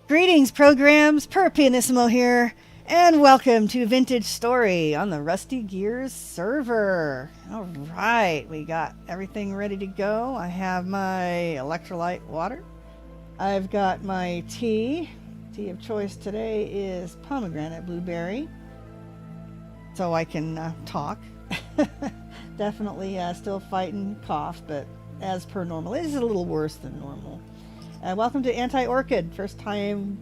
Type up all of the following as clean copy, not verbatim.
Greetings, programs. Pyrrh Pianissimo here, and welcome to Vintage Story on the Rusty Gears server. All right, we got everything ready to go. I have my electrolyte water. I've got my tea. Tea of choice today is pomegranate blueberry, so I can talk. Definitely still fighting cough, but as per normal. It is a little worse than normal. Welcome to Anti-Orchid, first time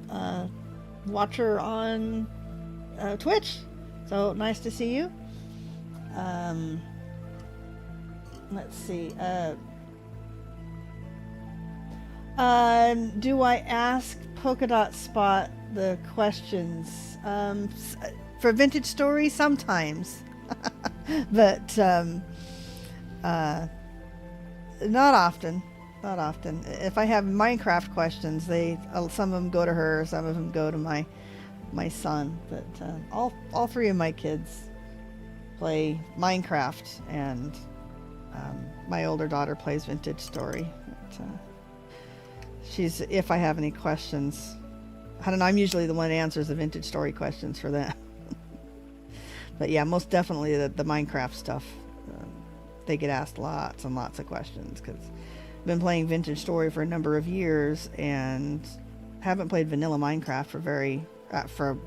watcher on Twitch. So nice to see you. Let's see. Do I ask Polka Dot Spot the questions? For Vintage Story, sometimes. But not often. Not often. If I have Minecraft questions, some of them go to her, some of them go to my son. But all three of my kids play Minecraft, and my older daughter plays Vintage Story. But, if I have any questions, I don't know. I'm usually the one that answers the Vintage Story questions for them. But yeah, most definitely the Minecraft stuff. They get asked lots and lots of questions because been playing Vintage Story for a number of years and haven't played vanilla Minecraft for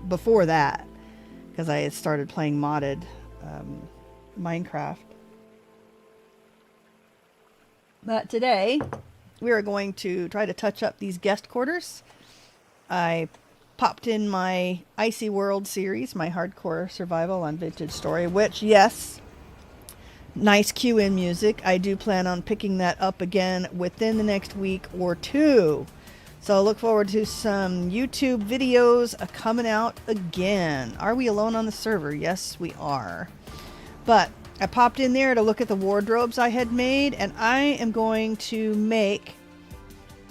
before that, because I had started playing modded Minecraft. But today we are going to try to touch up these guest quarters. I popped in my Icy World series, my hardcore survival on Vintage Story, which, yes, nice QN music. I do plan on picking that up again within the next week or two. So look forward to some YouTube videos coming out again. Are we alone on the server? Yes, we are. But I popped in there to look at the wardrobes I had made, and I am going to make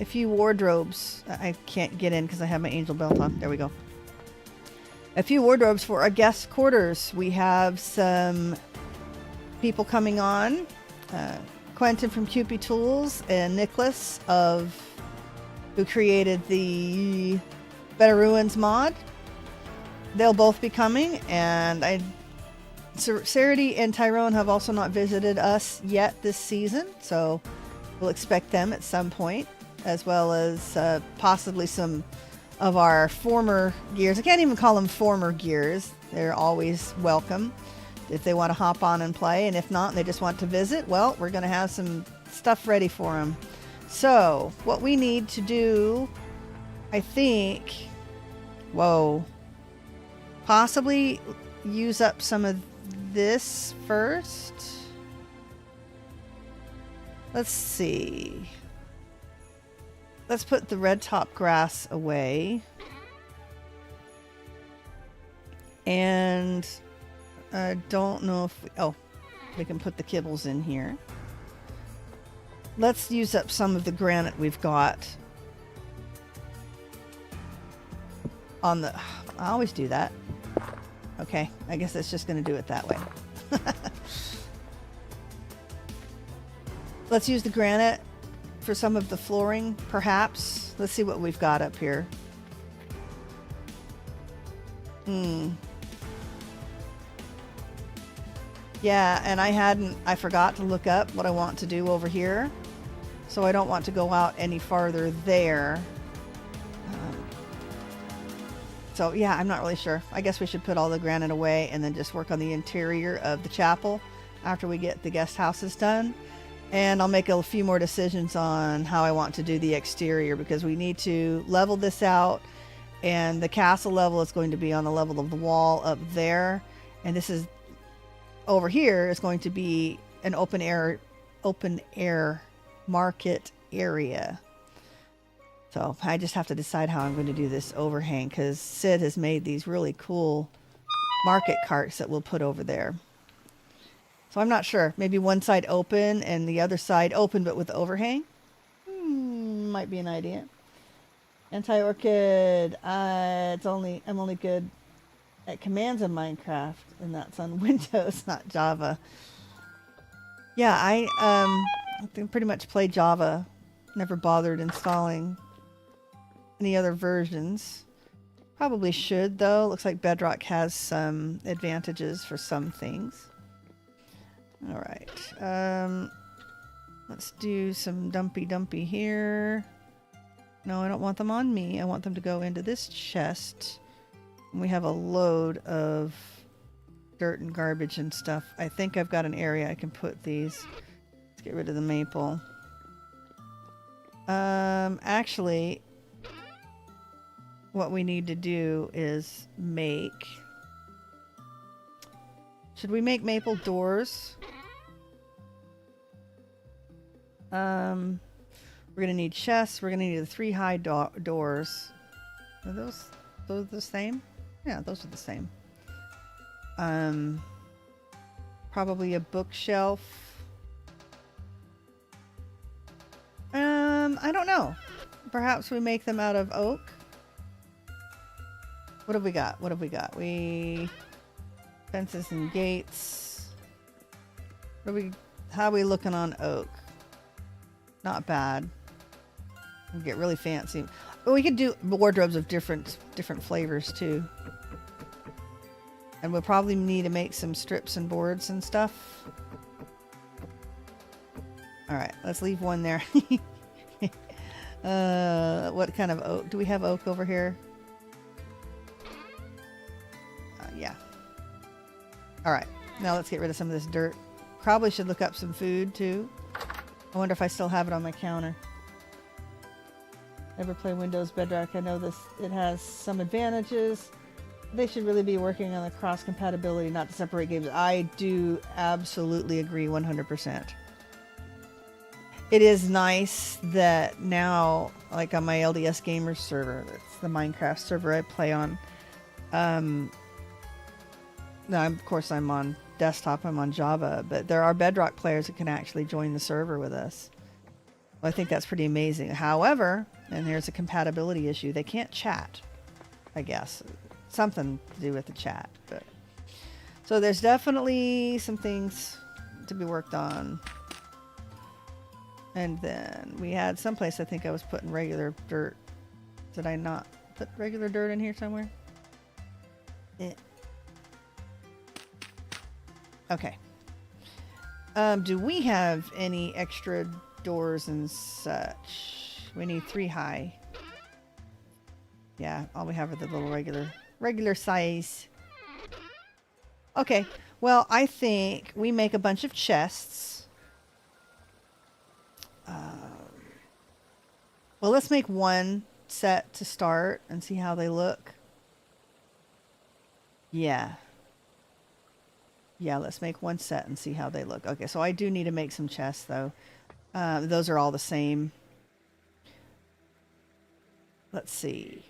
a few wardrobes. I can't get in because I have my angel belt on. There we go. A few wardrobes for our guest quarters. We have some people coming on, Quentin from QP Tools and Nicholas who created the Better Ruins mod. They'll both be coming, and Sarity and Tyrone have also not visited us yet this season, so we'll expect them at some point, as well as possibly some of our former gears. I can't even call them former gears. They're always welcome if they want to hop on and play, and if not, and they just want to visit, well, we're going to have some stuff ready for them. So what we need to do, I think, possibly use up some of this first. Let's see. Let's put the red top grass away, and I don't know if we can put the kibbles in here. Let's use up some of the granite we've got on the... I always do that. Okay, I guess it's just going to do it that way. Let's use the granite for some of the flooring, perhaps. Let's see what we've got up here. Yeah, and I forgot to look up what I want to do over here. So I don't want to go out any farther there. So yeah, I'm not really sure. I guess we should put all the granite away and then just work on the interior of the chapel after we get the guest houses done. And I'll make a few more decisions on how I want to do the exterior, because we need to level this out, and the castle level is going to be on the level of the wall up there. And this is over here is going to be an open air market area. So I just have to decide how I'm going to do this overhang, because Sid has made these really cool market carts that we'll put over there. So I'm not sure. Maybe one side open and the other side open but with the overhang. Might be an idea. Anti-Orchid. I'm only good at commands in Minecraft, and that's on Windows, not Java. Yeah, I pretty much play Java. Never bothered installing any other versions. Probably should, though. Looks like Bedrock has some advantages for some things. All right. Let's do some dumpy here. No, I don't want them on me. I want them to go into this chest. And we have a load of dirt and garbage and stuff. I think I've got an area I can put these. Let's get rid of the maple. Actually, what we need to do is make... Should we make maple doors? We're gonna need chests. We're gonna need the 3 high doors. Are those the same? Yeah, those are the same. Probably a bookshelf. I don't know. Perhaps we make them out of oak. What have we got? What have we got? Fences and gates. How are we looking on oak? Not bad. We get really fancy. But we could do wardrobes of different flavors too. And we'll probably need to make some strips and boards and stuff. Alright, let's leave one there. What kind of oak? Do we have oak over here? Yeah. Alright, now let's get rid of some of this dirt. Probably should look up some food too. I wonder if I still have it on my counter. Never play Windows Bedrock. I know it has some advantages. They should really be working on the cross compatibility, not to separate games. I do absolutely agree 100%. It is nice that now, like on my LDS Gamers server, that's the Minecraft server I play on. Now, of course, I'm on desktop, I'm on Java, but there are Bedrock players that can actually join the server with us. Well, I think that's pretty amazing. However, and there's a compatibility issue, they can't chat, I guess. Something to do with the chat. But so there's definitely some things to be worked on. And then we had someplace I think I was putting regular dirt. Did I not put regular dirt in here somewhere? Okay. Do we have any extra doors and such? We need 3 high. Yeah, all we have are the little regular size. Okay, well, I think we make a bunch of chests. Well, let's make one set to start and see how they look. Yeah. Yeah, let's make one set and see how they look. Okay, so I do need to make some chests, though. Those are all the same. Let's see.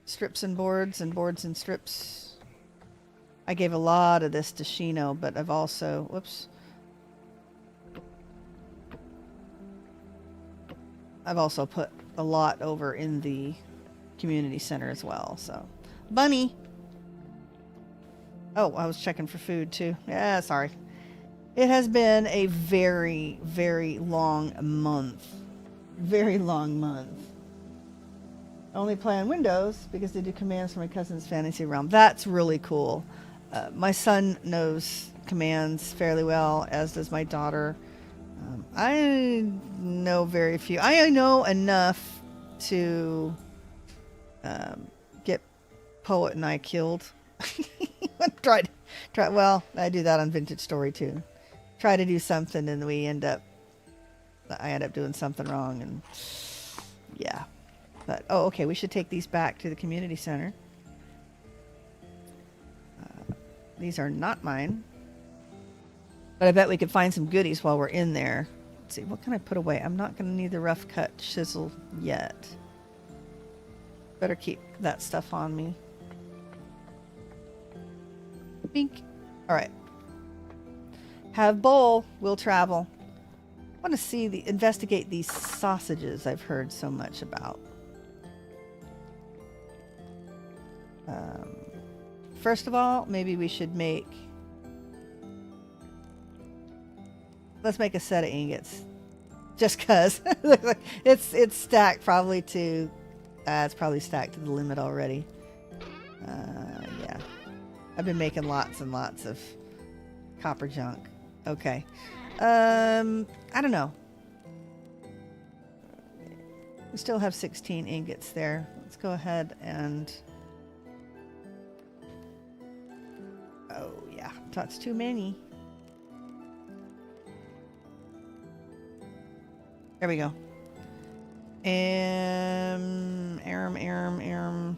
Strips and boards and strips. I gave a lot of this to Shino, but I've also... Whoops. I've also put a lot over in the community center as well, so... Bunny! Oh, I was checking for food, too. Yeah, sorry. It has been a very, very long month. Very long month. I only play on Windows because they do commands for my cousin's fantasy realm. That's really cool. My son knows commands fairly well, as does my daughter. I know very few. I know enough to get Poet and I killed. Well, I do that on Vintage Story too. Try to do something and I end up doing something wrong, and yeah. But oh, okay, we should take these back to the community center. These are not mine, but I bet we could find some goodies while we're in there. Let's see, what can I put away? I'm not going to need the rough cut chisel yet. Better keep that stuff on me. Bink. All right. Have bowl. We'll travel. I want to investigate these sausages I've heard so much about. First of all, maybe we should let's make a set of ingots. Just cause it's stacked probably to It's probably stacked to the limit already. Yeah. I've been making lots and lots of copper junk. Okay. I don't know. We still have 16 ingots there. Let's go ahead and... Oh, yeah. That's too many. There we go. Arum.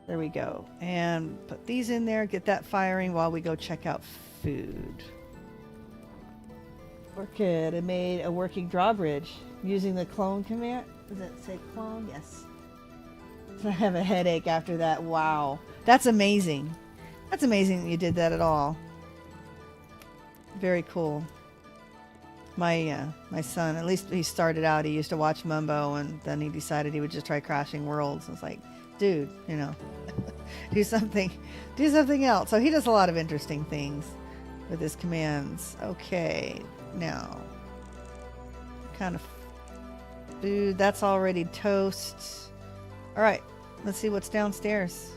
There we go. And put these in there, get that firing while we go check out food. Orchid, I made a working drawbridge using the clone command. Does it say clone? Yes. I have a headache after that. Wow. That's amazing. That's amazing that you did that at all. Very cool. My son, at least he started out, he used to watch Mumbo, and then he decided he would just try crashing worlds. It's like, dude, you know, do something else. So he does a lot of interesting things with his commands. Okay, now, kind of food, that's already toast. All right, let's see what's downstairs.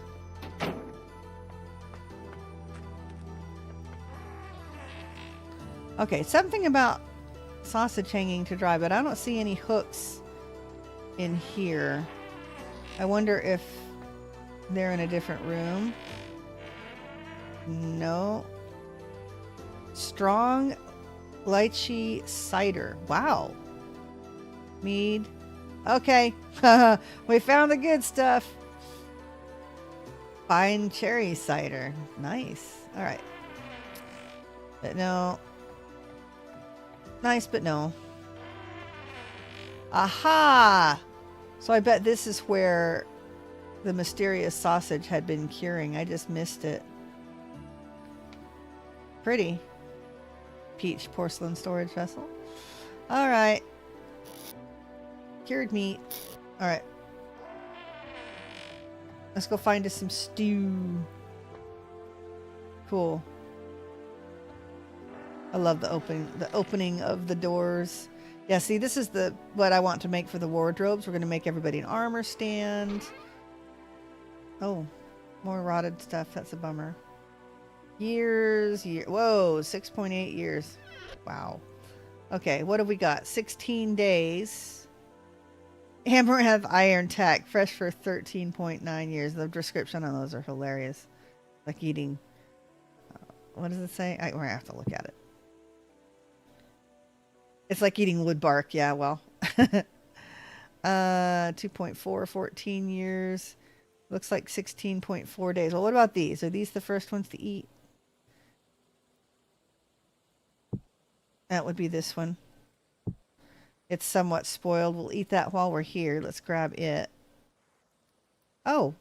Okay, something about sausage hanging to dry, but I don't see any hooks in here. I wonder if they're in a different room. No. Strong lychee cider. Wow. Mead. Okay. We found the good stuff. Fine cherry cider. Nice. All right. But no. Nice, but no. Aha! So I bet this is where the mysterious sausage had been curing. I just missed it. Pretty. Peach porcelain storage vessel. All right. Cured meat. All right. Let's go find us some stew. Cool. I love the opening of the doors. Yeah, see, this is what I want to make for the wardrobes. We're going to make everybody an armor stand. Oh, more rotted stuff. That's a bummer. Whoa, 6.8 years. Wow. Okay, what have we got? 16 days. Amaranth Iron Tech, fresh for 13.9 years. The description on those are hilarious. Like eating... what does it say? We're going to have to look at it. It's like eating wood bark. Yeah, well. 2.4, 14 years. Looks like 16.4 days. Well, what about these? Are these the first ones to eat? That would be this one. It's somewhat spoiled. We'll eat that while we're here. Let's grab it. Oh.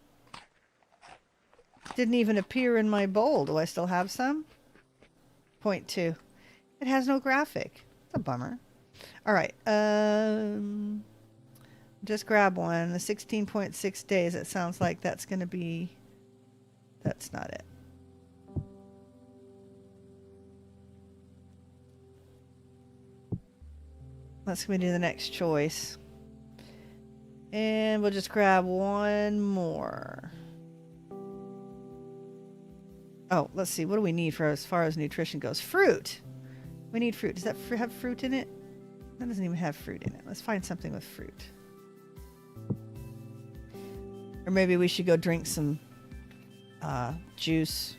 Didn't even appear in my bowl. Do I still have some? 0.2. It has no graphic. It's a bummer. All right. Just grab one. The 16.6 days. It sounds like that's going to be... That's not it. Let's go do the next choice. And we'll just grab one more. Oh, let's see. What do we need for as far as nutrition goes? Fruit. We need fruit. Does that have fruit in it? That doesn't even have fruit in it. Let's find something with fruit. Or maybe we should go drink some juice.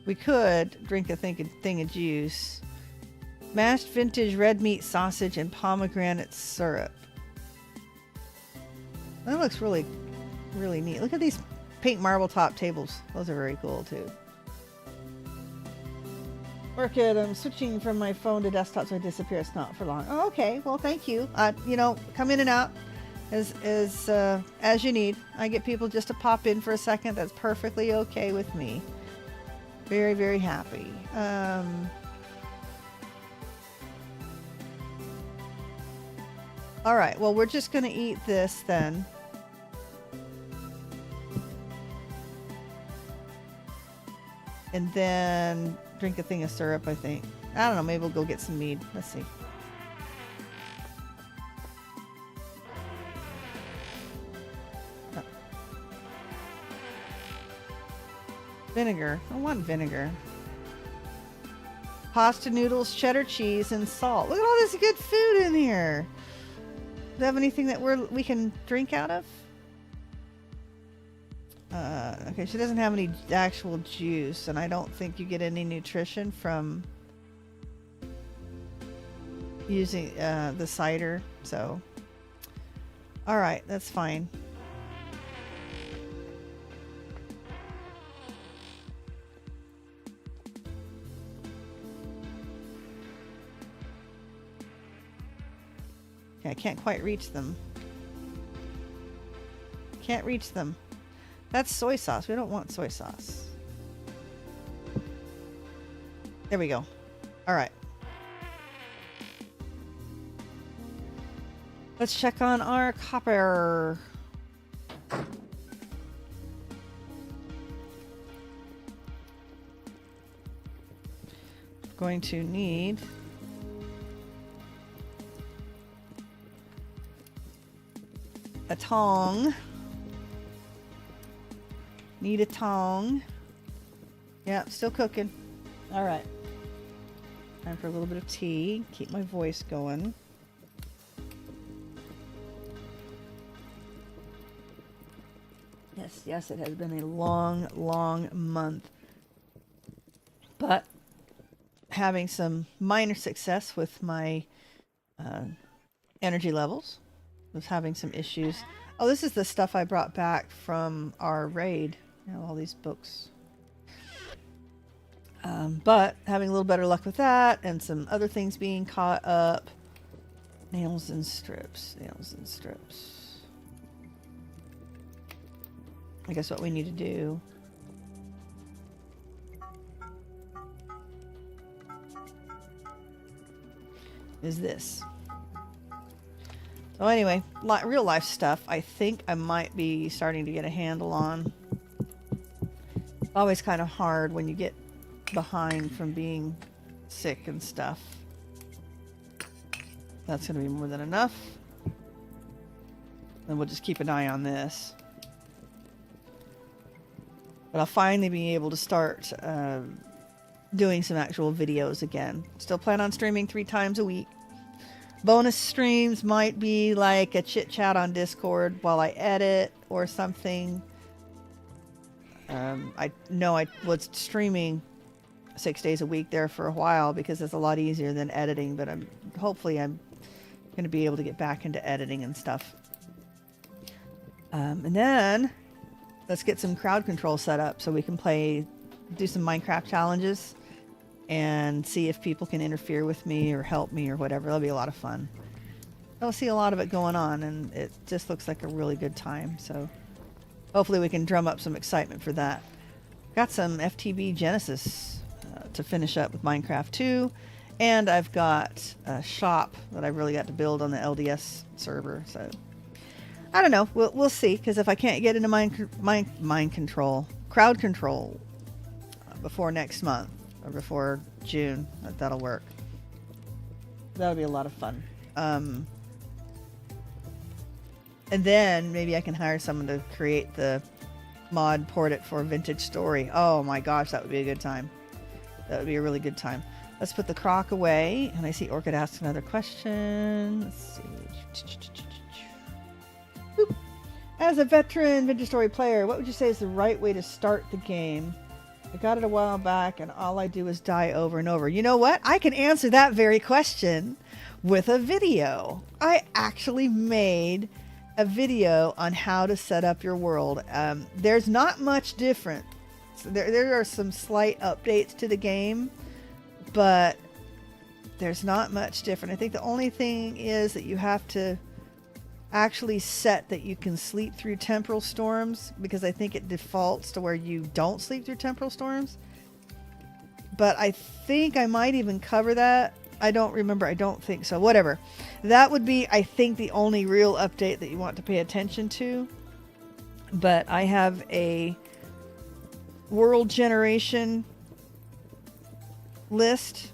We could drink a thing of juice. Mashed vintage red meat sausage and pomegranate syrup. That looks really, really neat. Look at these pink marble top tables. Those are very cool too. Orchid, I'm switching from my phone to desktop so I disappear. It's not for long. Oh, okay. Well, thank you. You know, come in and out as you need. I get people just to pop in for a second. That's perfectly okay with me. Very, very happy. All right. Well, we're just going to eat this then. and then drink a thing of syrup, I think. I don't know, maybe we'll go get some mead. Let's see. Oh. Vinegar. I want vinegar. Pasta noodles, cheddar cheese, and salt. Look at all this good food in here. Do you have anything that we can drink out of? Okay, she doesn't have any actual juice, and I don't think you get any nutrition from using the cider, so alright, that's fine. Okay, I can't quite reach them. Can't reach them. That's soy sauce. We don't want soy sauce. There we go. Alright. Let's check on our copper. Going to need a tong. Need a tong. Yeah, still cooking. All right. Time for a little bit of tea. Keep my voice going. Yes, yes, it has been a long, long month. But having some minor success with my energy levels. Was having some issues. Oh, this is the stuff I brought back from our raid. You know, all these books. But having a little better luck with that, and some other things being caught up. Nails and strips. Nails and strips. I guess what we need to do is this. So anyway, real life stuff I think I might be starting to get a handle on. It's always kind of hard when you get behind from being sick and stuff. That's going to be more than enough. Then we'll just keep an eye on this. But I'll finally be able to start doing some actual videos again. Still plan on streaming 3 times a week. Bonus streams might be like a chit chat on Discord while I edit or something. I know I was streaming 6 days a week there for a while because it's a lot easier than editing, but hopefully I'm going to be able to get back into editing and stuff. And then let's get some crowd control set up so we can do some Minecraft challenges and see if people can interfere with me or help me or whatever. That'll be a lot of fun. I'll see a lot of it going on, and it just looks like a really good time. So hopefully we can drum up some excitement for that. Got some FTB Genesis to finish up with Minecraft 2, and I've got a shop that I really got to build on the LDS server. So I don't know. We'll see, because if I can't get into crowd control before next month, or before June, that'll work. That'll be a lot of fun. And then maybe I can hire someone to create the mod, port it for Vintage Story. Oh my gosh, that would be a good time. That would be a really good time. Let's put the crock away. And I see Orchid asked another question. Let's see. Boop. As a veteran Vintage Story player, what would you say is the right way to start the game? I got it a while back, and all I do is die over and over. You know what? I can answer that very question with a video. I actually made a video on how to set up your world. There's not much different. There are some slight updates to the game, but there's not much different. I think the only thing is that you have to actually set that you can sleep through temporal storms, because I think it defaults to where you don't sleep through temporal storms. But I think I might even cover that. I don't remember. I don't think so. Whatever. That would be, I think, the only real update that you want to pay attention to. But I have a world generation list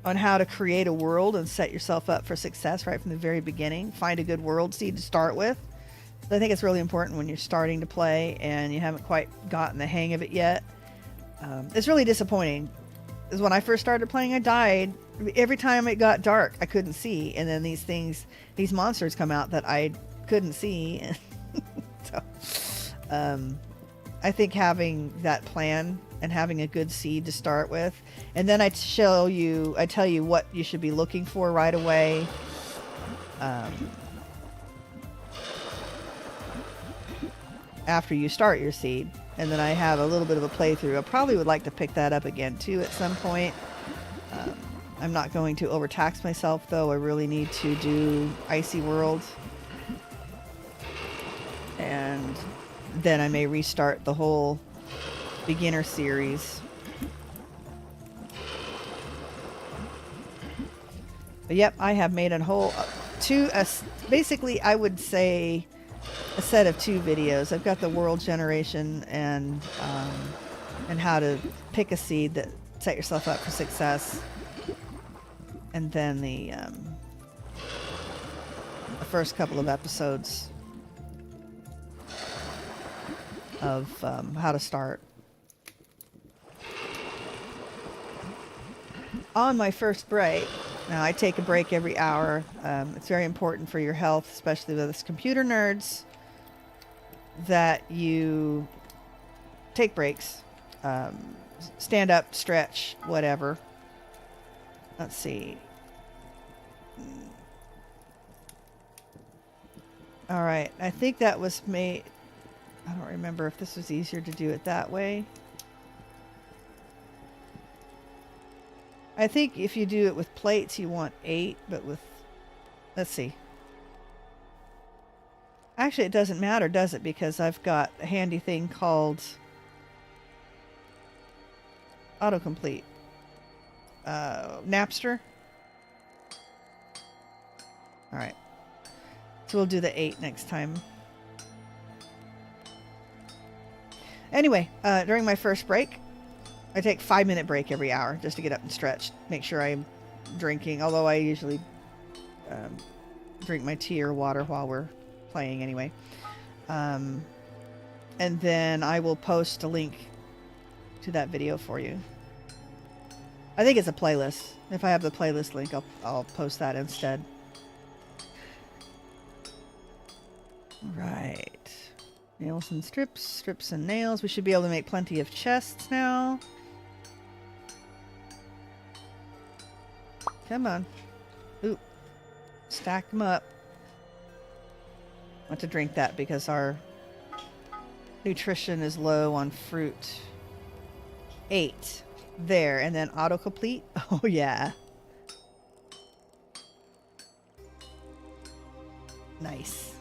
on how to create a world and set yourself up for success right from the very beginning. Find a good world seed to start with. I think it's really important when you're starting to play and you haven't quite gotten the hang of it yet. It's really disappointing. Because when I first started playing, I died. Every time it got dark, I couldn't see. And then these monsters come out that I couldn't see. So, I think having that plan and having a good seed to start with, and then I tell you what you should be looking for right away. After you start your seed, and then I have a little bit of a playthrough. I probably would like to pick that up again too at some point. I'm not going to overtax myself though. I really need to do Icy World, and then I may restart the whole beginner series. But yep, I have made a whole basically I would say a set of 2 videos. I've got the world generation and how to pick a seed that set yourself up for success, and then the first couple of episodes of how to start. On my first break, now I take a break every hour. It's very important for your health, especially with us computer nerds, that you take breaks. Stand up, stretch, whatever. Let's see. All right, I think that was made. I don't remember if this was easier to do it that way. I think if you do it with plates, you want 8, but with, let's see. Actually, it doesn't matter, does it? Because I've got a handy thing called autocomplete. Napster. All right. So we'll do the 8 next time. Anyway, during my first break, I take a 5-minute break every hour just to get up and stretch. Make sure I'm drinking, although I usually drink my tea or water while we're playing anyway. And then I will post a link to that video for you. I think it's a playlist. If I have the playlist link, I'll post that instead. Right. Nails and strips, strips and nails. We should be able to make plenty of chests now. Come on. Ooh. Stack them up. I want to drink that because our nutrition is low on fruit. 8. There. And then autocomplete. Oh, yeah. Nice.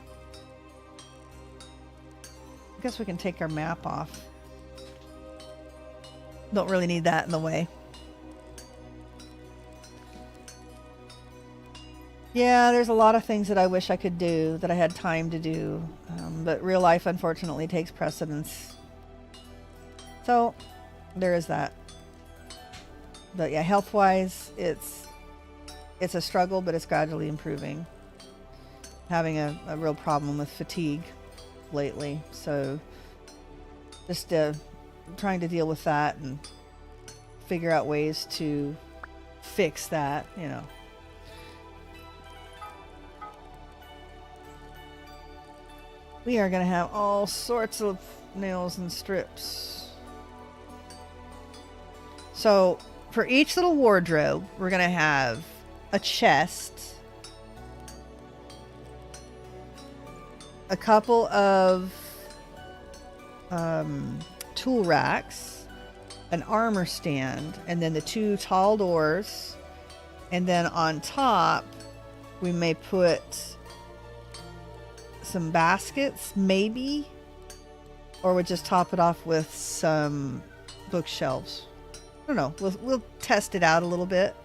I guess we can take our map off. Don't really need that in the way. Yeah, there's a lot of things that I wish I could do, that I had time to do. But real life, unfortunately, takes precedence. So, there is that. But yeah, health-wise, it's a struggle, but it's gradually improving. Having a real problem with fatigue lately, so just trying to deal with that and figure out ways to fix that, you know. We are going to have all sorts of nails and strips. So for each little wardrobe, we're going to have a chest, a couple of tool racks, an armor stand, and then the 2 tall doors. And then on top, we may put some baskets, maybe, or we'll just top it off with some bookshelves. I don't know. We'll test it out a little bit.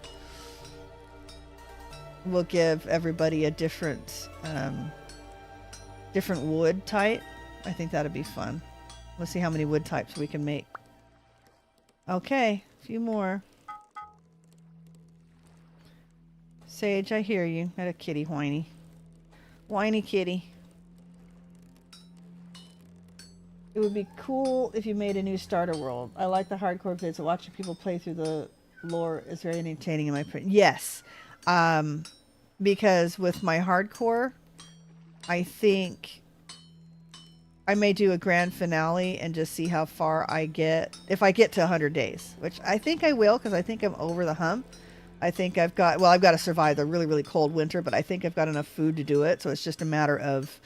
We'll give everybody a different wood type. I think that'd be fun. Let's see how many wood types we can make. Okay, a few more. Sage, I hear you. Had a kitty whiny. Whiny kitty. It would be cool if you made a new starter world. I like the hardcore vids. Watching people play through the lore is very entertaining in my opinion. Yes. Because with my hardcore, I think I may do a grand finale and just see how far I get. If I get to 100 days, which I think I will, because I think I'm over the hump. I think I've got, well, I've got to survive the really, really cold winter, but I think I've got enough food to do it. So it's just a matter of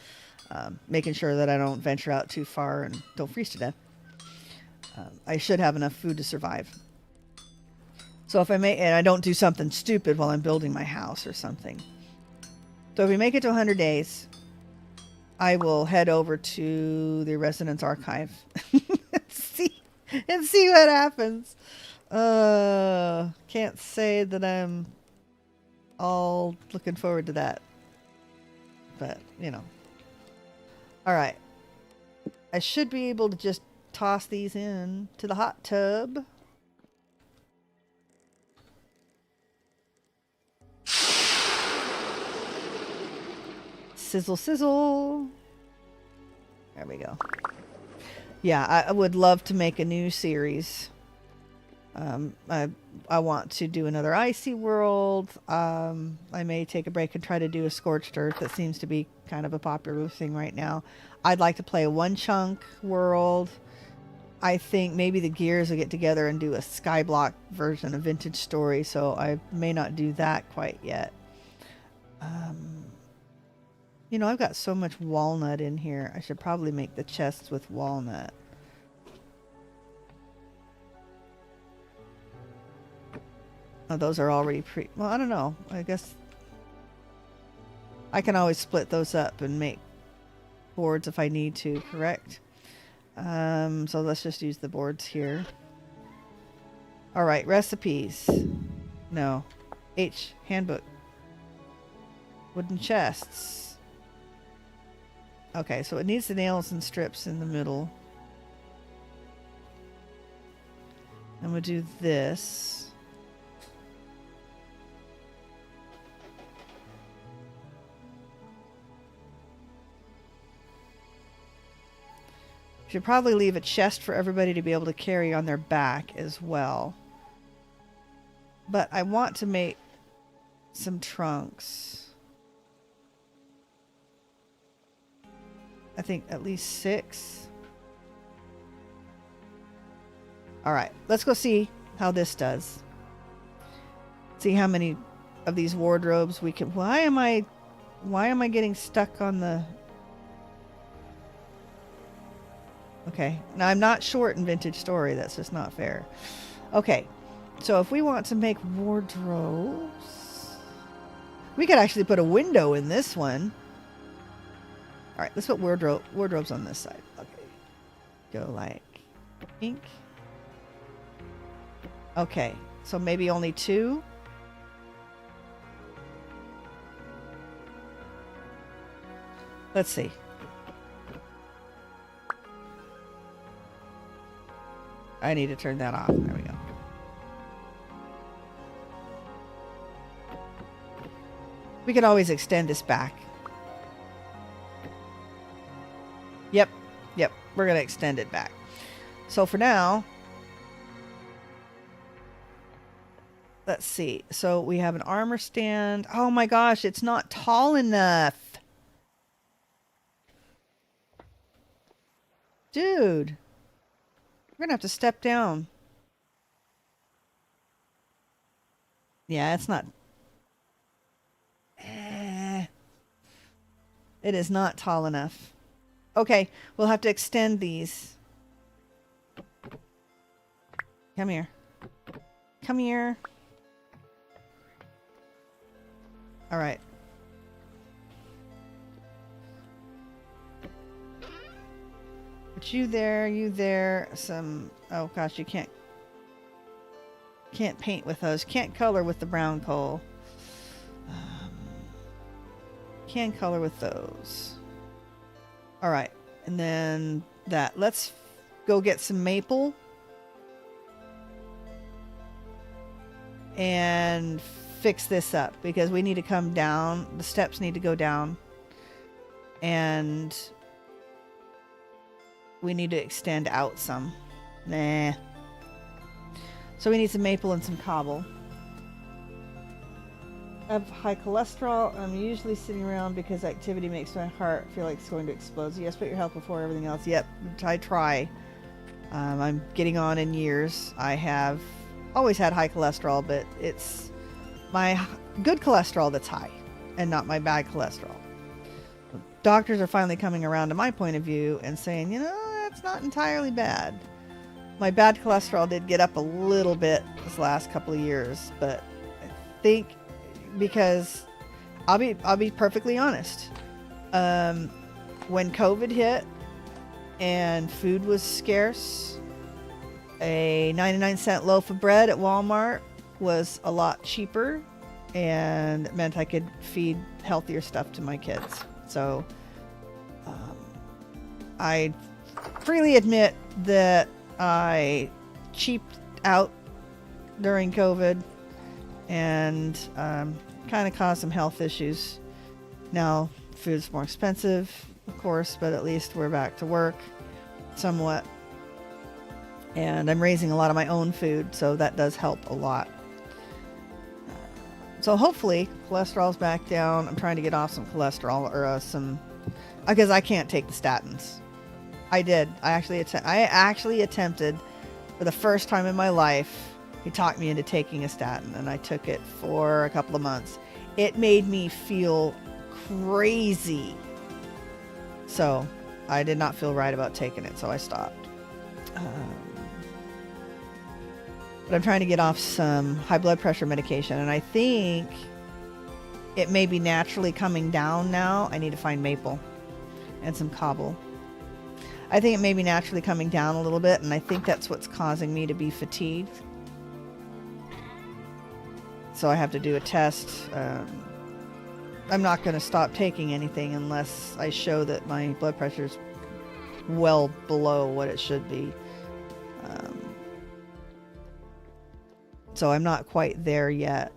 making sure that I don't venture out too far and don't freeze to death. I should have enough food to survive. So if I make, and I don't do something stupid while I'm building my house or something. So if we make it to 100 days, I will head over to the Residence Archive and see what happens. Can't say that I'm all looking forward to that. But, you know. Alright. I should be able to just toss these in to the hot tub. Sizzle, sizzle. There we go. Yeah, I would love to make a new series. I want to do another icy world. I may take a break and try to do a scorched earth. That seems to be kind of a popular thing right now. I'd like to play a one chunk world. I think maybe the Gears will get together and do a skyblock version of Vintage Story, so I may not do that quite yet. You know, I've got so much walnut in here. I should probably make the chests with walnut. Oh, those are already well, I don't know. I guess I can always split those up and make boards if I need to, correct? So let's just use the boards here. All right, recipes. No. H, handbook. Wooden chests. Okay, so it needs the nails and strips in the middle. And we'll do this. Should probably leave a chest for everybody to be able to carry on their back as well. But I want to make some trunks. I think at least 6. All right, let's go see how this does. See how many of these wardrobes we can. Why am I getting stuck on the? Okay, now I'm not short in Vintage Story. That's just not fair. Okay, so if we want to make wardrobes, we could actually put a window in this one. All right, let's put wardrobes on this side. Okay, go like pink. Okay, so maybe only 2. Let's see. I need to turn that off. There we go. We could always extend this back. Yep, we're going to extend it back. So for now, let's see. So we have an armor stand. Oh my gosh, it's not tall enough. Dude, we're going to have to step down. Yeah, it's not. It is not tall enough. Okay, we'll have to extend these. Come here. Come here. All right. But you there, some, oh gosh, you can't paint with those. Can't color with the brown coal. Can color with those. All right, and then that. Let's go get some maple and fix this up because we need to come down. The steps need to go down. And we need to extend out some. Nah. So we need some maple and some cobble. I have high cholesterol. I'm usually sitting around because activity makes my heart feel like it's going to explode. So yes, put your health before everything else. Yep, I try. I'm getting on in years. I have always had high cholesterol, but it's my good cholesterol that's high and not my bad cholesterol. Doctors are finally coming around to my point of view and saying, you know, that's not entirely bad. My bad cholesterol did get up a little bit this last couple of years, but I think because I'll be perfectly honest. When COVID hit and food was scarce, a 99-cent loaf of bread at Walmart was a lot cheaper, and it meant I could feed healthier stuff to my kids. So I freely admit that I cheaped out during COVID and kind of caused some health issues. Now food's more expensive, of course, but at least we're back to work somewhat. And I'm raising a lot of my own food, so that does help a lot. So hopefully cholesterol's back down. I'm trying to get off some cholesterol or because I can't take the statins. I did. I actually attempted for the first time in my life. He talked me into taking a statin, and I took it for a couple of months. It made me feel crazy. So I did not feel right about taking it, so I stopped. But I'm trying to get off some high blood pressure medication, and I think it may be naturally coming down now. I need to find maple and some cobble. I think it may be naturally coming down a little bit, and I think that's what's causing me to be fatigued. So I have to do a test. I'm not going to stop taking anything unless I show that my blood pressure is well below what it should be. So I'm not quite there yet,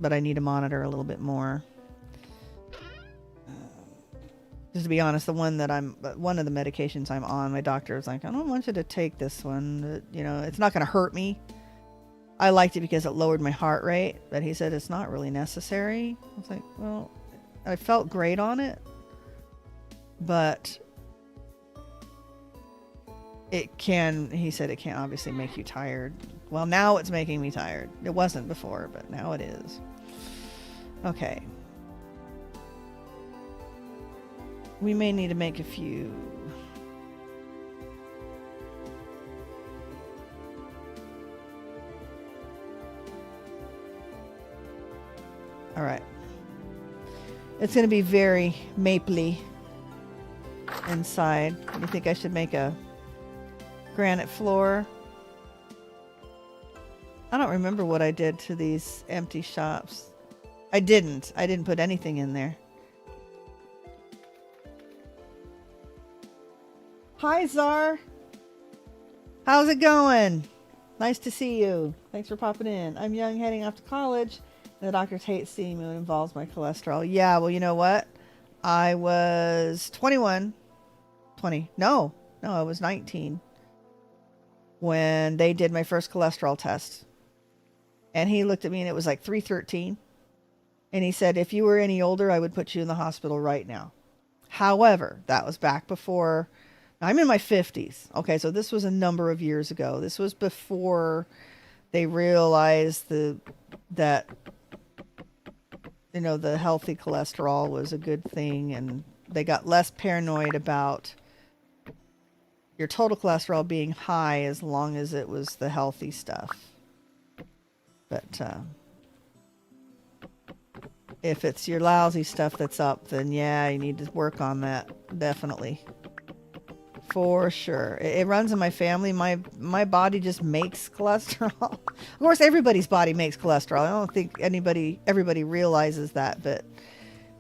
but I need to monitor a little bit more. Just to be honest, one of the medications I'm on, my doctor was like, I don't want you to take this one. You know, it's not going to hurt me. I liked it because it lowered my heart rate, but he said it's not really necessary. I was like, well, I felt great on it, but he said it can obviously make you tired. Well, now it's making me tired. It wasn't before, but now it is. Okay. We may need to make a few. All right. It's going to be very mapley inside. You think I should make a granite floor? I don't remember what I did to these empty shops. I didn't put anything in there. Hi, Czar. How's it going? Nice to see you. Thanks for popping in. I'm young, heading off to college. The doctors hate seeing me when it involves my cholesterol. Yeah, well, you know what? I was 21. No, I was 19 when they did my first cholesterol test. And he looked at me and it was like 313. And he said, if you were any older, I would put you in the hospital right now. However, that was back before. I'm in my 50s. Okay, so this was a number of years ago. This was before they realized that you know, the healthy cholesterol was a good thing, and they got less paranoid about your total cholesterol being high as long as it was the healthy stuff. But if it's your lousy stuff that's up, then yeah, you need to work on that. Definitely. For sure. It runs in my family. My body just makes cholesterol. Of course, everybody's body makes cholesterol. I don't think everybody realizes that, but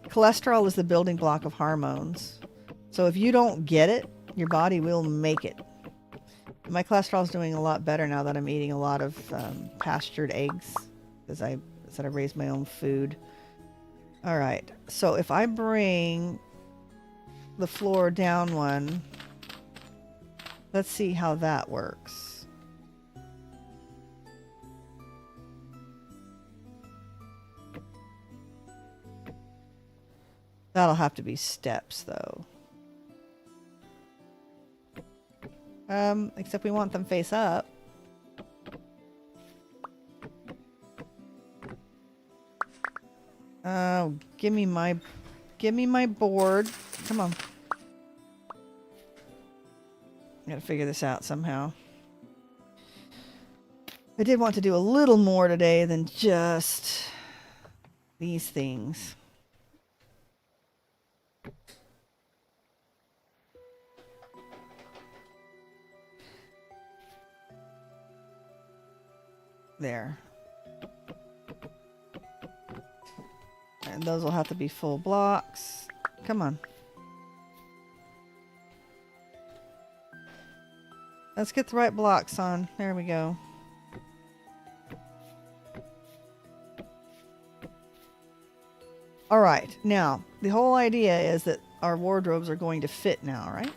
cholesterol is the building block of hormones. So if you don't get it, your body will make it. My cholesterol is doing a lot better now that I'm eating a lot of pastured eggs, because I instead of raise my own food. All right, so if I bring the floor down one, let's see how that works. That'll have to be steps though. Except we want them face up. Oh, give me my board. Come on. I gotta figure this out somehow. I did want to do a little more today than just these things. There. And those will have to be full blocks. Come on. Let's get the right blocks on. There we go. All right. Now, the whole idea is that our wardrobes are going to fit now, right?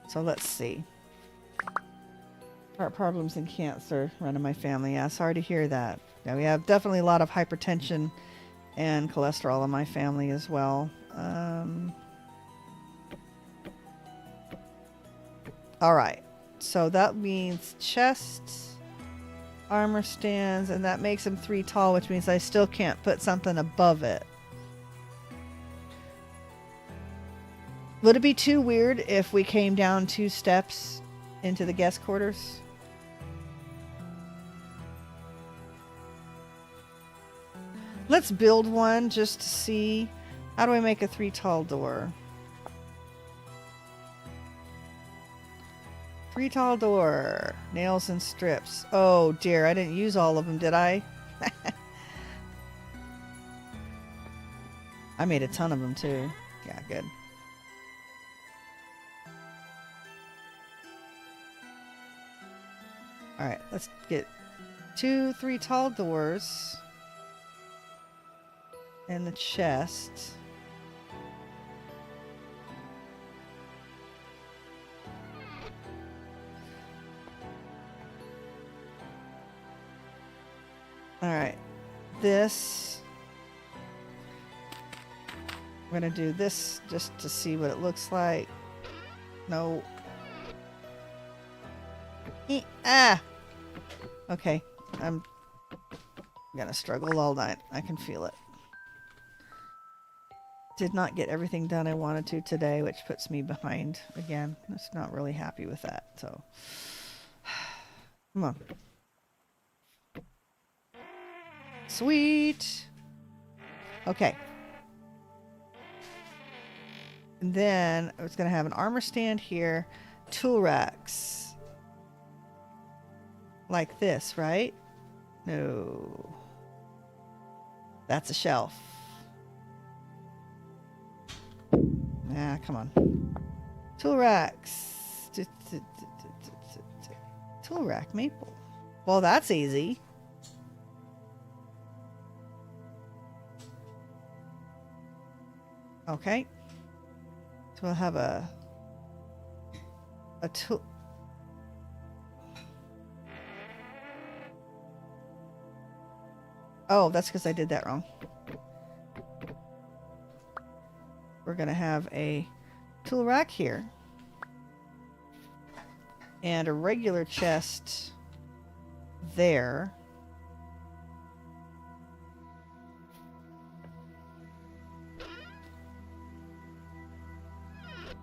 So let's see. Heart problems and cancer run in my family. Yeah, sorry to hear that. Yeah, we have definitely a lot of hypertension and cholesterol in my family as well. All right, so that means chests, armor stands, and that makes them 3 tall, which means I still can't put something above it. Would it be too weird if we came down 2 steps into the guest quarters? Let's build one just to see. How do I make a 3 tall door? 3 tall door. Nails and strips. Oh dear, I didn't use all of them, did I? I made a ton of them too. Yeah, good. Alright, let's get 2 3 tall doors. And the chest. All right, this, we're gonna do this just to see what it looks like. No. Ah! Okay, I'm gonna struggle all night. I can feel it. Did not get everything done I wanted to today, which puts me behind again. I'm just not really happy with that, so. Come on. Sweet! Okay. And then I was going to have an armor stand here. Tool racks. Like this, right? No. That's a shelf. Ah, come on. Tool racks. Tool rack maple. Well, that's easy. Okay. So we'll have a tool. Oh, that's because I did that wrong. We're going to have a tool rack here. And a regular chest there.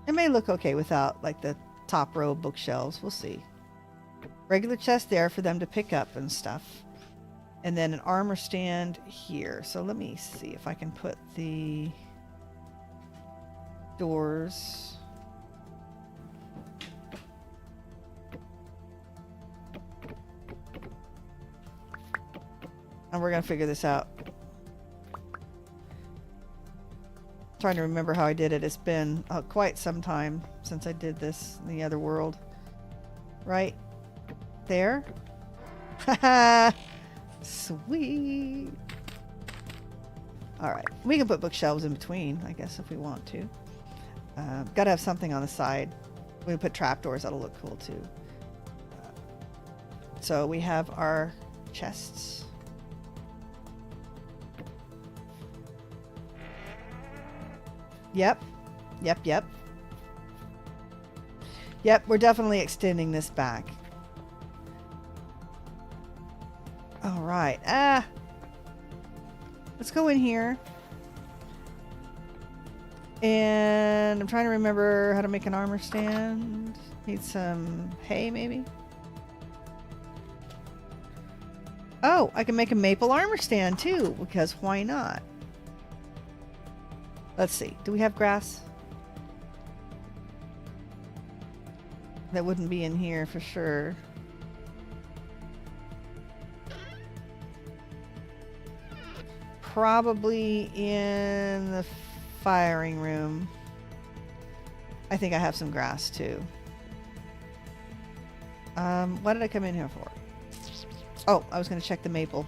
It may look okay without, like, the top row of bookshelves. We'll see. Regular chest there for them to pick up and stuff. And then an armor stand here. So let me see if I can put the doors. And we're going to figure this out. Trying to remember how I did it. It's been quite some time since I did this in the other world. Right there. Haha. Sweet. All right, we can put bookshelves in between, I guess, if we want to. Gotta have something on the side. We can put trapdoors, that'll look cool too. So we have our chests. Yep. Yep, we're definitely extending this back. All right. Let's go in here. And I'm trying to remember how to make an armor stand. Need some hay, maybe? Oh, I can make a maple armor stand too, because why not? Let's see. Do we have grass? That wouldn't be in here for sure. Probably in the firing room. I think I have some grass too. What did I come in here for? Oh, I was going to check the maple.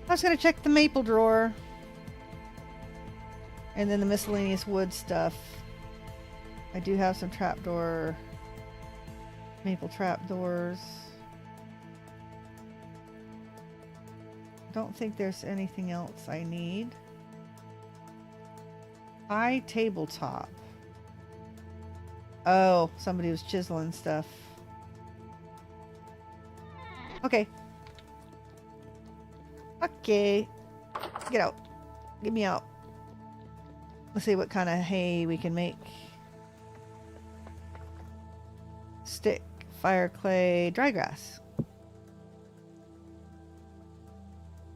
I was going to check the maple drawer. And then the miscellaneous wood stuff. I do have some trapdoor, maple trapdoors. Don't think there's anything else I need. High tabletop. Oh, somebody was chiseling stuff. Okay. Okay. Get out. Get me out. Let's see what kind of hay we can make. Stick, fire clay, dry grass.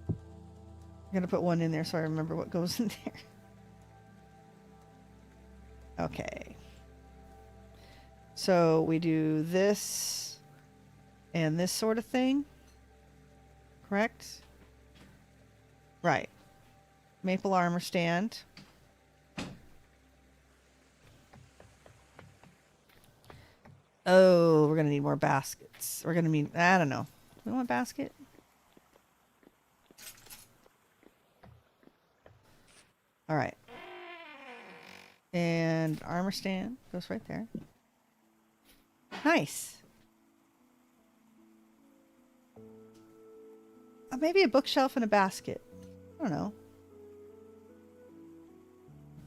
I'm gonna put one in there so I remember what goes in there. Okay. So we do this and this sort of thing. Correct? Right. Maple armor stand. Oh, we're gonna need more baskets. We're gonna need, I don't know. We want a basket? All right. And armor stand goes right there. Nice. Maybe a bookshelf and a basket. I don't know.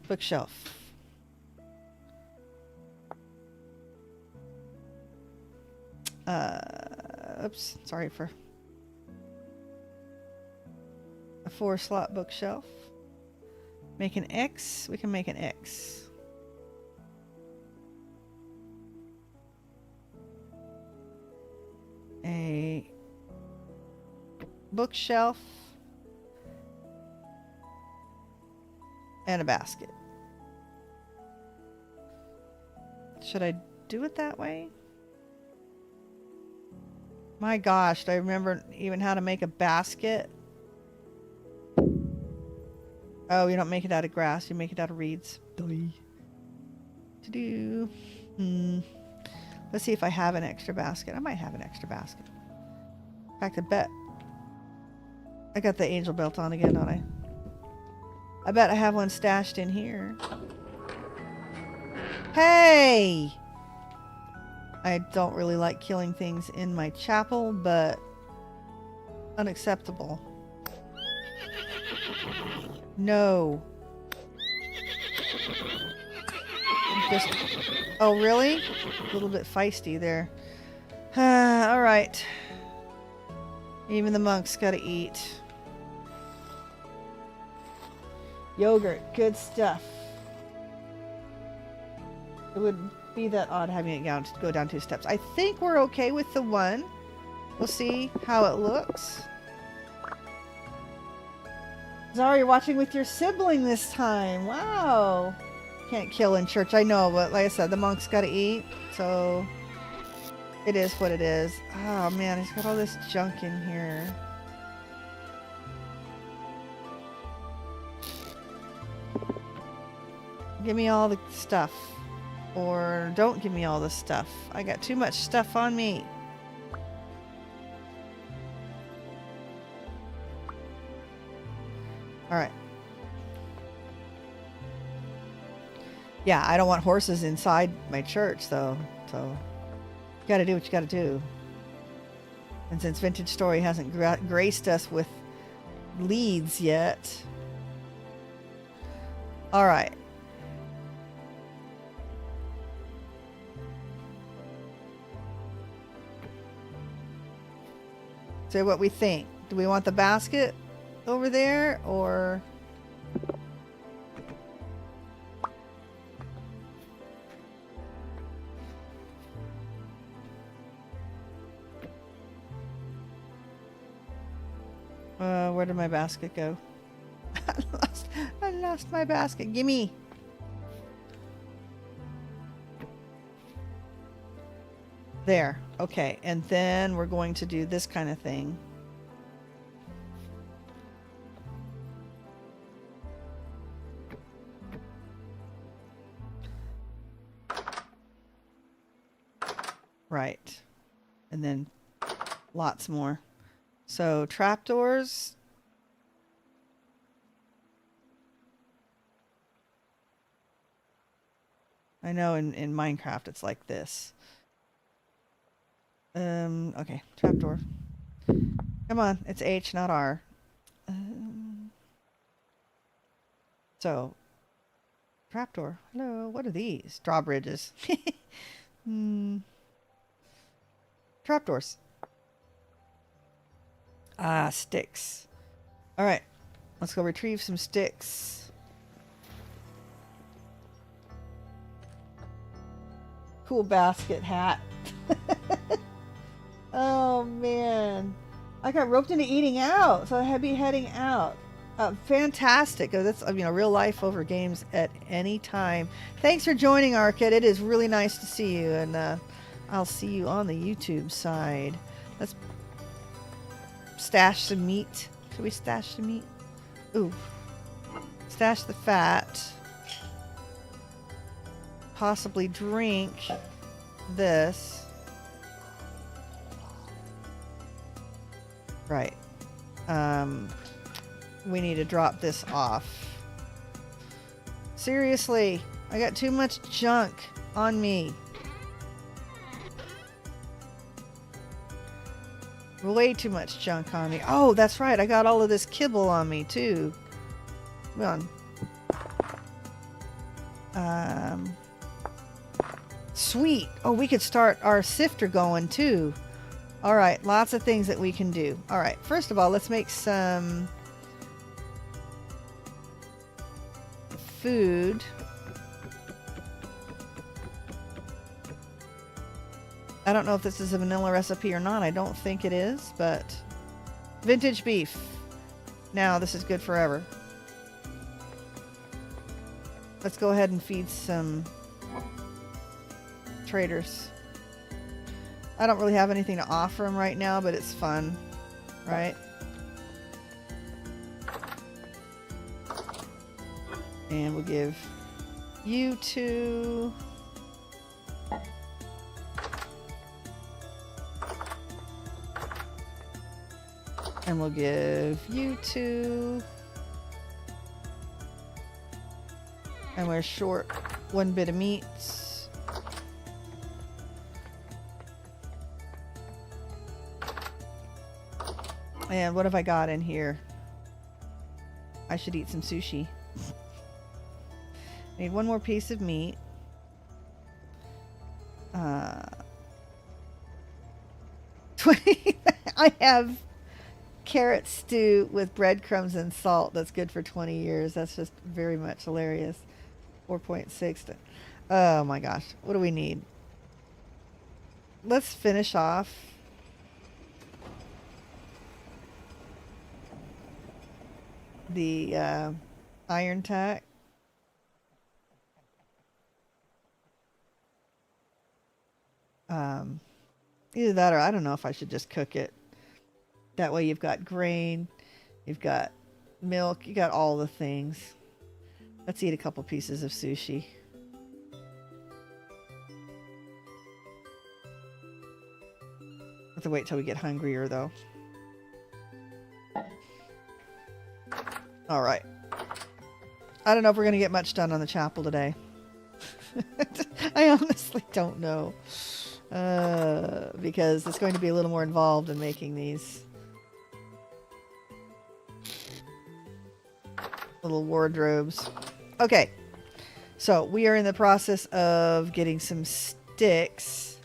Bookshelf. Oops, sorry for a 4-slot bookshelf. Make an X. We can make an X. A bookshelf and a basket. Should I do it that way? My gosh, do I remember even how to make a basket? Oh, you don't make it out of grass, you make it out of reeds. To-do. Let's see if I have an extra basket. I might have an extra basket. In fact, I bet. I got the angel belt on again, don't I? I bet I have one stashed in here. Hey! I don't really like killing things in my chapel, but unacceptable. No. Just, oh really? A little bit feisty there. Alright. Even the monks gotta eat. Yogurt, good stuff. It would be that odd having it go down 2 steps. I think we're okay with the one. We'll see how it looks. Zara, you're watching with your sibling this time. Wow. Can't kill in church, I know, but like I said, the monks gotta eat, so it is what it is. Oh man, he's got all this junk in here. Give me all the stuff. Or don't give me all the stuff. I got too much stuff on me. All right. Yeah, I don't want horses inside my church, though. So you got to do what you got to do. And since Vintage Story hasn't graced us with leads yet. All right. So what we think. Do we want the basket over there or... where did my basket go? I lost my basket. Gimme. There. Okay. And then we're going to do this kind of thing. Right. And then lots more. So trapdoors. I know in Minecraft it's like this. Okay, trapdoor. Come on, it's H, not R. So, trapdoor. Hello, what are these? Drawbridges. Trapdoors. Ah, sticks. Alright, let's go retrieve some sticks. Cool basket hat. Oh man, I got roped into eating out, so I had to be heading out. Fantastic. That's real life over games at any time. Thanks for joining, Arcade. It is really nice to see you, and I'll see you on the YouTube side. Let's stash some meat. Should we stash some meat? Ooh, stash the fat. Possibly drink this. Right. We need to drop this off. Seriously, I got too much junk on me. Way too much junk on me. Oh, that's right. I got all of this kibble on me too. Come on. Sweet. Oh, we could start our sifter going too. All right, lots of things that we can do. All right, first of all, let's make some food. I don't know if this is a vanilla recipe or not. I don't think it is, but vintage beef. Now, this is good forever. Let's go ahead and feed some traders. I don't really have anything to offer them right now, but it's fun, right? And we'll give you two. And we'll give you two. And we're short one bit of meats. And what have I got in here? I should eat some sushi. I need one more piece of meat. I have carrot stew with breadcrumbs and salt. That's good for 20 years. That's just very much hilarious. 4.6. Oh my gosh. What do we need? Let's finish off. The iron tack. Either that or I don't know if I should just cook it. That way you've got grain, you've got milk, you got all the things. Let's eat a couple pieces of sushi. Have to wait till we get hungrier though. All right. I don't know if we're going to get much done on the chapel today. I honestly don't know. Because it's going to be a little more involved in making these little wardrobes. Okay. So we are in the process of getting some sticks.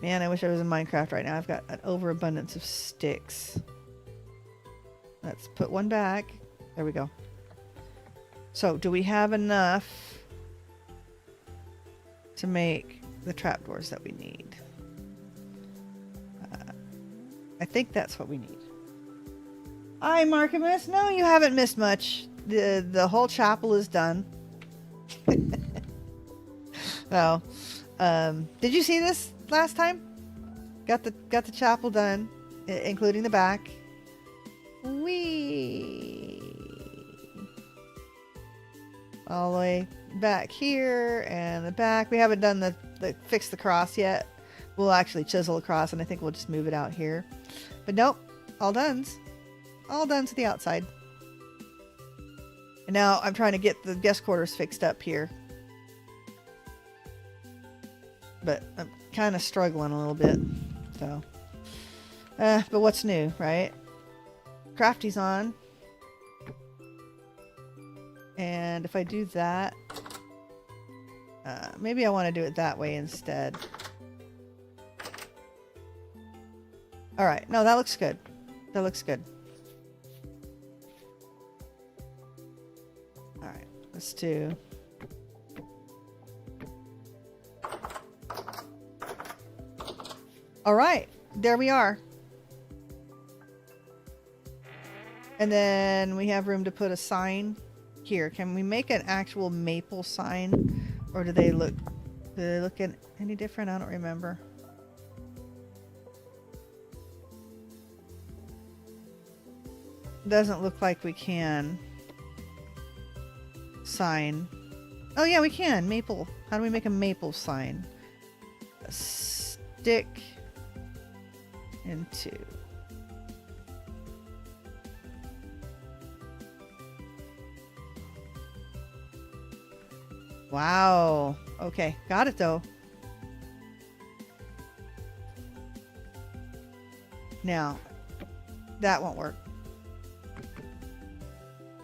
Man, I wish I was in Minecraft right now. I've got an overabundance of sticks. Let's put one back. There we go. So, do we have enough to make the trapdoors that we need? I think that's what we need. Hi, Markimus. No, you haven't missed much. The whole chapel is done. Well, did you see this last time? Got the chapel done, including the back. Whee! All the way back here and the back. We haven't done the fix the cross yet. We'll actually chisel across, and I think we'll just move it out here. But nope, all done. All done to the outside. And now I'm trying to get the guest quarters fixed up here. But I'm kind of struggling a little bit. So, but what's new, right? Crafty's on. And if I do that, maybe I want to do it that way instead. All right. No, that looks good. That looks good. All right. Let's do... All right. There we are. And then we have room to put a sign here. Can we make an actual maple sign? Or do they look any different? I don't remember. Doesn't look like we can. Sign. Oh yeah, we can. Maple. How do we make a maple sign? A stick into... Wow. Okay. Got it though. Now, that won't work.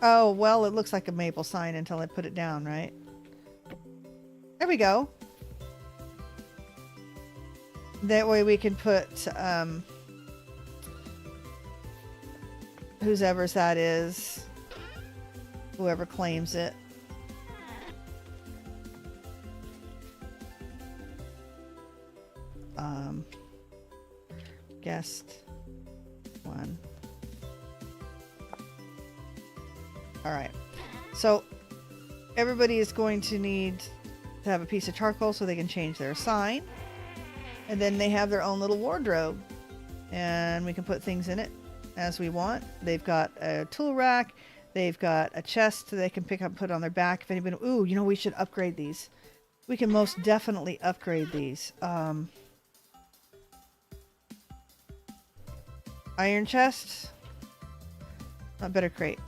Oh, well, it looks like a maple sign until I put it down, right? There we go. That way we can put, whoever's that is, whoever claims it. Guest one. All right. So everybody is going to need to have a piece of charcoal so they can change their sign. And then they have their own little wardrobe. And we can put things in it as we want. They've got a tool rack. They've got a chest that they can pick up and put on their back. If anybody... Ooh, you know, we should upgrade these. We can most definitely upgrade these. Iron chest. Better crate.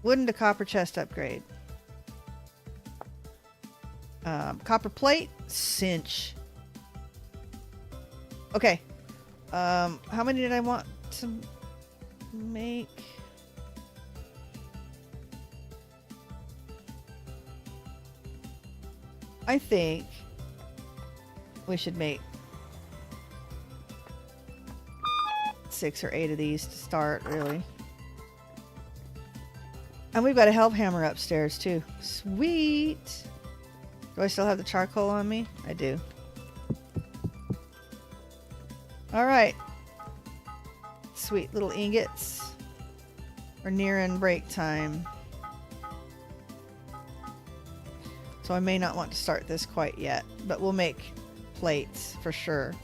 Wooden to copper chest upgrade. Copper plate. Cinch. Okay. How many did I want to make? I think we should make 6 or 8 of these to start, really. And we've got a help hammer upstairs too. Sweet. Do I still have the charcoal on me? I do. All right. Sweet little ingots. We're nearing break time. So I may not want to start this quite yet, but we'll make plates for sure.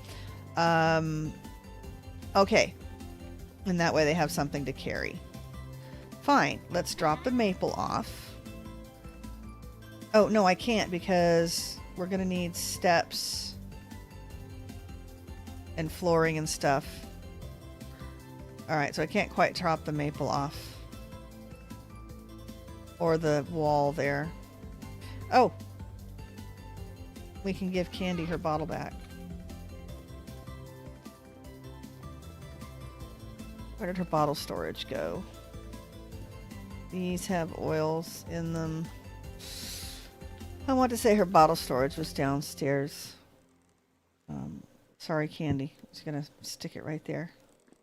Okay. And that way they have something to carry. Fine. Let's drop the maple off. Oh, no, I can't because we're going to need steps and flooring and stuff. Alright, so I can't quite drop the maple off. or the wall there. Oh, we can give Candy her bottle back. Where did her bottle storage go? These have oils in them. I want to say her bottle storage was downstairs. Sorry, Candy. I'm just going to stick it right there.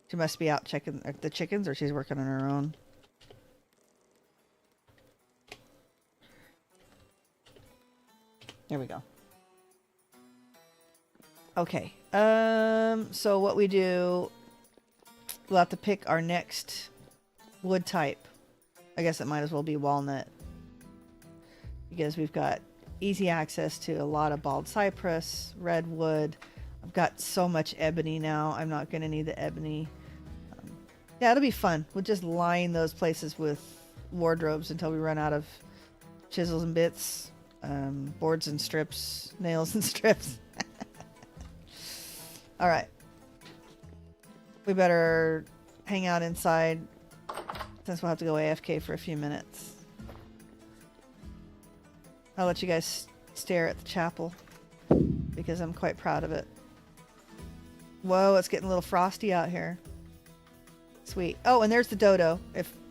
She must be out checking the chickens, or she's working on her own. There we go. Okay. So what we do, we'll have to pick our next wood type. I guess it might as well be walnut, because we've got easy access to a lot of bald cypress, redwood. I've got so much ebony now. I'm not going to need the ebony. Yeah, it'll be fun. We'll just line those places with wardrobes until we run out of chisels and bits, boards and strips, nails and strips. All right. We better hang out inside since we'll have to go AFK for a few minutes. I'll let you guys stare at the chapel because I'm quite proud of it. Whoa, it's getting a little frosty out here. Sweet. Oh, and there's the dodo,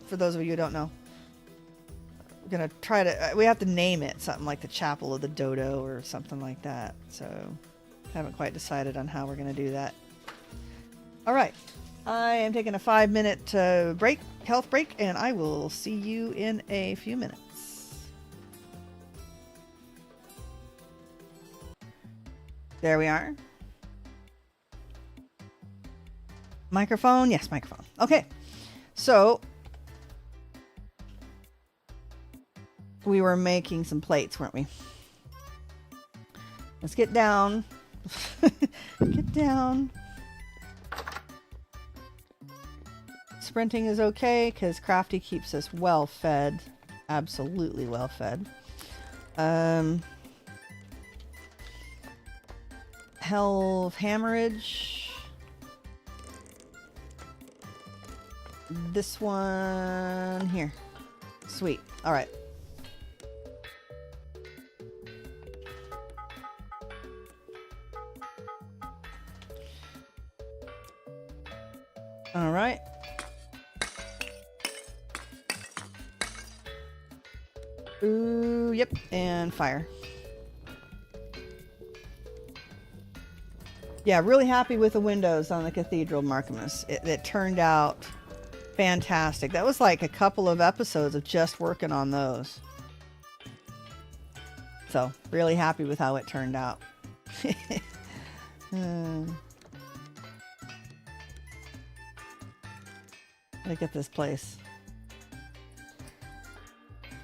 for those of you who don't know. We're going to try to... we have to name it something like the Chapel of the Dodo or something like that. So, haven't quite decided on how we're going to do that. All right. I am taking a 5-minute break, health break, and I will see you in a few minutes. There we are. Microphone? Yes, microphone. Okay. So, we were making some plates, weren't we? Let's get down. Get down. Sprinting is okay because Crafty keeps us well fed. Absolutely well fed. Hell of Hammerage. This one here. Sweet. All right. All right. Ooh, yep. And fire. Yeah, really happy with the windows on the Cathedral Marketmas. It turned out fantastic. That was like a couple of episodes of just working on those. So, really happy with how it turned out. Look at this place.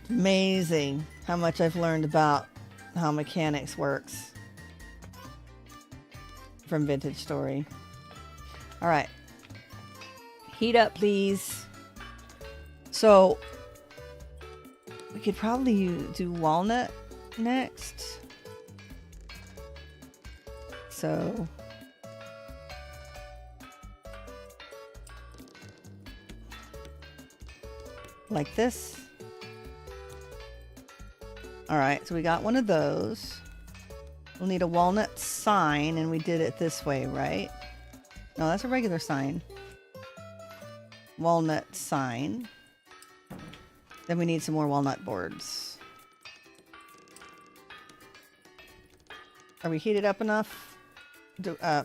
Amazing how much I've learned about how mechanics works from Vintage Story. All right. Heat up, please. So, we could probably do walnut next. So, like this. All right, so we got one of those. We'll need a walnut sign, and we did it this way, right? No, that's a regular sign. Walnut sign. Then we need some more walnut boards. Are we heated up enough?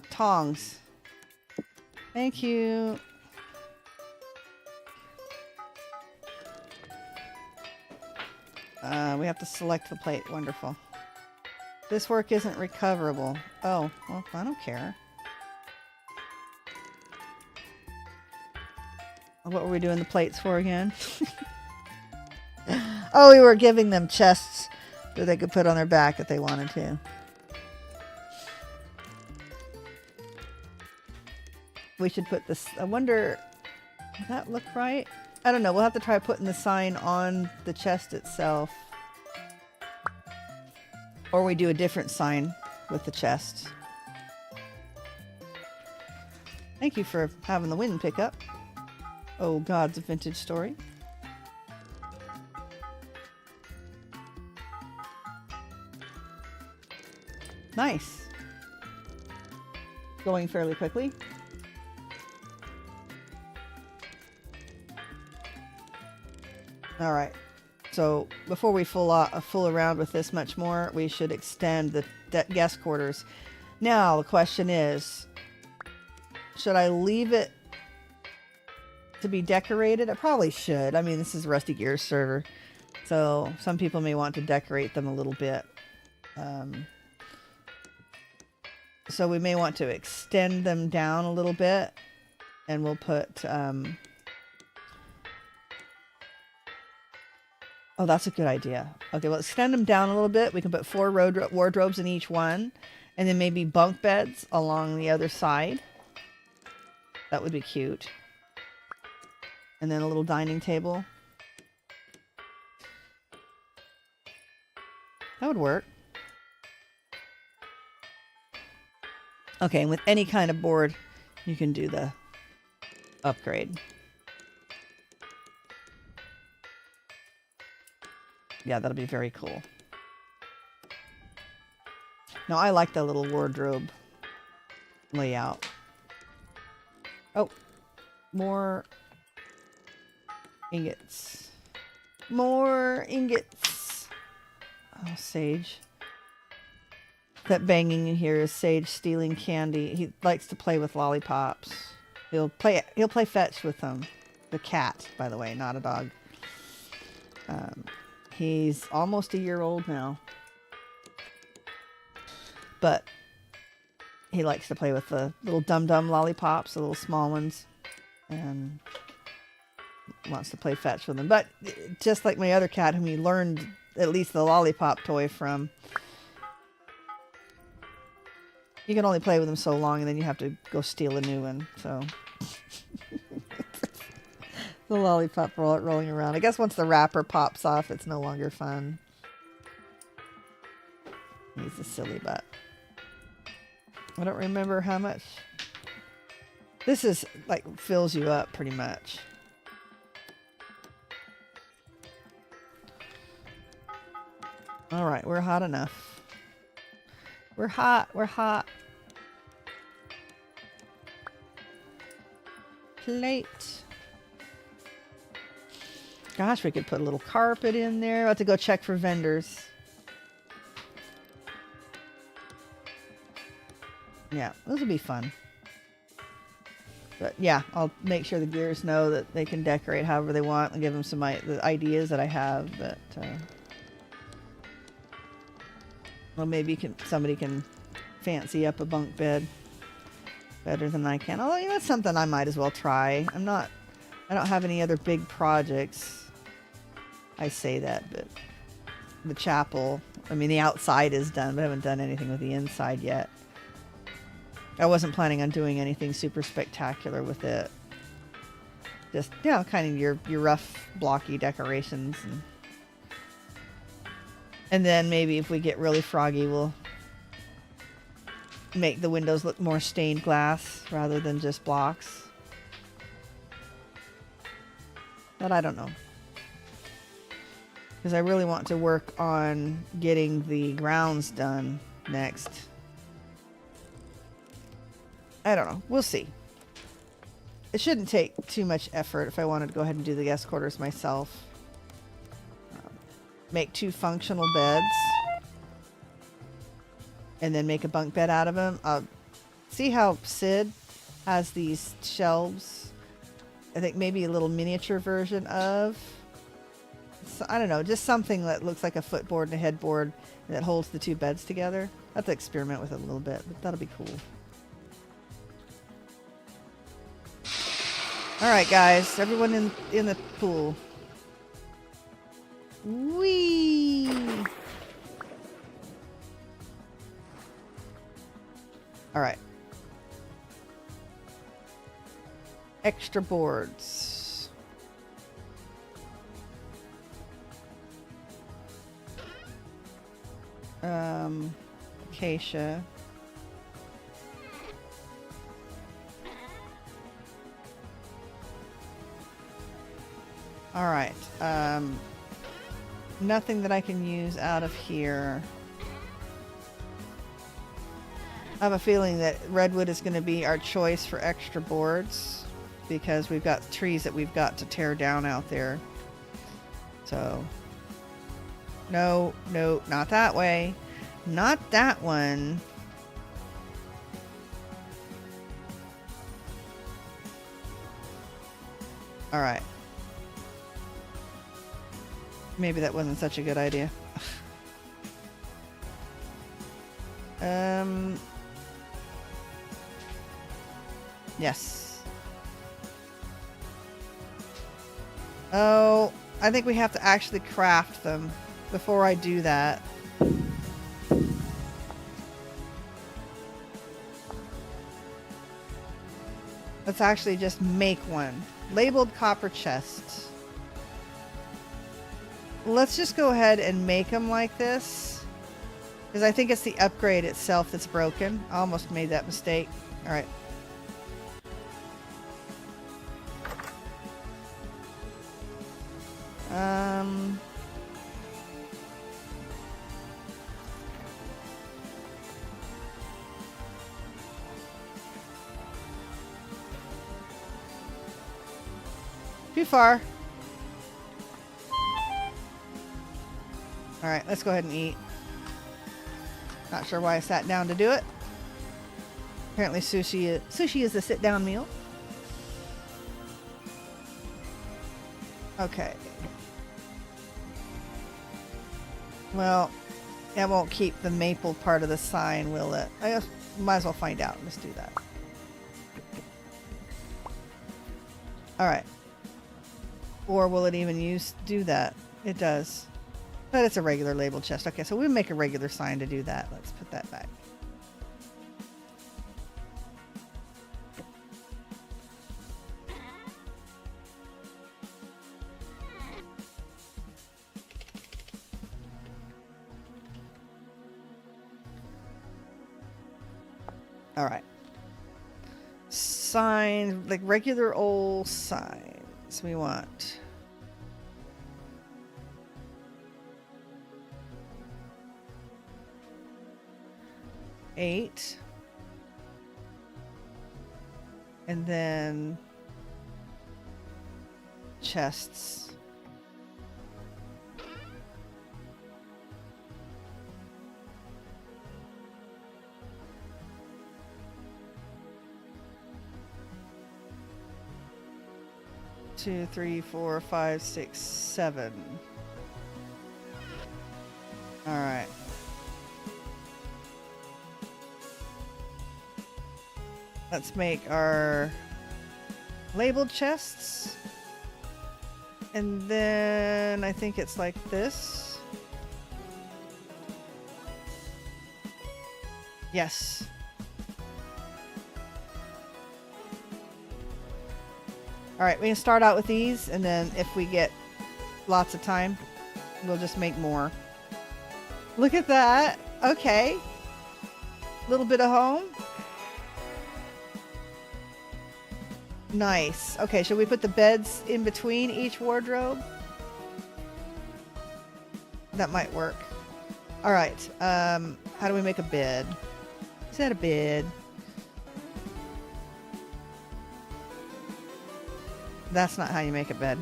Tongs. Thank you. We have to select the plate. Wonderful. This work isn't recoverable. Oh, well, I don't care. What were we doing the plates for again? Oh, we were giving them chests that they could put on their back if they wanted to. We should put this... I wonder... Does that look right? I don't know. We'll have to try putting the sign on the chest itself. Or we do a different sign with the chest. Thank you for having the wind pick up. Oh, God's a Vintage Story. Nice. Going fairly quickly. All right. So before we fool around with this much more, we should extend the guest quarters. Now the question is, should I leave it to be decorated? I probably should. I mean, this is Rusty Gears server, so some people may want to decorate them a little bit. So we may want to extend them down a little bit, and we'll put... Oh, that's a good idea. Okay, well, extend them down a little bit. We can put 4 wardrobes in each one, and then maybe bunk beds along the other side. That would be cute. And then a little dining table. That would work. Okay, and with any kind of board, you can do the upgrade. Yeah, that'll be very cool. Now, I like the little wardrobe layout. Oh, more ingots. More ingots. Oh, Sage. That banging in here is Sage stealing candy. He likes to play with lollipops. He'll play fetch with them. The cat, by the way, not a dog. He's almost a year old now. But he likes to play with the little dum-dum lollipops, the little small ones. And wants to play fetch with them. But just like my other cat, whom he learned at least the lollipop toy from, you can only play with them so long, and then you have to go steal a new one. So the lollipop rolling around. I guess once the wrapper pops off, it's no longer fun. He's a silly butt. I don't remember how much. This is like fills you up pretty much. All right, we're hot enough. We're hot. We're hot. Plate. Gosh, we could put a little carpet in there. We'll have to go check for vendors. Yeah, those would be fun. But yeah, I'll make sure the gears know that they can decorate however they want and give them some the ideas that I have. But well, maybe somebody can fancy up a bunk bed better than I can. Although, you know, that's something I might as well try. I don't have any other big projects. I say that, but the chapel, I mean, the outside is done, but I haven't done anything with the inside yet. I wasn't planning on doing anything super spectacular with it. Just, you know, kind of your rough, blocky decorations. And then maybe if we get really froggy, we'll make the windows look more stained glass rather than just blocks. But I don't know. Because I really want to work on getting the grounds done next. I don't know. We'll see. It shouldn't take too much effort if I wanted to go ahead and do the guest quarters myself. Make 2 functional beds. And then make a bunk bed out of them. See how Sid has these shelves? I think maybe a little miniature version of... So, I don't know, just something that looks like a footboard and a headboard that holds the 2 beds together. I have to experiment with it a little bit, but that'll be cool. Alright guys, everyone in the pool. Whee! Alright. Extra boards. Acacia. All right. Nothing that I can use out of here. I have a feeling that redwood is going to be our choice for extra boards because we've got trees that we've got to tear down out there. So, no, not that way. Not that one. All right. Maybe that wasn't such a good idea. Yes. Oh, I think we have to actually craft them before I do that. Let's actually just make one. Labeled copper chests. Let's just go ahead and make them like this. Because I think it's the upgrade itself that's broken. I almost made that mistake. Alright. Too far. Alright, let's go ahead and eat. Not sure why I sat down to do it. Apparently sushi is a sit-down meal. Okay. Well, that won't keep the maple part of the sign, will it? I guess might as well find out. Let's do that. Alright. Or will it even do that? It does. But it's a regular label chest. Okay, so we'll make a regular sign to do that. Let's put that back. All right. Sign, like regular old signs. We want eight, and then chests. Two, three, four, five, six, seven. All right. Let's make our labeled chests. And then I think it's like this. Yes. Alright, we can start out with these, and then if we get lots of time, we'll just make more. Look at that! Okay. Little bit of home. Nice. Okay, should we put the beds in between each wardrobe? That might work. Alright, how do we make a bed? Is that a bed? That's not how you make a bed.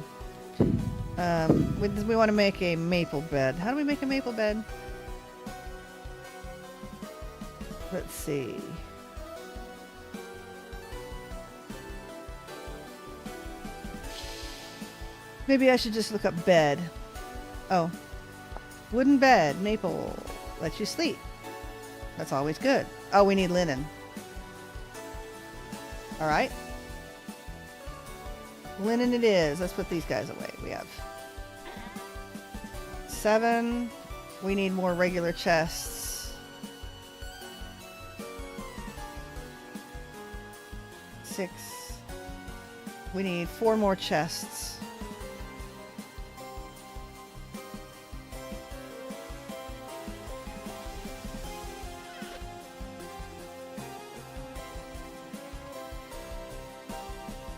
We want to make a maple bed. How do we make a maple bed? Let's see. Maybe I should just look up bed. Oh. Wooden bed, maple. Lets you sleep. That's always good. Oh, we need linen. Alright. Linen it is. Let's put these guys away. We have 7. We need more regular chests. 6. We need 4 more chests.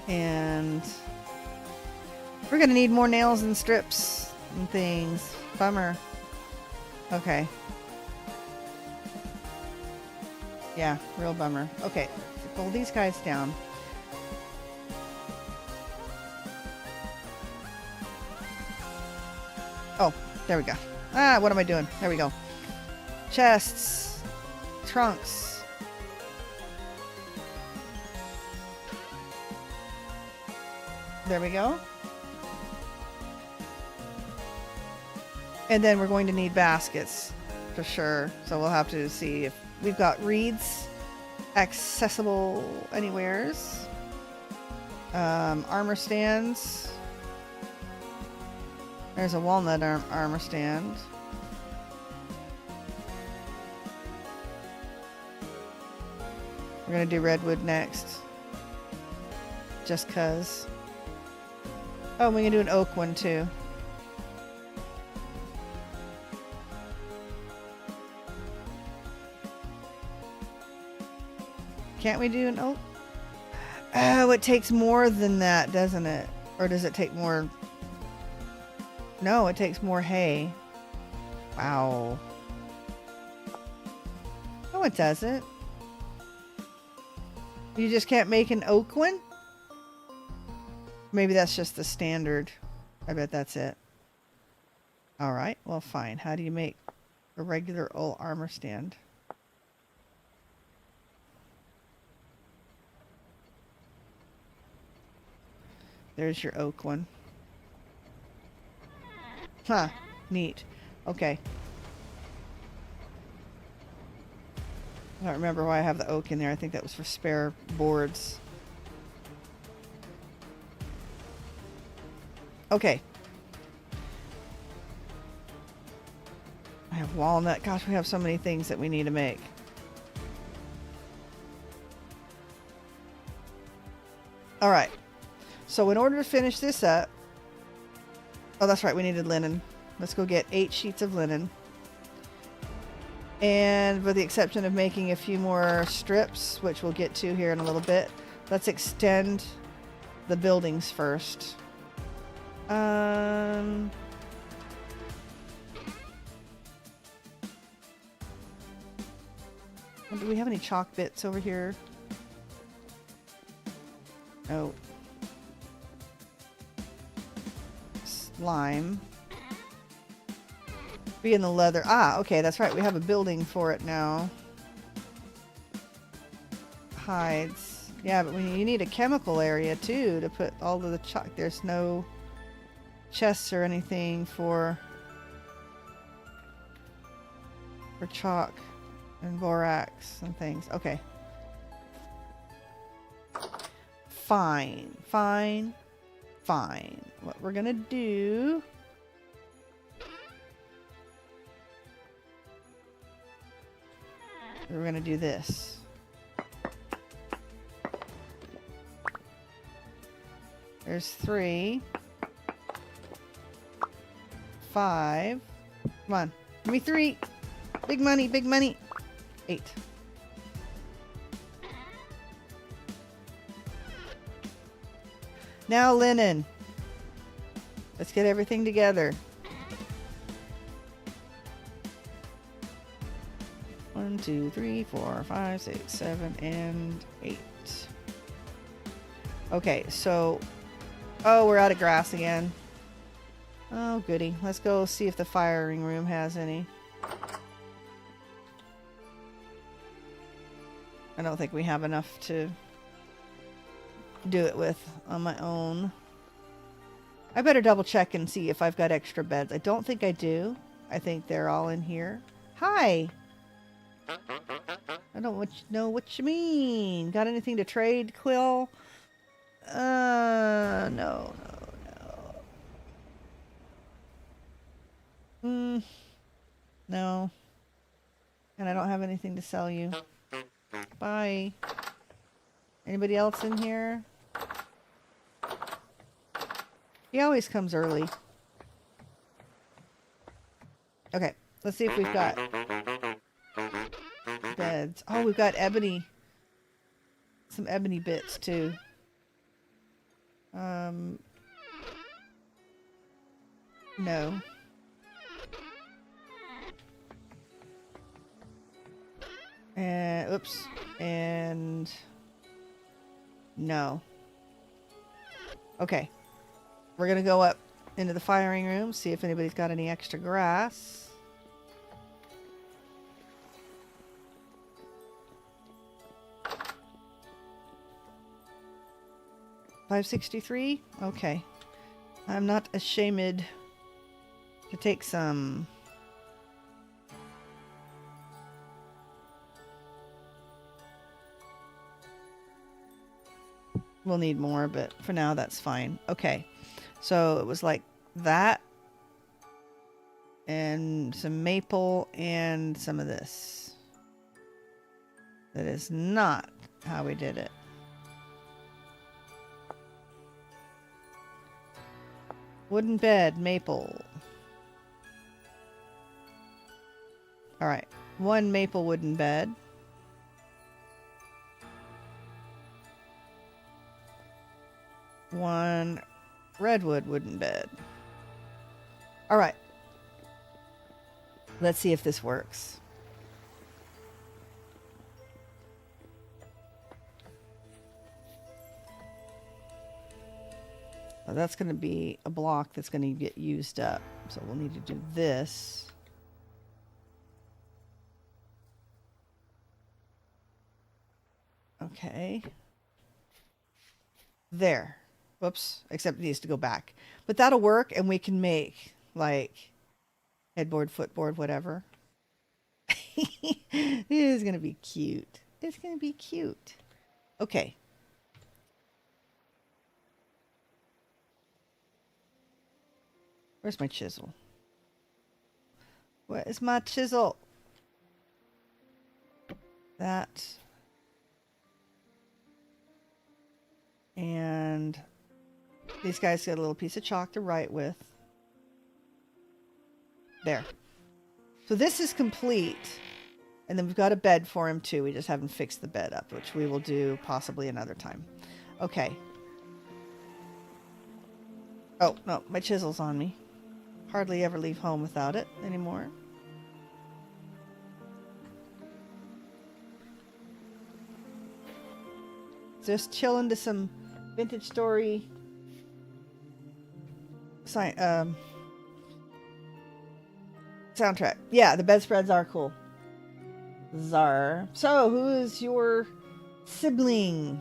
And we're gonna need more nails and strips and things. Bummer. Okay. Yeah, real bummer. Okay, pull these guys down. Oh, there we go. Ah, what am I doing? There we go. Chests. Trunks. There we go. And then we're going to need baskets for sure. So we'll have to see if we've got reeds accessible anywheres. Armor stands. There's a walnut armor stand. We're gonna do redwood next. Just cause. Oh, we can do an oak one too. Can't we do an oak? Oh, it takes more than that, doesn't it? Or does it take more? No, it takes more hay. Wow. No, it doesn't. You just can't make an oak one? Maybe that's just the standard. I bet that's it. Alright, well fine. How do you make a regular old armor stand? There's your oak one. Huh. Neat. Okay. I don't remember why I have the oak in there. I think that was for spare boards. Okay. I have walnut. Gosh, we have so many things that we need to make. Alright. So in order to finish this up... Oh, that's right. We needed linen. Let's go get 8 sheets of linen. And with the exception of making a few more strips, which we'll get to here in a little bit, let's extend the buildings first. Do we have any chalk bits over here? No. Slime. Be in the leather. Ah, okay, that's right. We have a building for it now. Hides. Yeah, but you need a chemical area too to put all of the chalk. There's no chests or anything for chalk and borax and things. Okay. Fine. Fine. Fine. What we're gonna do... We're gonna do this. There's 3. 5. Come on. Give me 3. Big money, big money. 8. Now linen. Let's get everything together. 1, 2, 3, 4, 5, 6, 7, and 8. Okay, so... Oh, we're out of grass again. Oh, goody. Let's go see if the firing room has any. I don't think we have enough to do it with on my own. I better double check and see if I've got extra beds. I don't think I do. I think they're all in here. Hi! I don't know what you mean. Got anything to trade, Quill? No. No. And I don't have anything to sell you. Bye. Anybody else in here? He always comes early. Okay, let's see if we've got beds. Oh, we've got ebony. Some ebony bits too. No. And oops. And no. Okay. We're gonna go up into the firing room, see if anybody's got any extra grass. $563? Okay. I'm not ashamed to take some. We'll need more, but for now that's fine. Okay. So it was like that. And some maple and some of this. That is not how we did it. Wooden bed, maple. Alright. One maple wooden bed. One redwood wooden bed. Alright. Let's see if this works. Well, that's going to be a block that's going to get used up. So we'll need to do this. Okay. There. Whoops. Except it needs to go back. But that'll work, and we can make, like, headboard, footboard, whatever. It is going to be cute. It's going to be cute. Okay. Where's my chisel? Where is my chisel? That. And these guys get a little piece of chalk to write with. There. So this is complete. And then we've got a bed for him too. We just haven't fixed the bed up, which we will do possibly another time. Okay. Oh, no, my chisel's on me. Hardly ever leave home without it anymore. Just chilling to some vintage story soundtrack. Yeah, the bedspreads are cool. Czar. So, who is your sibling?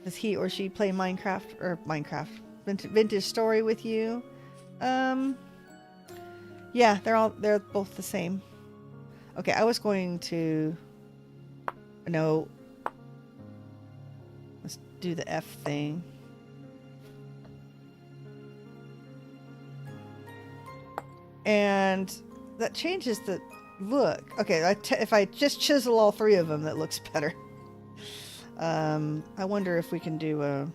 Does he or she play Minecraft or vintage story with you? Yeah, they're both the same. Okay, I was going to no. Let's do the F thing. And that changes the look. Okay, if I just chisel all three of them, that looks better. I wonder if we can do a...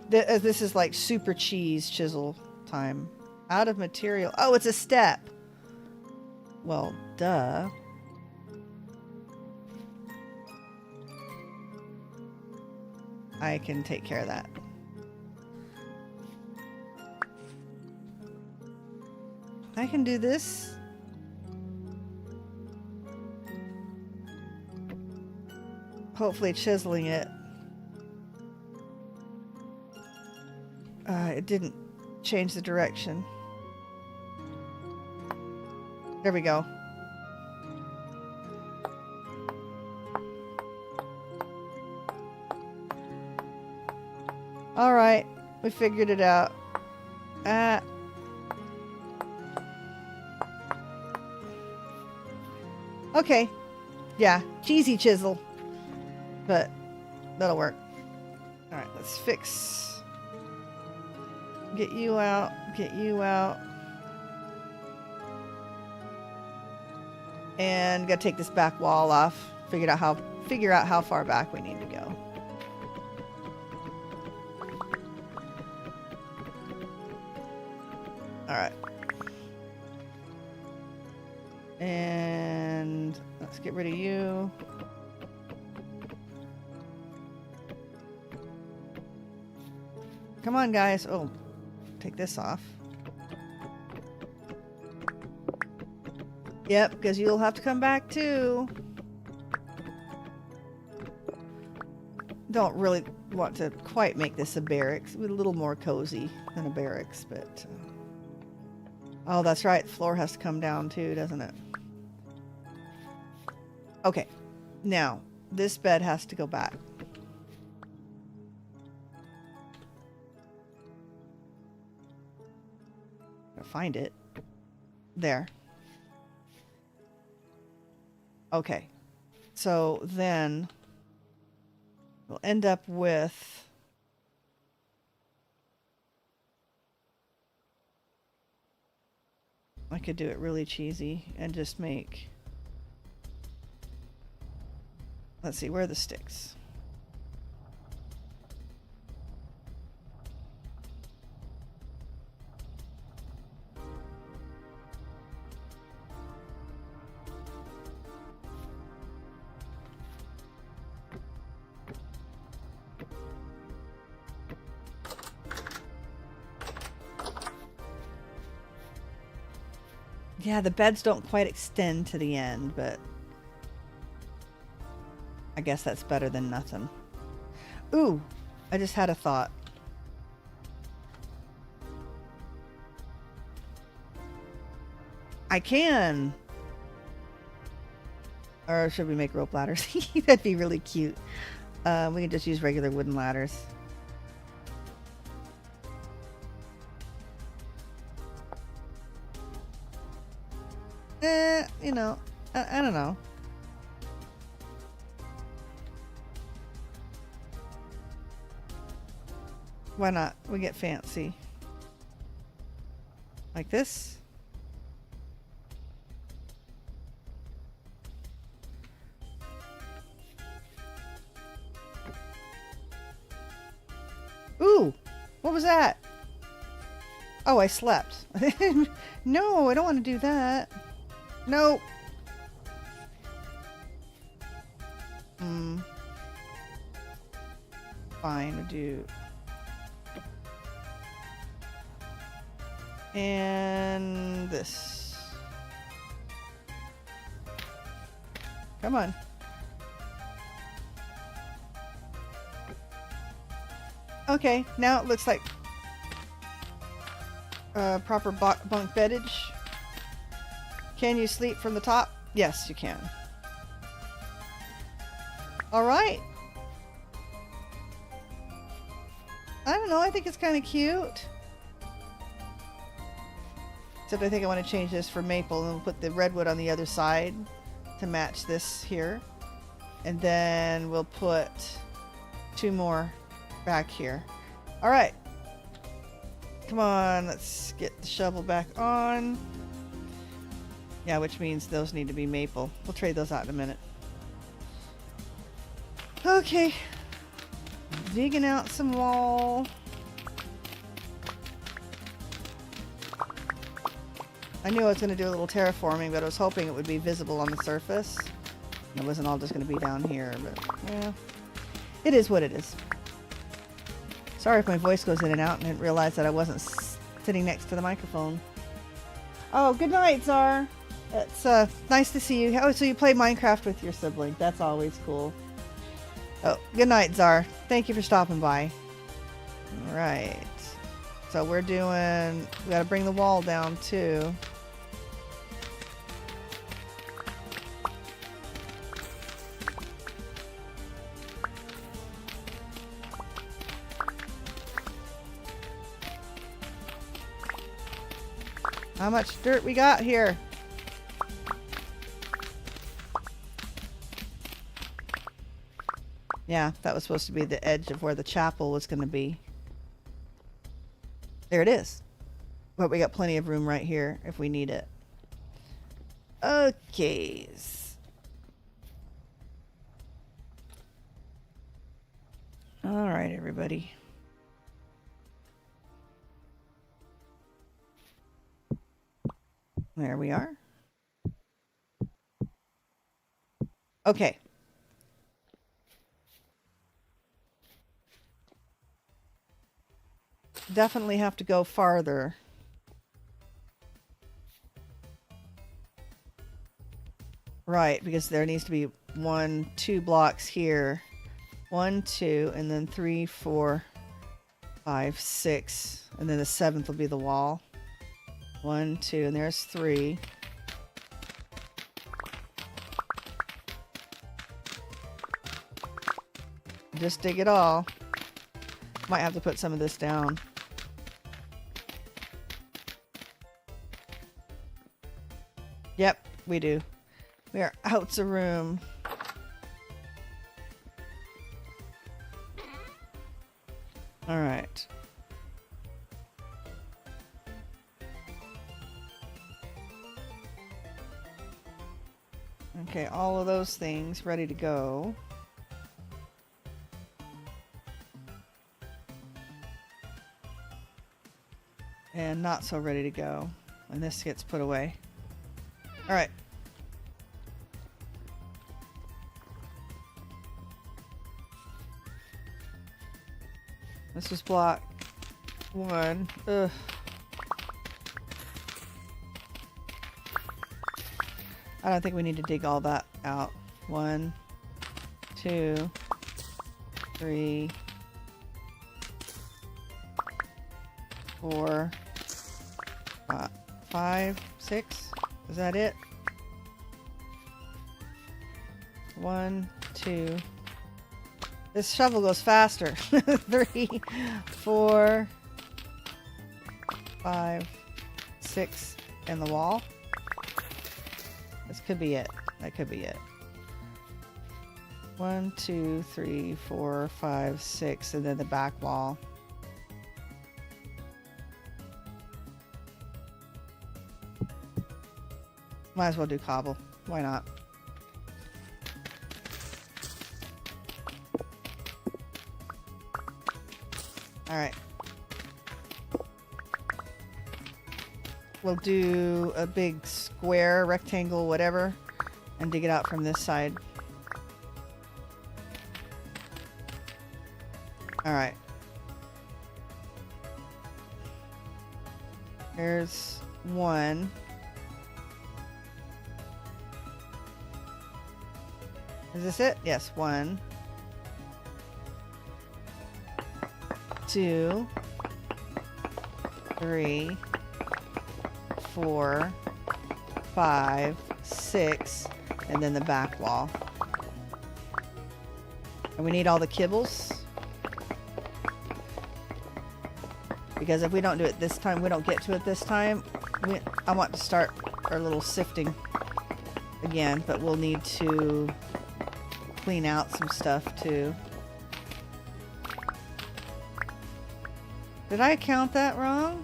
This is like super cheese chisel time. Out of material. Oh, it's a step. Well, duh. I can take care of that. I can do this. Hopefully chiseling it. It didn't change the direction. There we go. All right, we figured it out. Okay. Yeah, cheesy chisel. But that'll work. All right, let's fix. Get you out. Get you out. And gotta take this back wall off. Figure out how far back we need to go. All right. And let's get rid of you. Come on, guys. Oh, take this off. Yep, because you'll have to come back too. Don't really want to quite make this a barracks. A little more cozy than a barracks, but... oh, that's right. The floor has to come down too, doesn't it? Okay. Now, this bed has to go back. I'll find it. There. Okay. So then we'll end up with I could do it really cheesy and just make, let's see, where are the sticks? Yeah, the beds don't quite extend to the end, but I guess that's better than nothing. Ooh, I just had a thought. I can. Or should we make rope ladders? That'd be really cute. We can just use regular wooden ladders. You know, I don't know. Why not? We get fancy. Like this. Ooh! What was that? Oh, I slept. No, I don't want to do that. Nope. Fine, we'll do. And this. Come on. Okay, now it looks like proper bunk beddage. Can you sleep from the top? Yes, you can. All right. I don't know. I think it's kind of cute. Except I think I want to change this for maple, and we'll put the redwood on the other side to match this here. And then we'll put 2 more back here. All right. Come on, let's get the shovel back on. Yeah, which means those need to be maple. We'll trade those out in a minute. Okay. Digging out some wall. I knew I was going to do a little terraforming, but I was hoping it would be visible on the surface. It wasn't all just going to be down here, but yeah. It is what it is. Sorry if my voice goes in and out and I didn't realize that I wasn't sitting next to the microphone. Oh, good night, Czar. It's nice to see you. Oh, so you play Minecraft with your sibling. That's always cool. Oh, good night, Czar. Thank you for stopping by. All right. So we're doing... we got to bring the wall down, too. How much dirt we got here? Yeah, that was supposed to be the edge of where the chapel was going to be. There it is. But we got plenty of room right here if we need it. Okay. All right, everybody. There we are. Okay. definitely have to go farther. Right, because there needs to be 1, 2 blocks here. 1, 2, and then 3, 4, 5, 6. And then the 7th will be the wall. 1, 2, and there's 3. Just dig it all. Might have to put some of this down. Yep, we do. We are out of room. All right. Okay, all of those things ready to go. And not so ready to go. And this gets put away. All right. This is block 1. Ugh. I don't think we need to dig all that out. 1, 2, 3, 4, 5, 6. Is that it? 1, 2. This shovel goes faster. 3, 4, 5, 6, and the wall. This could be it. That could be it. 1, 2, 3, 4, 5, 6, and then the back wall. Might as well do cobble. Why not? Alright. We'll do a big square, rectangle, whatever, and dig it out from this side. Alright. There's 1. Is this it? Yes, 1, 2, 3, 4, 5, 6, and then the back wall. And we need all the kibbles. Because if we don't do it this time, we don't get to it this time, I want to start our little sifting again, but we'll need to clean out some stuff too. Did I count that wrong?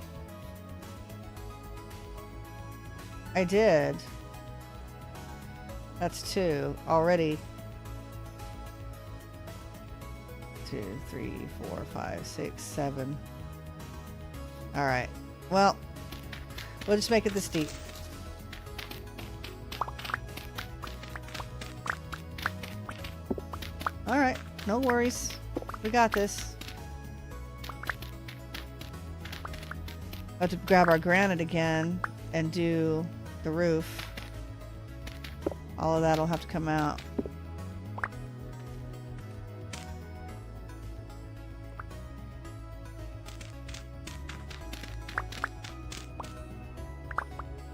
I did. That's 2 already. 2, 3, 4, 5, 6, 7. Alright. Well, we'll just make it this deep. Alright, no worries. We got this. Have to grab our granite again and do the roof. All of that'll have to come out.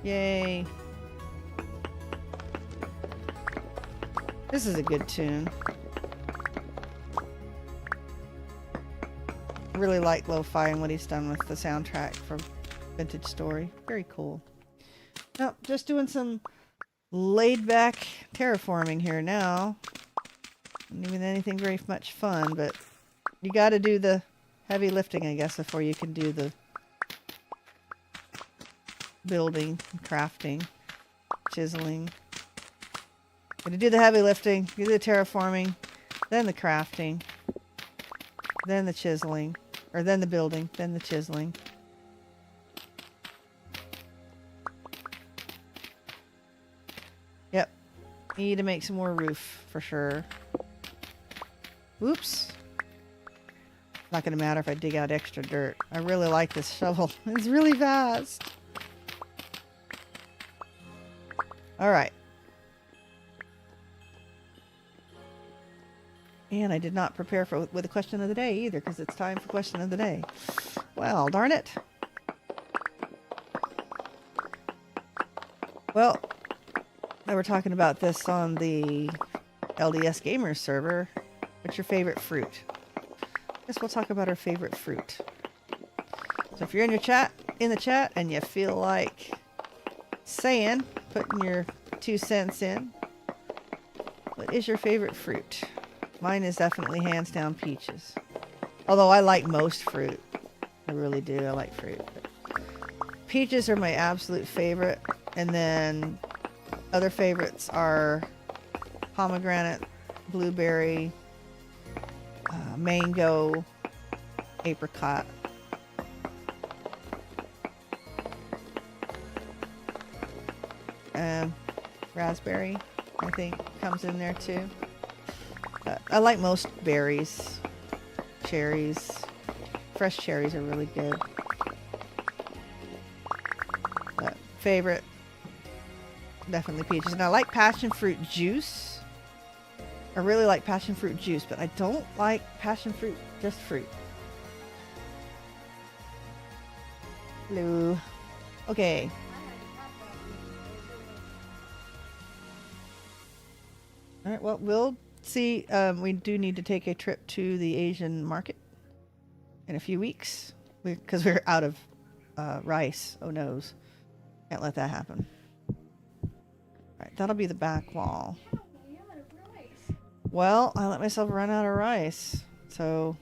Yay. This is a good tune. Really like lo-fi and what he's done with the soundtrack from Vintage Story. Very cool. Now, just doing some laid-back terraforming here now. Not even anything very much fun, but you got to do the heavy lifting, I guess, before you can do the building, crafting, chiseling. Gonna do the heavy lifting, do the terraforming, then the crafting, then the chiseling, or then the building, then the chiseling. Yep, need to make some more roof for sure. Oops. Not going to matter if I dig out extra dirt. I really like this shovel. It's really fast. All right. And I did not prepare with a question of the day either, because it's time for question of the day. Well, darn it. Well, they were talking about this on the LDS Gamers server. What's your favorite fruit? Guess we'll talk about our favorite fruit. So if you're in the chat, and you feel like saying, putting your 2 cents in, what is your favorite fruit? Mine is definitely hands down peaches. Although I like most fruit. I really do. I like fruit. But peaches are my absolute favorite. And then other favorites are pomegranate, blueberry, mango, apricot. Raspberry, I think, comes in there too. I like most berries. Cherries. Fresh cherries are really good. But favorite, definitely peaches. And I like passion fruit juice. I really like passion fruit juice, but I don't like passion fruit, just fruit. Hello. Okay. All right, well, we'll see. We do need to take a trip to the Asian market in a few weeks because we're out of rice. Oh, noes. Can't let that happen. All right, that'll be the back wall. Well, I let myself run out of rice. So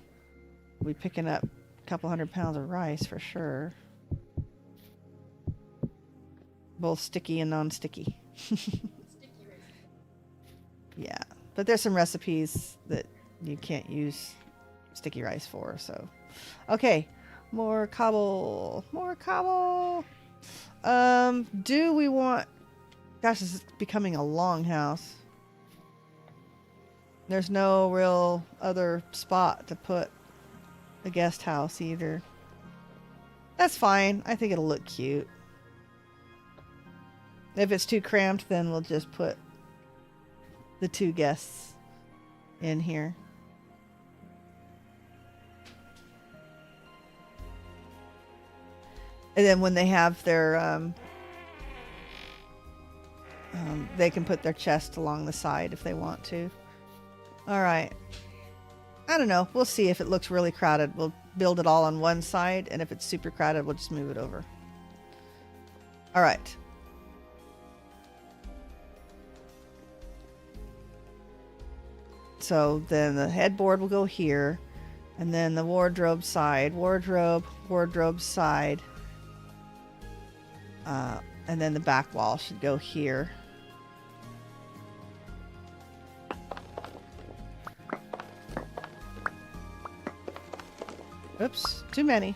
we'll be picking up a couple 100 pounds of rice for sure. Both sticky and non-sticky. Yeah, but there's some recipes that you can't use sticky rice for, so. Okay, more cobble. More cobble. Do we want... Gosh, this is becoming a long house. There's no real other spot to put a guest house either. That's fine. I think it'll look cute. If it's too cramped, then we'll just put the 2 guests in here. And then when they have their, they can put their chest along the side if they want to. All right. I don't know. We'll see if it looks really crowded. We'll build it all on one side, and if it's super crowded, we'll just move it over. All right. So then the headboard will go here, and then the wardrobe side, wardrobe side, and then the back wall should go here. Oops, too many.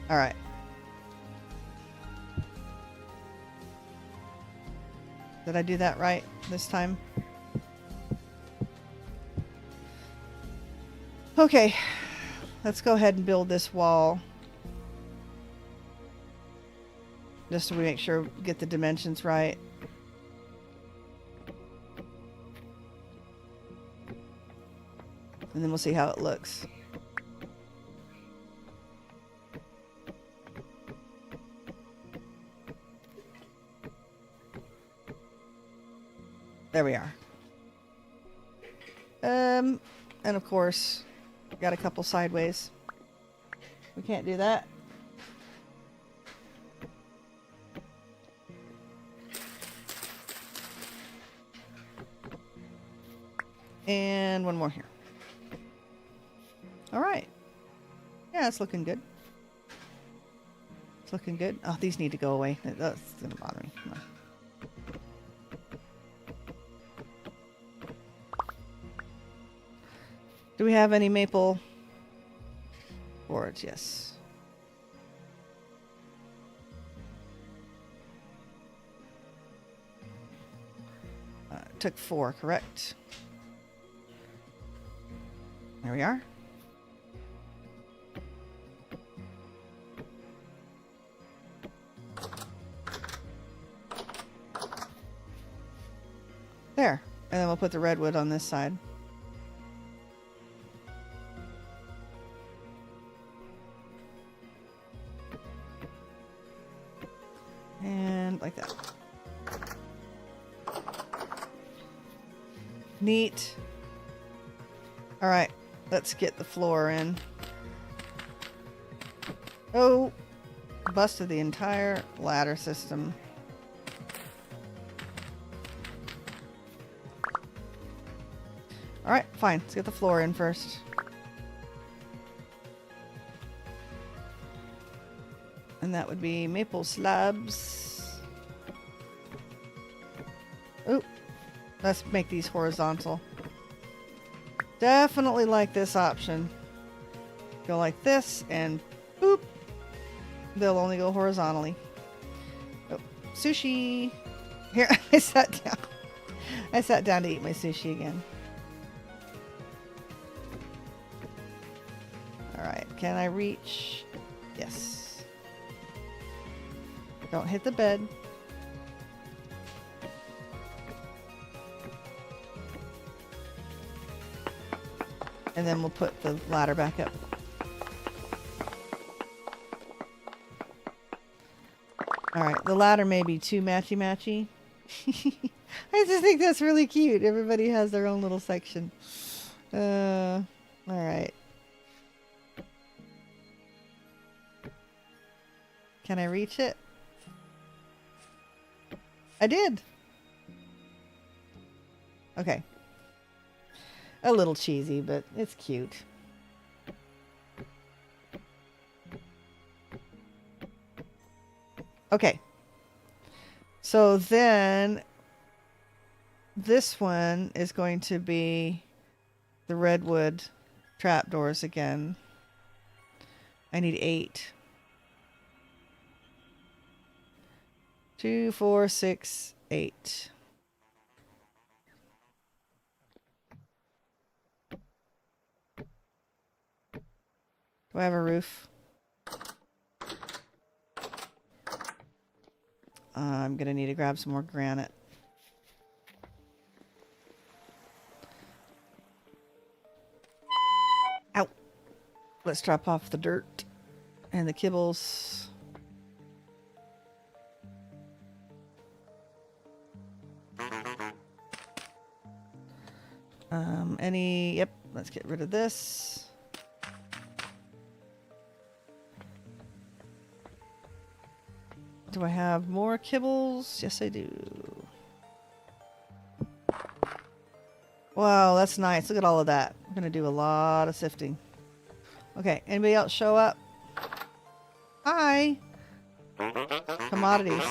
All right. Did I do that right this time? Okay, let's go ahead and build this wall. Just so we make sure we get the dimensions right. And then we'll see how it looks. There we are. And of course, got a couple sideways. We can't do that. And one more here. All right. Yeah, it's looking good. It's looking good. Oh, these need to go away. That's going to bother me. Come on. Do we have any maple boards? Yes. It took 4, correct? There we are. There. And then we'll put the redwood on this side. And like that. Neat. All right, let's get the floor in. Oh, busted the entire ladder system. All right, fine. Let's get the floor in first. And that would be maple slabs. Oh, let's make these horizontal. Definitely like this option. Go like this and boop. They'll only go horizontally. Oh, sushi. Here, I sat down. I sat down to eat my sushi again. Alright, can I reach? Yes. Don't hit the bed. And then we'll put the ladder back up. Alright, the ladder may be too matchy-matchy. I just think that's really cute. Everybody has their own little section. Alright. Can I reach it? I did! Okay. A little cheesy, but it's cute. Okay. So then this one is going to be the redwood trapdoors again. I need 8. 2, 4, 6, 8. Do I have a roof? I'm gonna need to grab some more granite. Ow! Let's drop off the dirt and the kibbles. Yep, let's get rid of this. Do I have more kibbles? Yes, I do. Wow, that's nice. Look at all of that. I'm going to do a lot of sifting. Okay, anybody else show up? Hi! Commodities.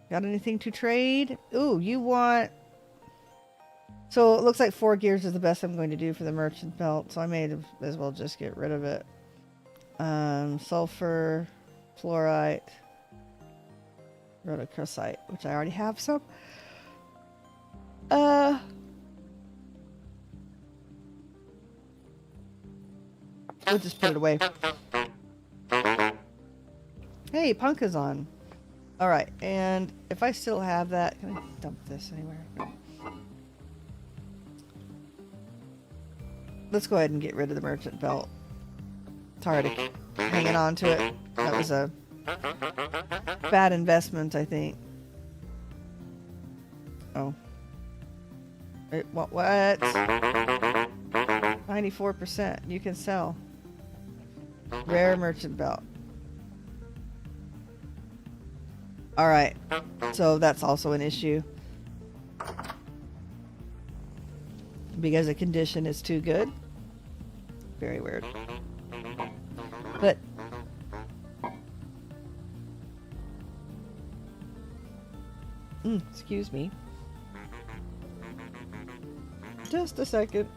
Got anything to trade? Ooh, you want... So it looks like 4 gears is the best I'm going to do for the merchant belt, so I may as well just get rid of it. Sulfur, fluorite, rhodochrosite, which I already have some. We'll just put it away. Hey, Punk is on. Alright, and if I still have that, can I dump this anywhere? Let's go ahead and get rid of the merchant belt. It's already hanging on to it. That was a bad investment, I think. Oh. What? 94%. You can sell. Rare merchant belt. Alright. So that's also an issue. Because the condition is too good. Very weird. But excuse me. Just a second.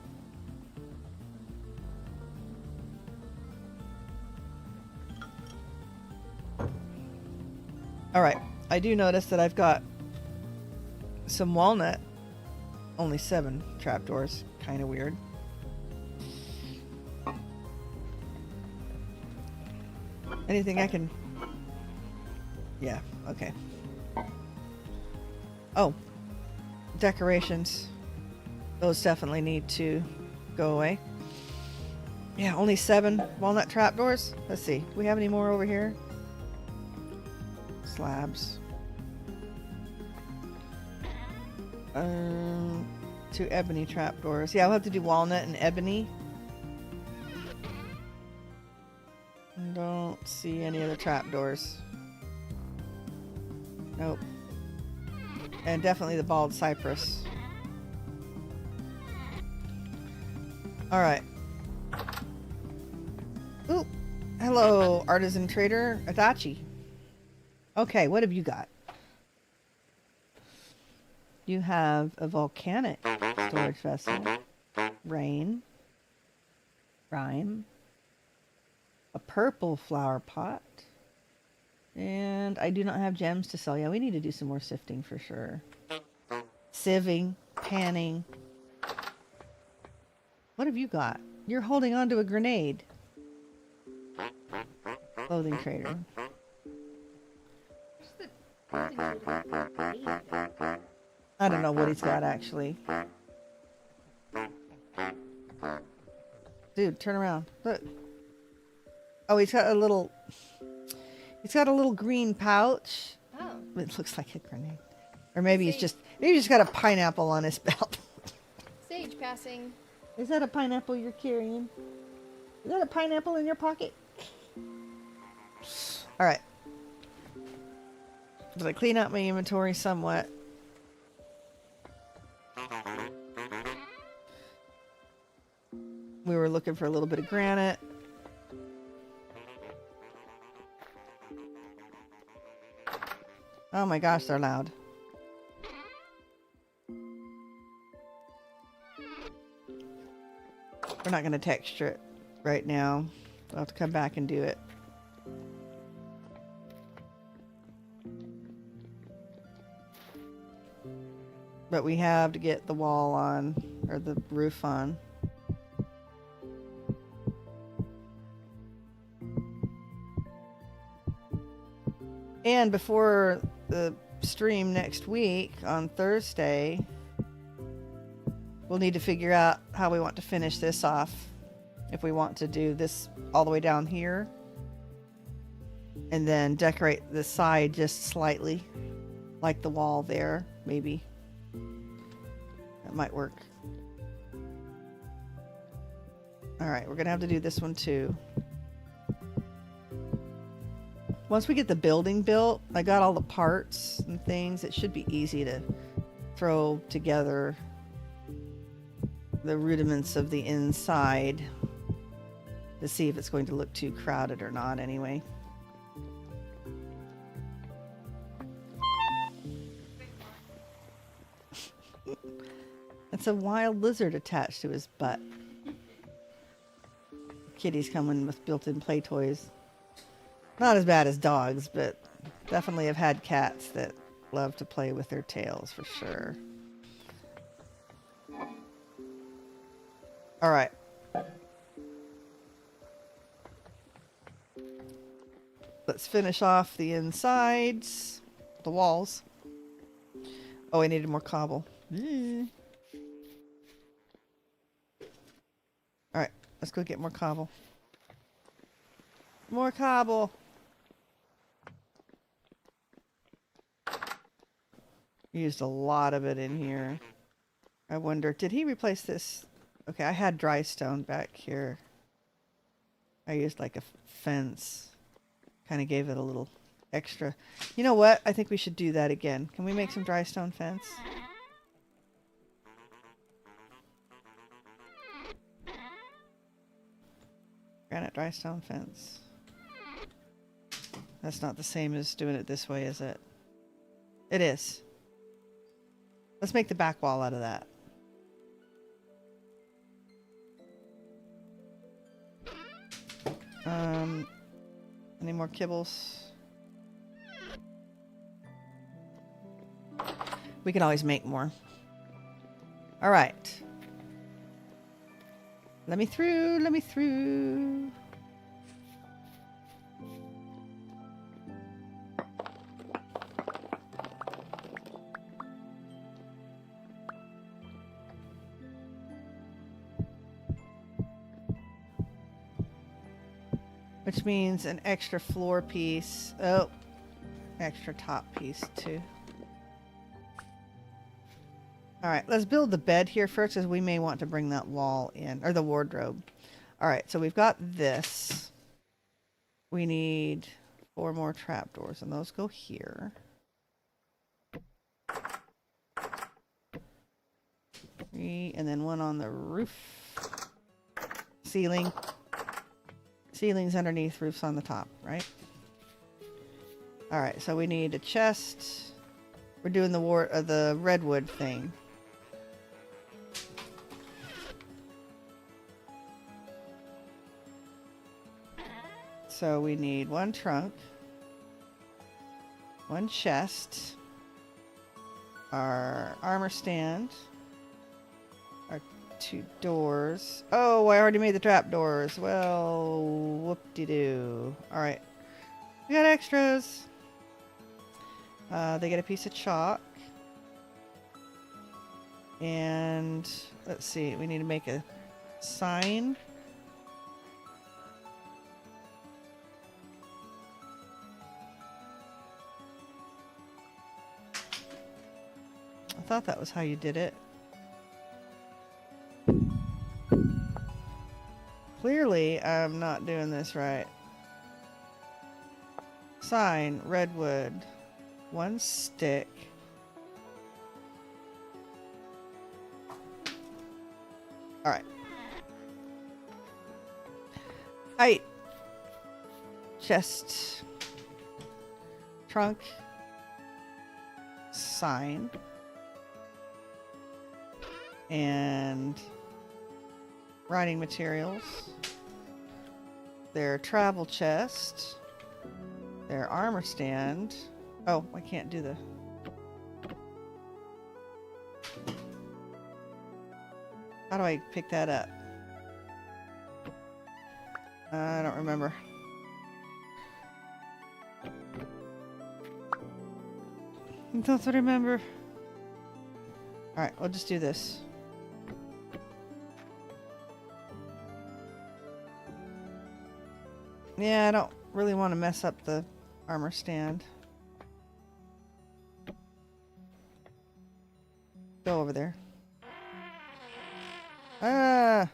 All right. I do notice that I've got some walnut Only 7 trapdoors. Kind of weird. Anything I can... Yeah, okay. Oh. Decorations. Those definitely need to go away. Yeah, only 7 walnut trapdoors. Let's see. Do we have any more over here? Slabs. 2 ebony trapdoors. Yeah, I'll have to do walnut and ebony. Don't see any other trapdoors. Nope. And definitely the bald cypress. Alright. Ooh. Hello, artisan trader Adachi. Okay, what have you got? You have a volcanic storage vessel. Rain. Rhyme. A purple flower pot. And I do not have gems to sell. Yeah, we need to do some more sifting for sure. Sieving. Panning. What have you got? You're holding on to a grenade. Clothing trader. I don't know what he's got actually. Dude, turn around. Look. Oh, he's got a little... He's got a little green pouch. Oh. It looks like a grenade. Or maybe he's just... Maybe he's got a pineapple on his belt. Sage passing. Is that a pineapple you're carrying? Is that a pineapple in your pocket? Alright. Did I clean out my inventory somewhat? We were looking for a little bit of granite. Oh my gosh, they're loud. We're not going to texture it right now. I'll have to come back and do it. But we have to get the wall on, or the roof on. And before the stream next week on Thursday, we'll need to figure out how we want to finish this off. If we want to do this all the way down here and then decorate the side just slightly, like the wall there, maybe. That might work. All right, we're gonna have to do this one too. Once we get the building built, I got all the parts and things. It should be easy to throw together the rudiments of the inside to see if it's going to look too crowded or not anyway. It's a wild lizard attached to his butt. Kitties coming with built-in play toys. Not as bad as dogs, but definitely have had cats that love to play with their tails for sure. All right. Let's finish off the insides, the walls. Oh, I needed more cobble. All right, let's go get more cobble. More cobble. Used a lot of it in here. I wonder, did he replace this? Okay, I had dry stone back here. I used like a fence. Kind of gave it a little extra. You know what? I think we should do that again. Can we make some dry stone fence? Granite dry stone fence. That's not the same as doing it this way, is it? It is. Let's make the back wall out of that. Any more kibbles? We can always make more. All right. Let me through. Let me through. Which means an extra floor piece. Oh, extra top piece too. All right, let's build the bed here first, as we may want to bring that wall in, or the wardrobe. All right, so we've got this. We need 4 more trapdoors, and those go here. 3, and then 1 on the roof. Ceiling. Ceilings underneath, roofs on the top, right? All right, so we need a chest. We're doing the redwood thing. So we need 1 trunk, 1 chest, our armor stand, our 2 doors. Oh, I already made the trap doors. Well, whoop-de-doo. All right, we got extras. They get a piece of chalk. And let's see, we need to make a sign. I thought that was how you did it. Clearly, I'm not doing this right. Sign, redwood, 1 stick. All right. Height. Chest. Trunk. Sign. And writing materials. Their travel chest. Their armor stand. Oh, I can't do the... How do I pick that up? I don't remember. I don't remember. Alright, we'll just do this. Yeah, I don't really want to mess up the armor stand. Go over there. Ah!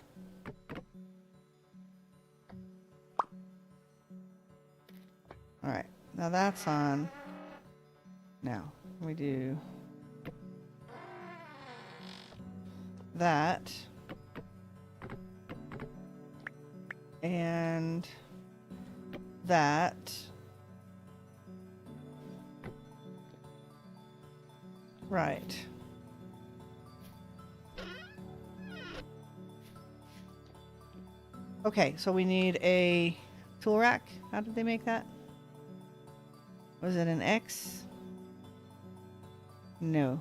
Alright, now that's on. Now, we do that. And that. Right. Okay, so we need a tool rack. How did they make that? Was it an X? No.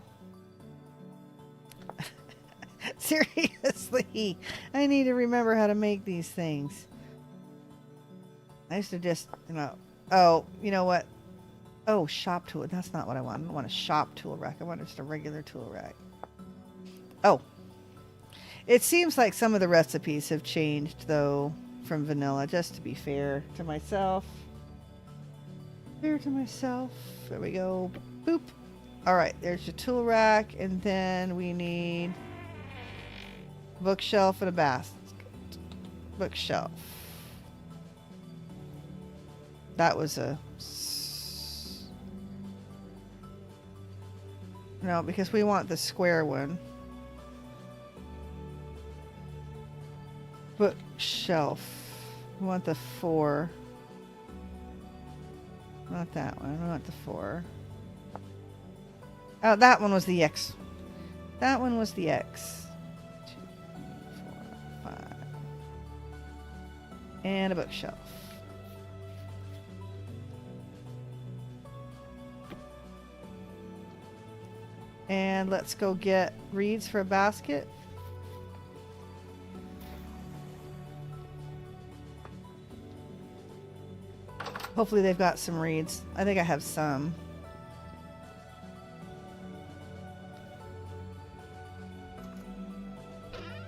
Seriously, I need to remember how to make these things. I used to just, you know, oh, you know what? Oh, shop tool. That's not what I want. I don't want a shop tool rack. I want just a regular tool rack. Oh. It seems like some of the recipes have changed, though, from vanilla, just to be fair to myself. Fair to myself. There we go. Boop. Alright, there's your tool rack, and then we need a bookshelf and a basket. Bookshelf. That was a... No, because we want the square one. Bookshelf. We want the 4. Not that one. We want the 4. Oh, that one was the X. That one was the X. 2, 4, 5. And a bookshelf. And let's go get reeds for a basket. Hopefully they've got some reeds. I think I have some.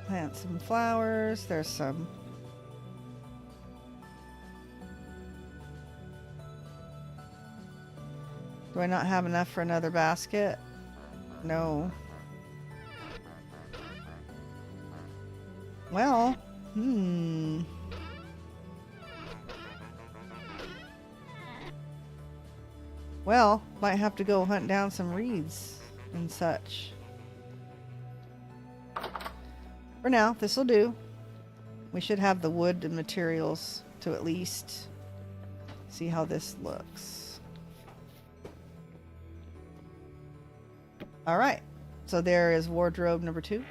Plant some flowers. There's some. Do I not have enough for another basket? No. Well, Well, might have to go hunt down some reeds and such. For now, this'll do. We should have the wood and materials to at least see how this looks. Alright, so there is wardrobe number 2.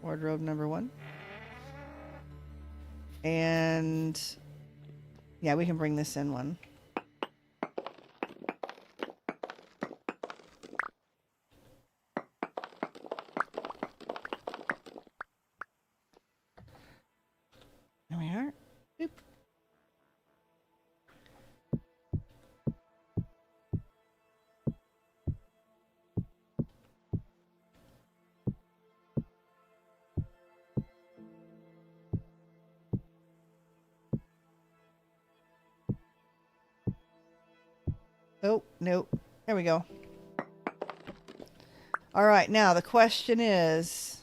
Wardrobe number 1. And yeah, we can bring this in one. There we are. Boop. Oh, nope. There we go. All right, now the question is,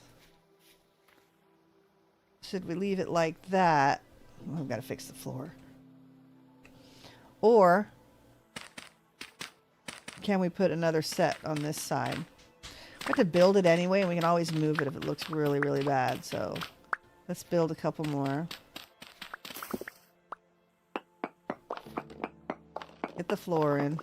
should we leave it like that? Oh, we've got to fix the floor. Or can we put another set on this side? We have to build it anyway, and we can always move it if it looks really, really bad. So let's build a couple more. Get the floor in.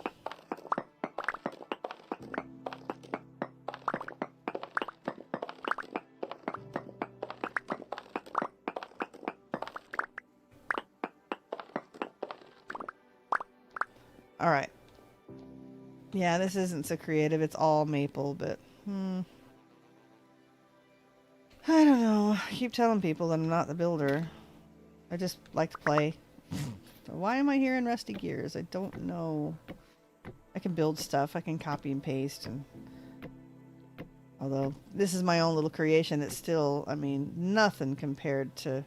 All right. Yeah, this isn't so creative. It's all maple, but I don't know. I keep telling people that I'm not the builder. I just like to play. So why am I here in Rusty Gears? I don't know. I can build stuff. I can copy and paste. And although this is my own little creation, it's still, I mean, nothing compared to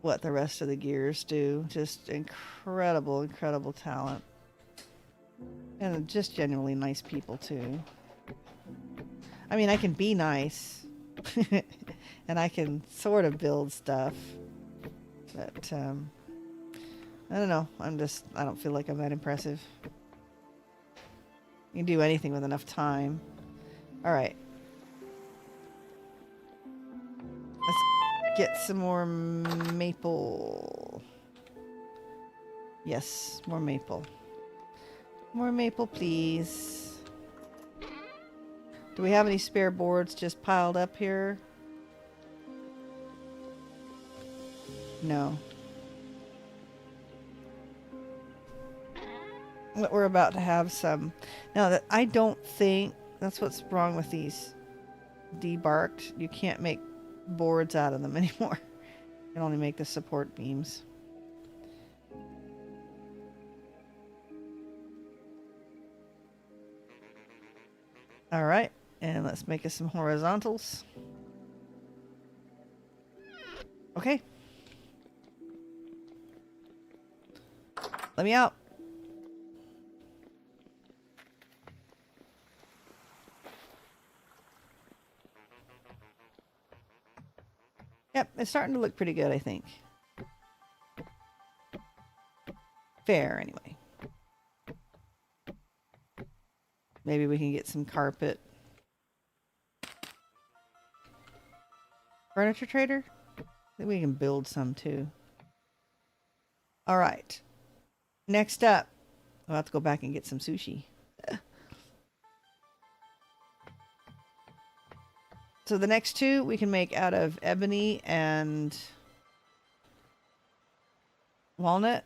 what the rest of the gears do. Just incredible, incredible talent. And just genuinely nice people, too. I mean, I can be nice. And I can sort of build stuff. But, I don't know. I don't feel like I'm that impressive. You can do anything with enough time. Alright. Let's get some more maple. Yes, more maple. More maple, please. Do we have any spare boards just piled up here? No. But we're about to have some. Now, that I don't think that's what's wrong with these debarked. You can't make boards out of them anymore. You can only make the support beams. All right, and let's make us some horizontals. Okay. Let me out. Yep, it's starting to look pretty good, I think. Fair, anyway. Maybe we can get some carpet. Furniture trader? I think we can build some, too. All right. Next up, I'll have to go back and get some sushi. So the next two we can make out of ebony and walnut.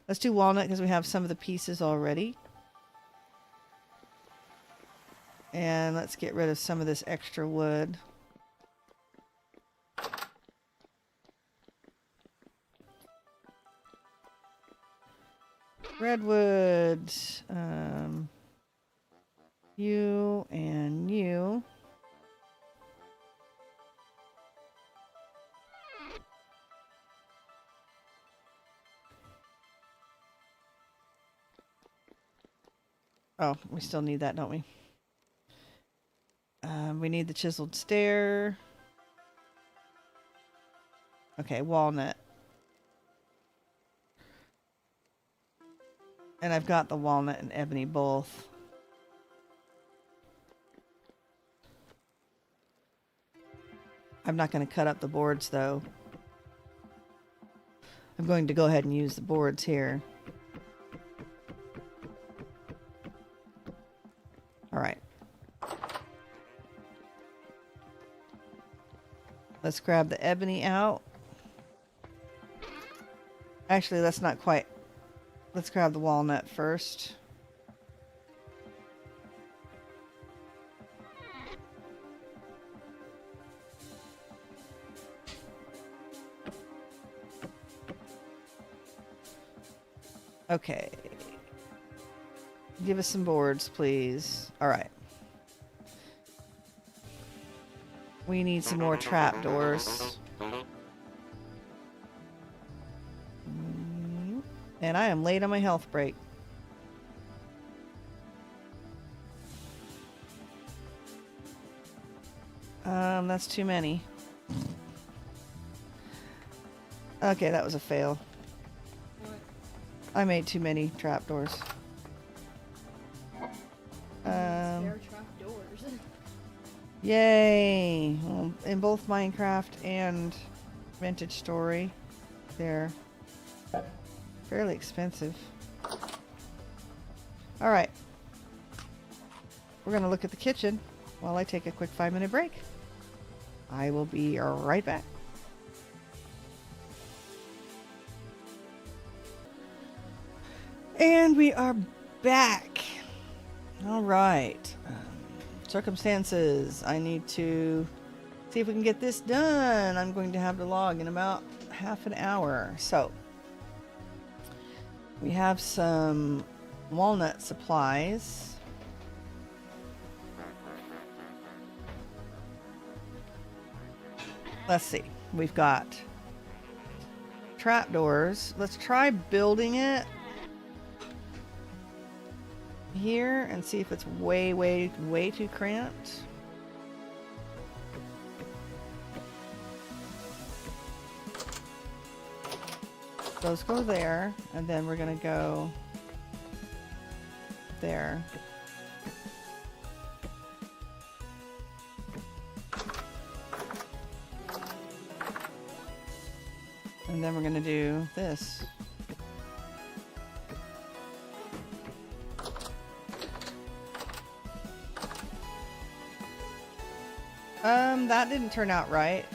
Let's do walnut because we have some of the pieces already. And let's get rid of some of this extra wood. Redwood. You and you. Oh, we still need that, don't we? We need the chiseled stair. Okay, walnut. And I've got the walnut and ebony both. I'm not going to cut up the boards though. I'm going to go ahead and use the boards here. All right. Let's grab the ebony out. Actually, let's not quite. Let's grab the walnut first. Okay. Give us some boards, please. All right. We need some more trapdoors. And I am late on my health break. That's too many. Okay, that was a fail. What? I made too many trapdoors. Spare trap doors. Yay! Well, in both Minecraft and Vintage Story, they're fairly expensive. Alright. We're going to look at the kitchen while I take a quick 5-minute break. I will be right back. And we are back. Alright. Circumstances. I need to see if we can get this done. I'm going to have to log in about half an hour. So, we have some walnut supplies. Let's see. We've got trapdoors. Let's try building it here and see if it's way too cramped. Those go there, and then we're gonna go there. And then we're gonna do this. That didn't turn out right.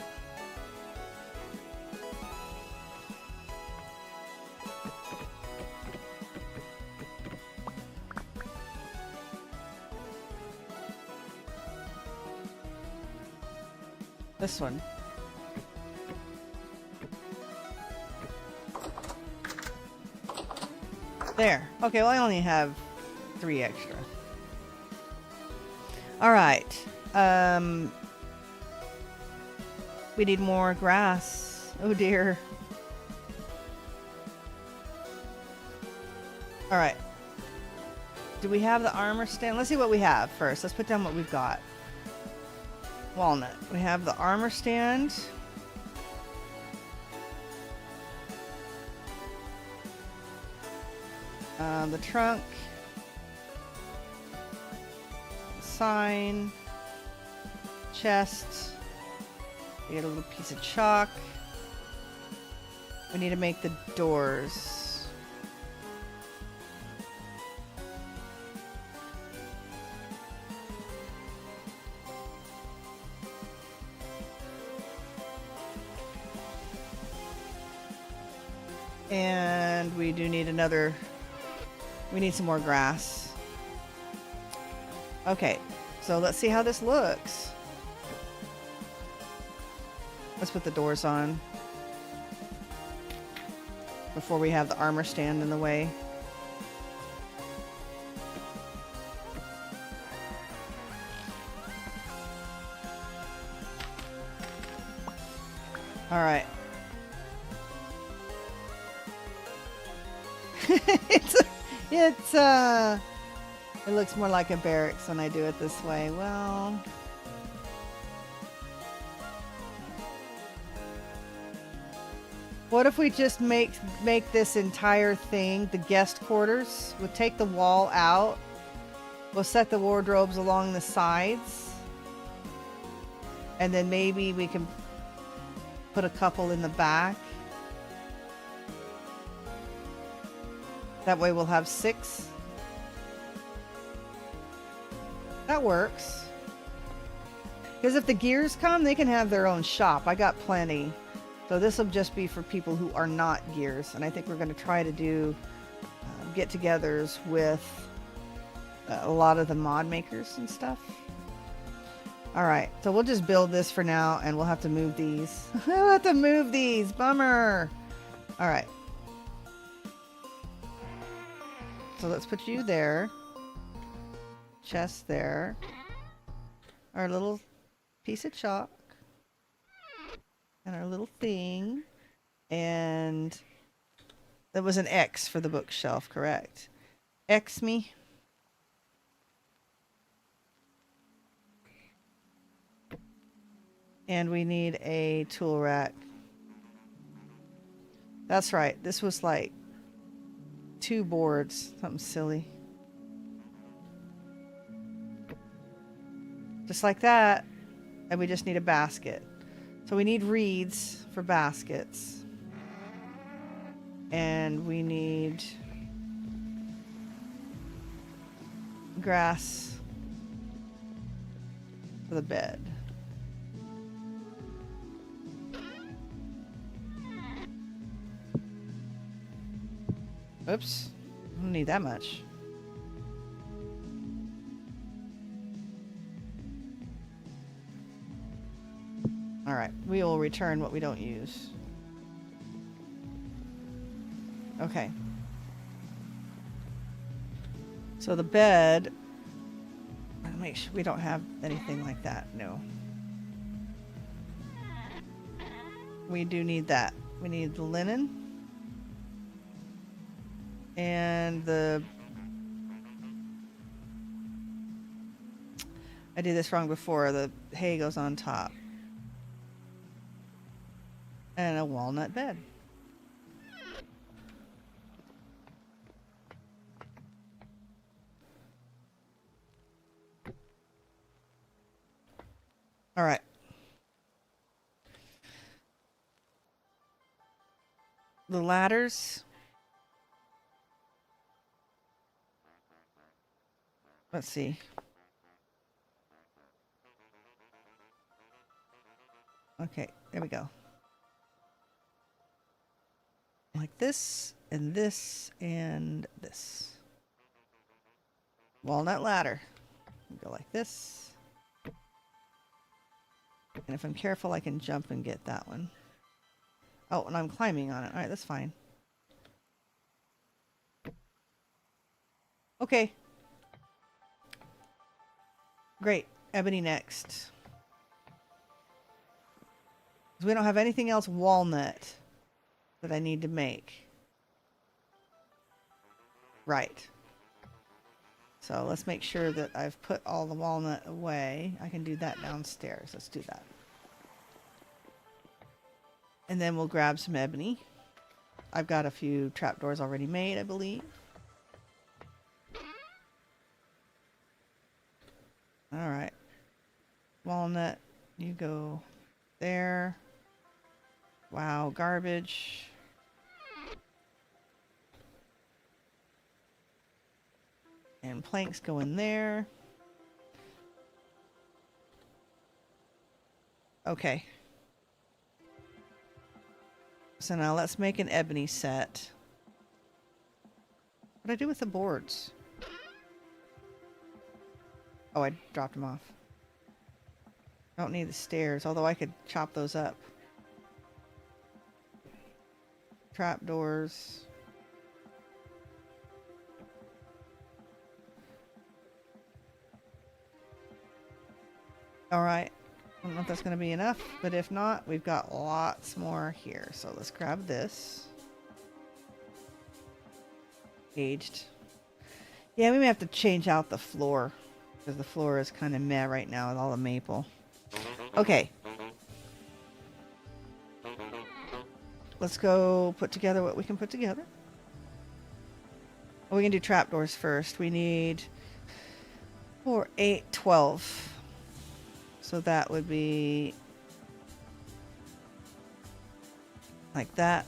This one. There. Okay, well I only have 3 extra. Alright. We need more grass. Oh dear. Alright. Do we have the armor stand? Let's see what we have first. Let's put down what we've got. Walnut. We have the armor stand. The trunk. Sign. Chest. We get a little piece of chalk. We need to make the doors. And we do need another... We need some more grass. Okay, so let's see how this looks. Let's put the doors on before we have the armor stand in the way. All right. It looks more like a barracks when I do it this way. Well, what if we just make this entire thing the guest quarters? We'll take the wall out. We'll set the wardrobes along the sides. And then maybe we can put a couple in the back. That way we'll have 6. That works. Because if the gears come, they can have their own shop. I got plenty. So this will just be for people who are not gears. And I think we're going to try to do get-togethers with a lot of the mod makers and stuff. Alright, so we'll just build this for now, and we'll have to move these. We'll have to move these! Bummer! Alright. So let's put you there. Chest there. Our little piece of chalk. And our little thing. And that was an X for the bookshelf, correct? X me. And we need a tool rack. That's right. This was like 2 boards. Something silly. Just like that. And we just need a basket. So we need reeds for baskets. And we need grass for the bed. Oops. I don't need that much. Alright, we will return what we don't use. Okay. So the bed... I'll make sure we don't have anything like that. No. We do need that. We need the linen. And the... I did this wrong before. The hay goes on top. And a walnut bed. All right. The ladders. Let's see. Okay, there we go. Like this, and this, and this. Walnut ladder. Go like this. And if I'm careful, I can jump and get that one. Oh, and I'm climbing on it. Alright, that's fine. Okay. Great. Ebony next. We don't have anything else walnut that I need to make. Right. So let's make sure that I've put all the walnut away. I can do that downstairs. Let's do that. And then we'll grab some ebony. I've got a few trapdoors already made, I believe. Alright. Walnut, you go there. Wow, garbage. And planks go in there. Okay. So now let's make an ebony set. What did I do with the boards? Oh, I dropped them off. Don't need the stairs, although I could chop those up. Trapdoors. Alright. I don't know if that's going to be enough, but if not, we've got lots more here. So let's grab this. Aged. Yeah, we may have to change out the floor, because the floor is kind of meh right now with all the maple. Okay. Let's go put together what we can put together. Oh, we can do trapdoors first. We need 4, 8, 12. So that would be like that.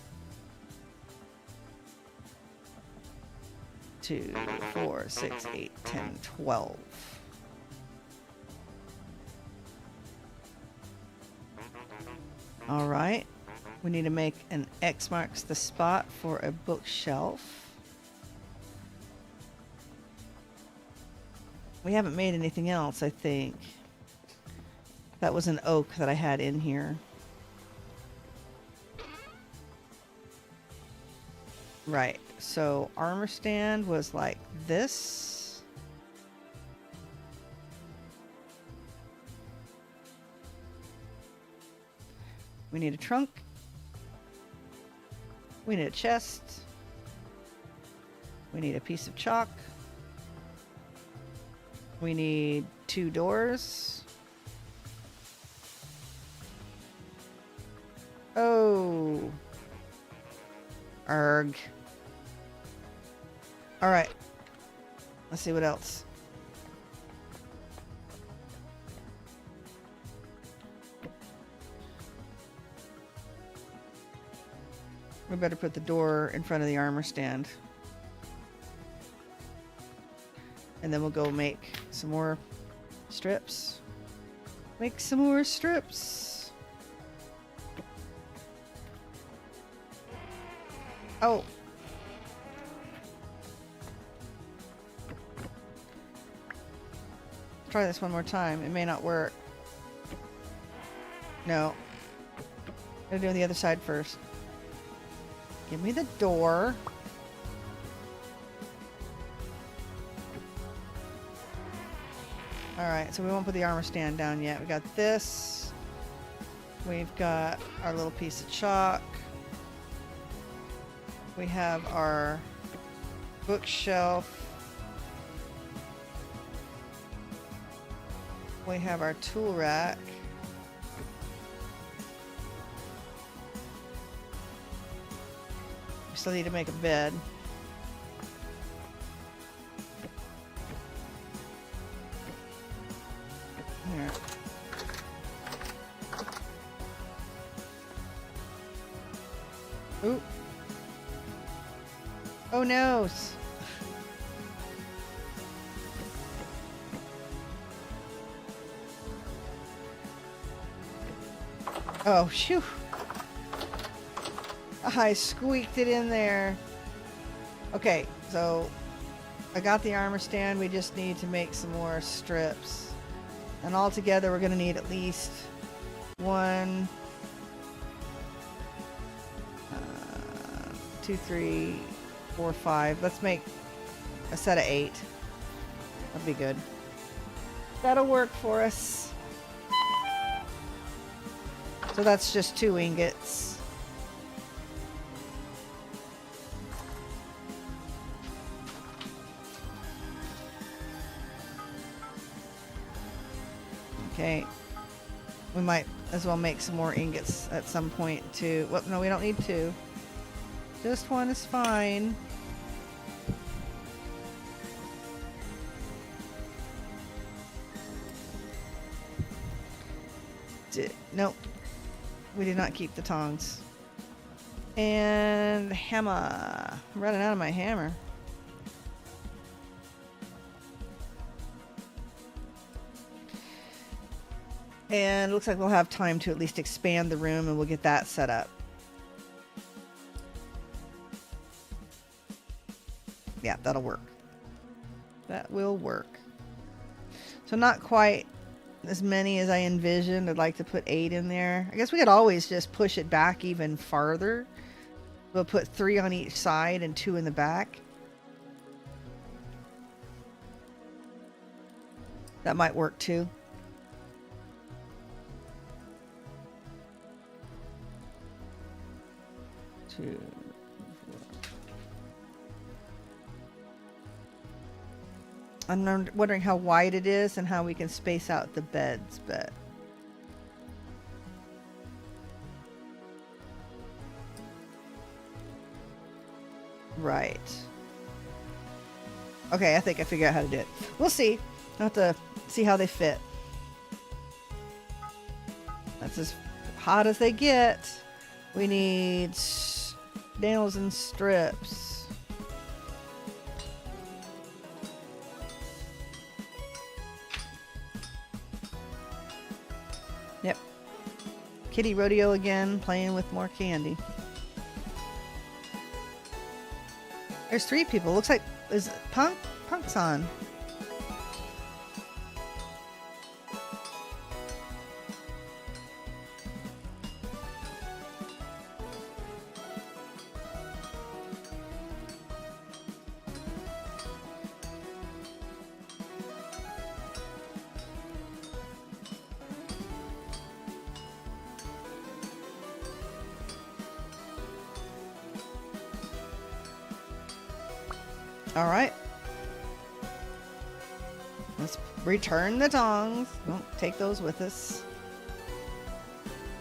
2, 4, 6, 8, 10, 12. All right. We need to make an X marks the spot for a bookshelf. We haven't made anything else, I think. That was an oak that I had in here. Right, so armor stand was like this. We need a trunk. We need a chest. We need a piece of chalk. We need 2 doors. Oh. Arg. Alright. Let's see what else. We better put the door in front of the armor stand. And then we'll go make some more strips. Make some more strips. Oh. Try this one more time. It may not work. No. Gotta do the other side first. Give me the door. Alright, so we won't put the armor stand down yet. We got this. We've got our little piece of chalk. We have our bookshelf. We have our tool rack. We still need to make a bed. Here. Ooh. Oh no! Oh, shoo! I squeaked it in there. Okay, so I got the armor stand. We just need to make some more strips. And all together we're going to need at least 1, 2, 3, 4, 5. Let's make a set of 8. That'd be good. That'll work for us. So that's just 2 ingots. Okay. We might as well make some more ingots at some point too. Well, no, we don't need 2. Just 1 is fine. Nope. We did not keep the tongs. And hammer. I'm running out of my hammer. And it looks like we'll have time to at least expand the room and we'll get that set up. Yeah, that'll work. That will work. So not quite as many as I envisioned. I'd like to put 8 in there. I guess we could always just push it back even farther. We'll put 3 on each side and 2 in the back. That might work too. Two. I'm wondering how wide it is and how we can space out the beds, but right. Okay, I think I figured out how to do it. We'll see. I'll have to see how they fit. That's as hot as they get. We need nails and strips. Yep. Kitty rodeo again, playing with more candy. There's 3 people. Looks like, is Punk? Punk's on. All right. Let's return the tongs. Don't take those with us.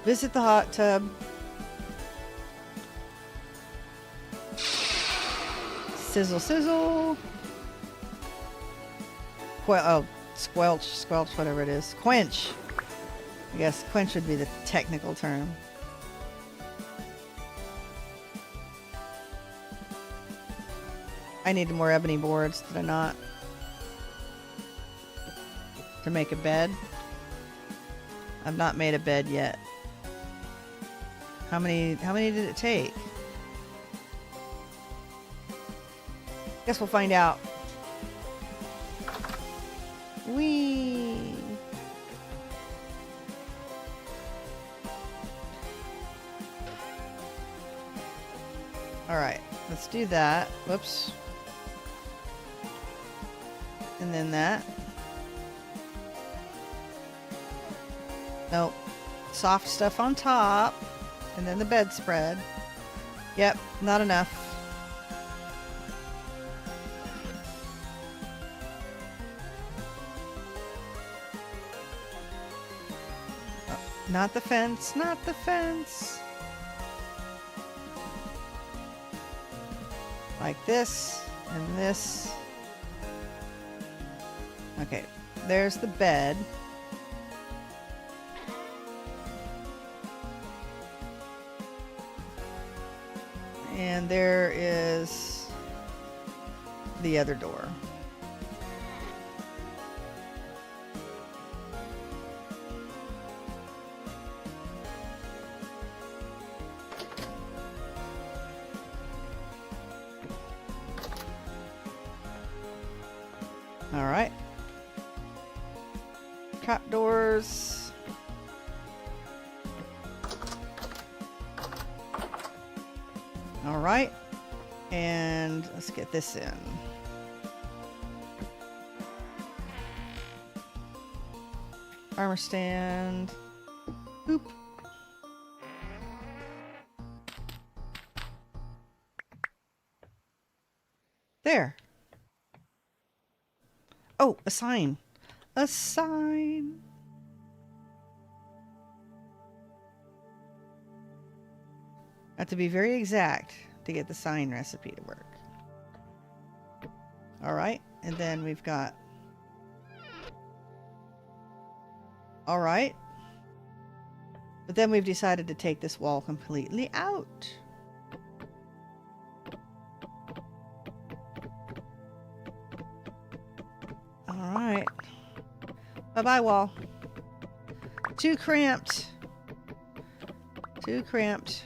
Visit the hot tub. Sizzle, sizzle. Squelch, squelch, whatever it is. Quench. I guess quench would be the technical term. I needed more ebony boards, did I not? To make a bed. I've not made a bed yet. How many did it take? Guess we'll find out. Whee! Alright, let's do that. Whoops. And then that. Nope. Soft stuff on top. And then the bedspread. Yep, not enough. Oh, not the fence, not the fence. Like this and this. Okay, there's the bed. And there is the other door. All right. Trapdoors. All right. And let's get this in. Armor stand. Boop. There. Oh, a sign. A sign. I have to be very exact to get the sign recipe to work. All right, and then we've got. All right. But then we've decided to take this wall completely out. All right. Bye-bye, wall. Too cramped. Too cramped.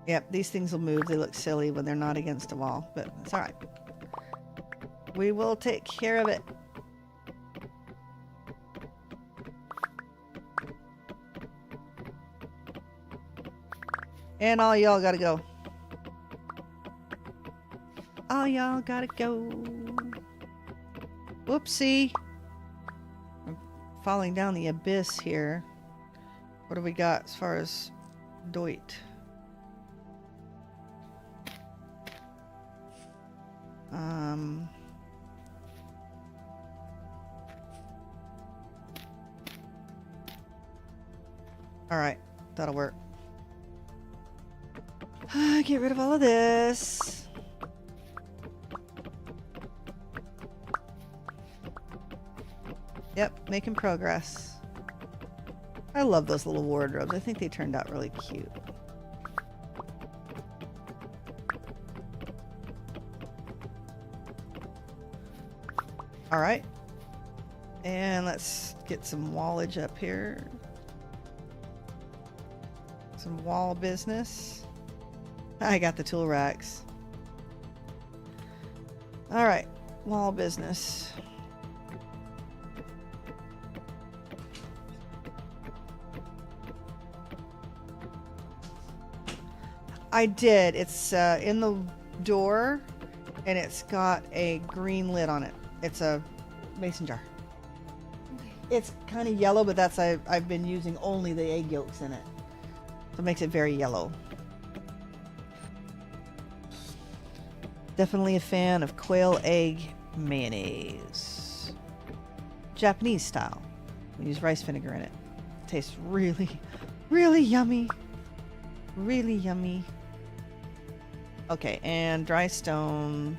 Yep, these things will move. They look silly when they're not against a wall, but it's alright. We will take care of it. And all y'all gotta go. All y'all gotta go. Whoopsie. I'm falling down the abyss here. What do we got as far as Doit? Alright, that'll work. Get rid of all of this. Yep, making progress. I love those little wardrobes. I think they turned out really cute. Alright. And let's get some wallage up here. Some wall business. I got the tool racks. Alright, wall business. I did. It's in the door, and it's got a green lid on it. It's a mason jar. It's kind of yellow, but that's I've been using only the egg yolks in it. So it makes it very yellow. Definitely a fan of quail egg mayonnaise. Japanese style. We use rice vinegar in it. Tastes really, really yummy. Really yummy. Okay, and dry stone,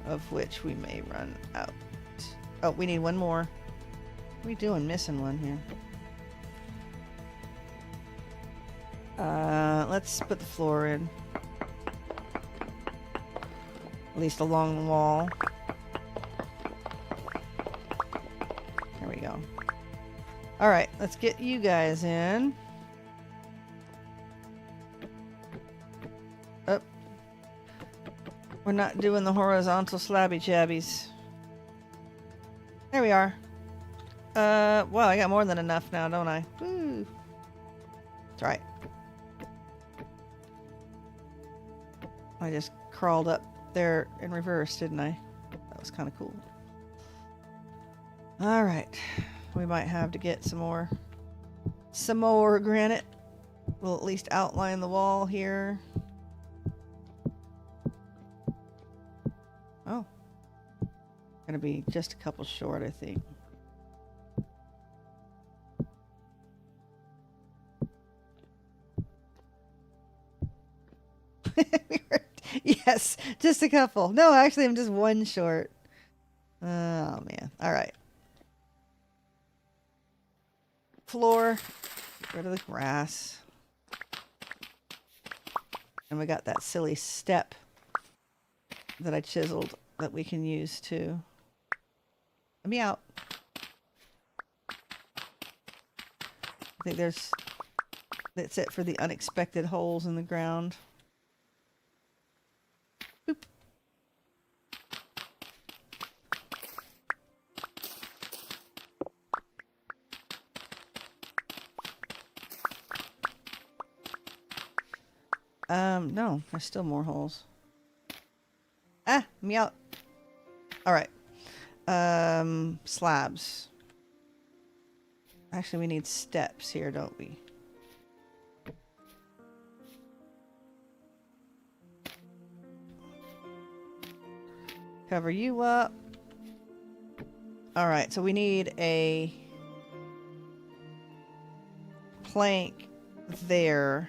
of which we may run out. Oh, we need one more. What are we doing? Missing one here. Let's put the floor in. At least along the wall. There we go. Alright, let's get you guys in. Oh. We're not doing the horizontal slabby chabbies. There we are. Well, I got more than enough now, don't I? Woo. That's right. I just crawled up there in reverse, didn't I? That was kind of cool. Alright. We might have to get some more granite. We'll at least outline the wall here. Oh. Gonna be just a couple short, I think. Yes, just a couple. No, actually, I'm just one short. Oh, man. All right. Floor. Get rid of the grass. And we got that silly step that I chiseled that we can use to... Let me out. I think that's it for the unexpected holes in the ground. Boop. No, there's still more holes. Ah, me out. All right. Slabs. Actually, we need steps here, don't we? Cover you up. All right, so we need a plank there.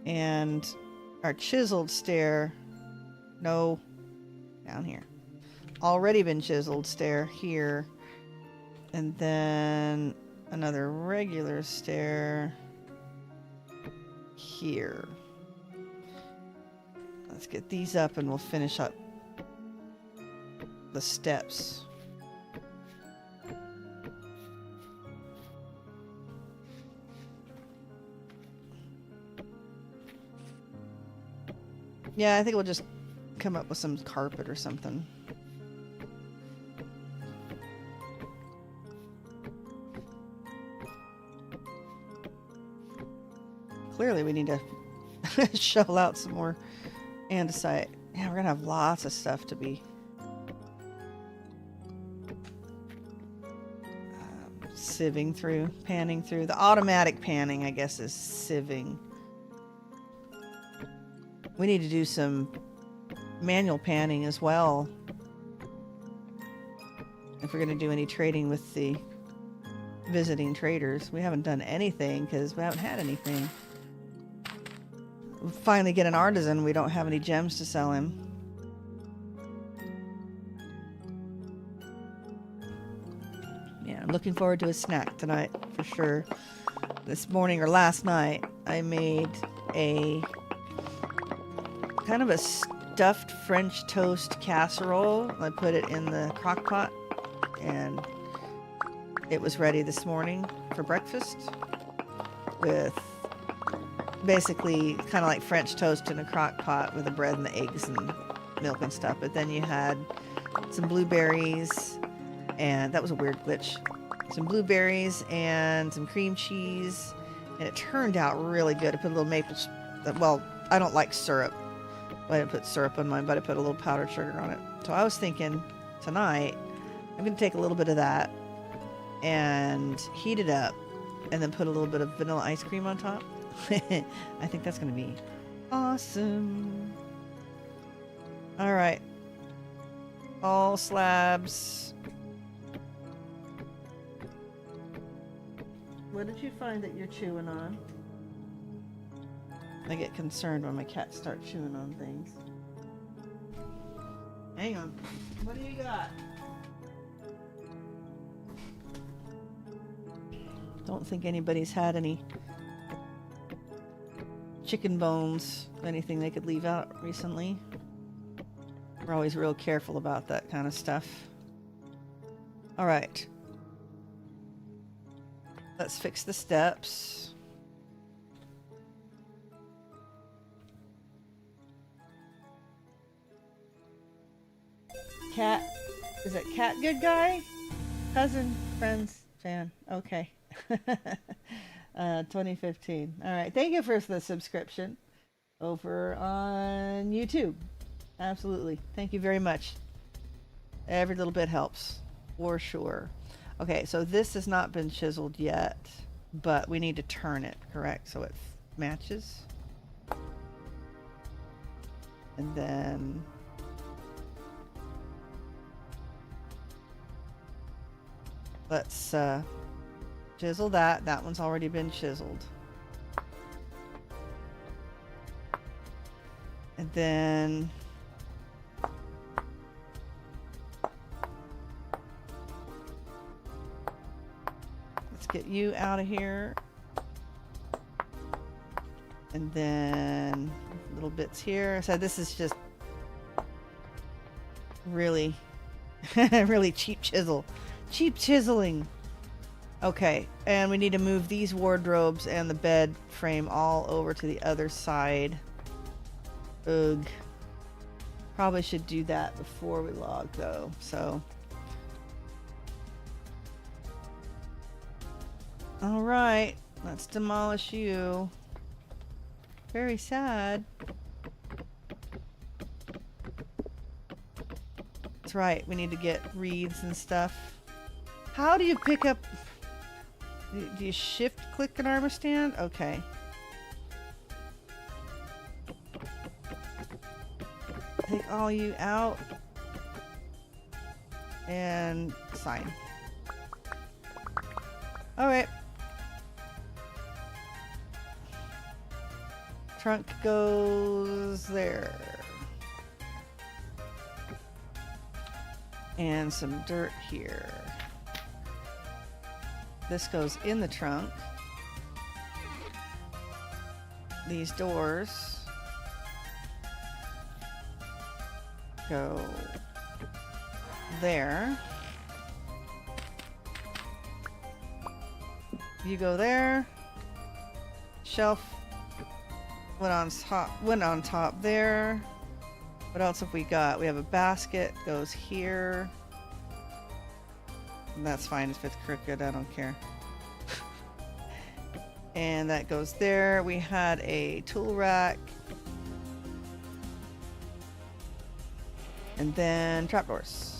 And our chiseled stair, no, down here. Already been chiseled stair here. And then another regular stair here. Let's get these up and we'll finish up the steps. Yeah, I think we'll just come up with some carpet or something. Clearly we need to shovel out some more andesite. Yeah, we're gonna have lots of stuff to be sieving through, panning through. The automatic panning, I guess, is sieving. We need to do some manual panning as well if we're going to do any trading with the visiting traders. We haven't done anything because we haven't had anything. We'll finally get an artisan. We don't have any gems to sell him. Yeah, I'm looking forward to a snack tonight for sure. This morning or last night I made a kind of a stuffed French toast casserole. I put it in the crock pot and it was ready this morning for breakfast with basically kind of like French toast in a crock pot with the bread and the eggs and milk and stuff. But then you had some blueberries, and that was a weird glitch. Some blueberries and some cream cheese, and it turned out really good. I put a little maple, well, I don't like syrup. I didn't put syrup on mine, but I put a little powdered sugar on it. So I was thinking tonight, I'm going to take a little bit of that and heat it up and then put a little bit of vanilla ice cream on top. I think that's going to be awesome. All right. All slabs. What did you find that you're chewing on? I get concerned when my cats start chewing on things. Hang on. What do you got? Don't think anybody's had any chicken bones, anything they could leave out recently. We're always real careful about that kind of stuff. All right. Let's fix the steps. Cat, is it Cat Good Guy? Cousin, friends, fan. Okay. 2015. All right. Thank you for the subscription over on YouTube. Absolutely. Thank you very much. Every little bit helps for sure. Okay. So this has not been chiseled yet, but we need to turn it, correct? So it matches. And then let's chisel that. That one's already been chiseled. And then let's get you out of here. And then little bits here. So this is just really, really cheap chisel. Cheap chiseling. Okay, and we need to move these wardrobes and the bed frame all over to the other side. Ugh. Probably should do that before we log though, so. Alright, let's demolish you. Very sad. That's right, we need to get reeds and stuff. How do you pick up... Do you shift click an armor stand? Okay. Take all you out. And sign. Alright. Trunk goes there. And some dirt here. This goes in the trunk. These doors go there. You go there. Shelf Went on top there. What else have we got? We have a basket, goes here. And that's fine if it's crooked, I don't care. And that goes there. We had a tool rack. And then trapdoors.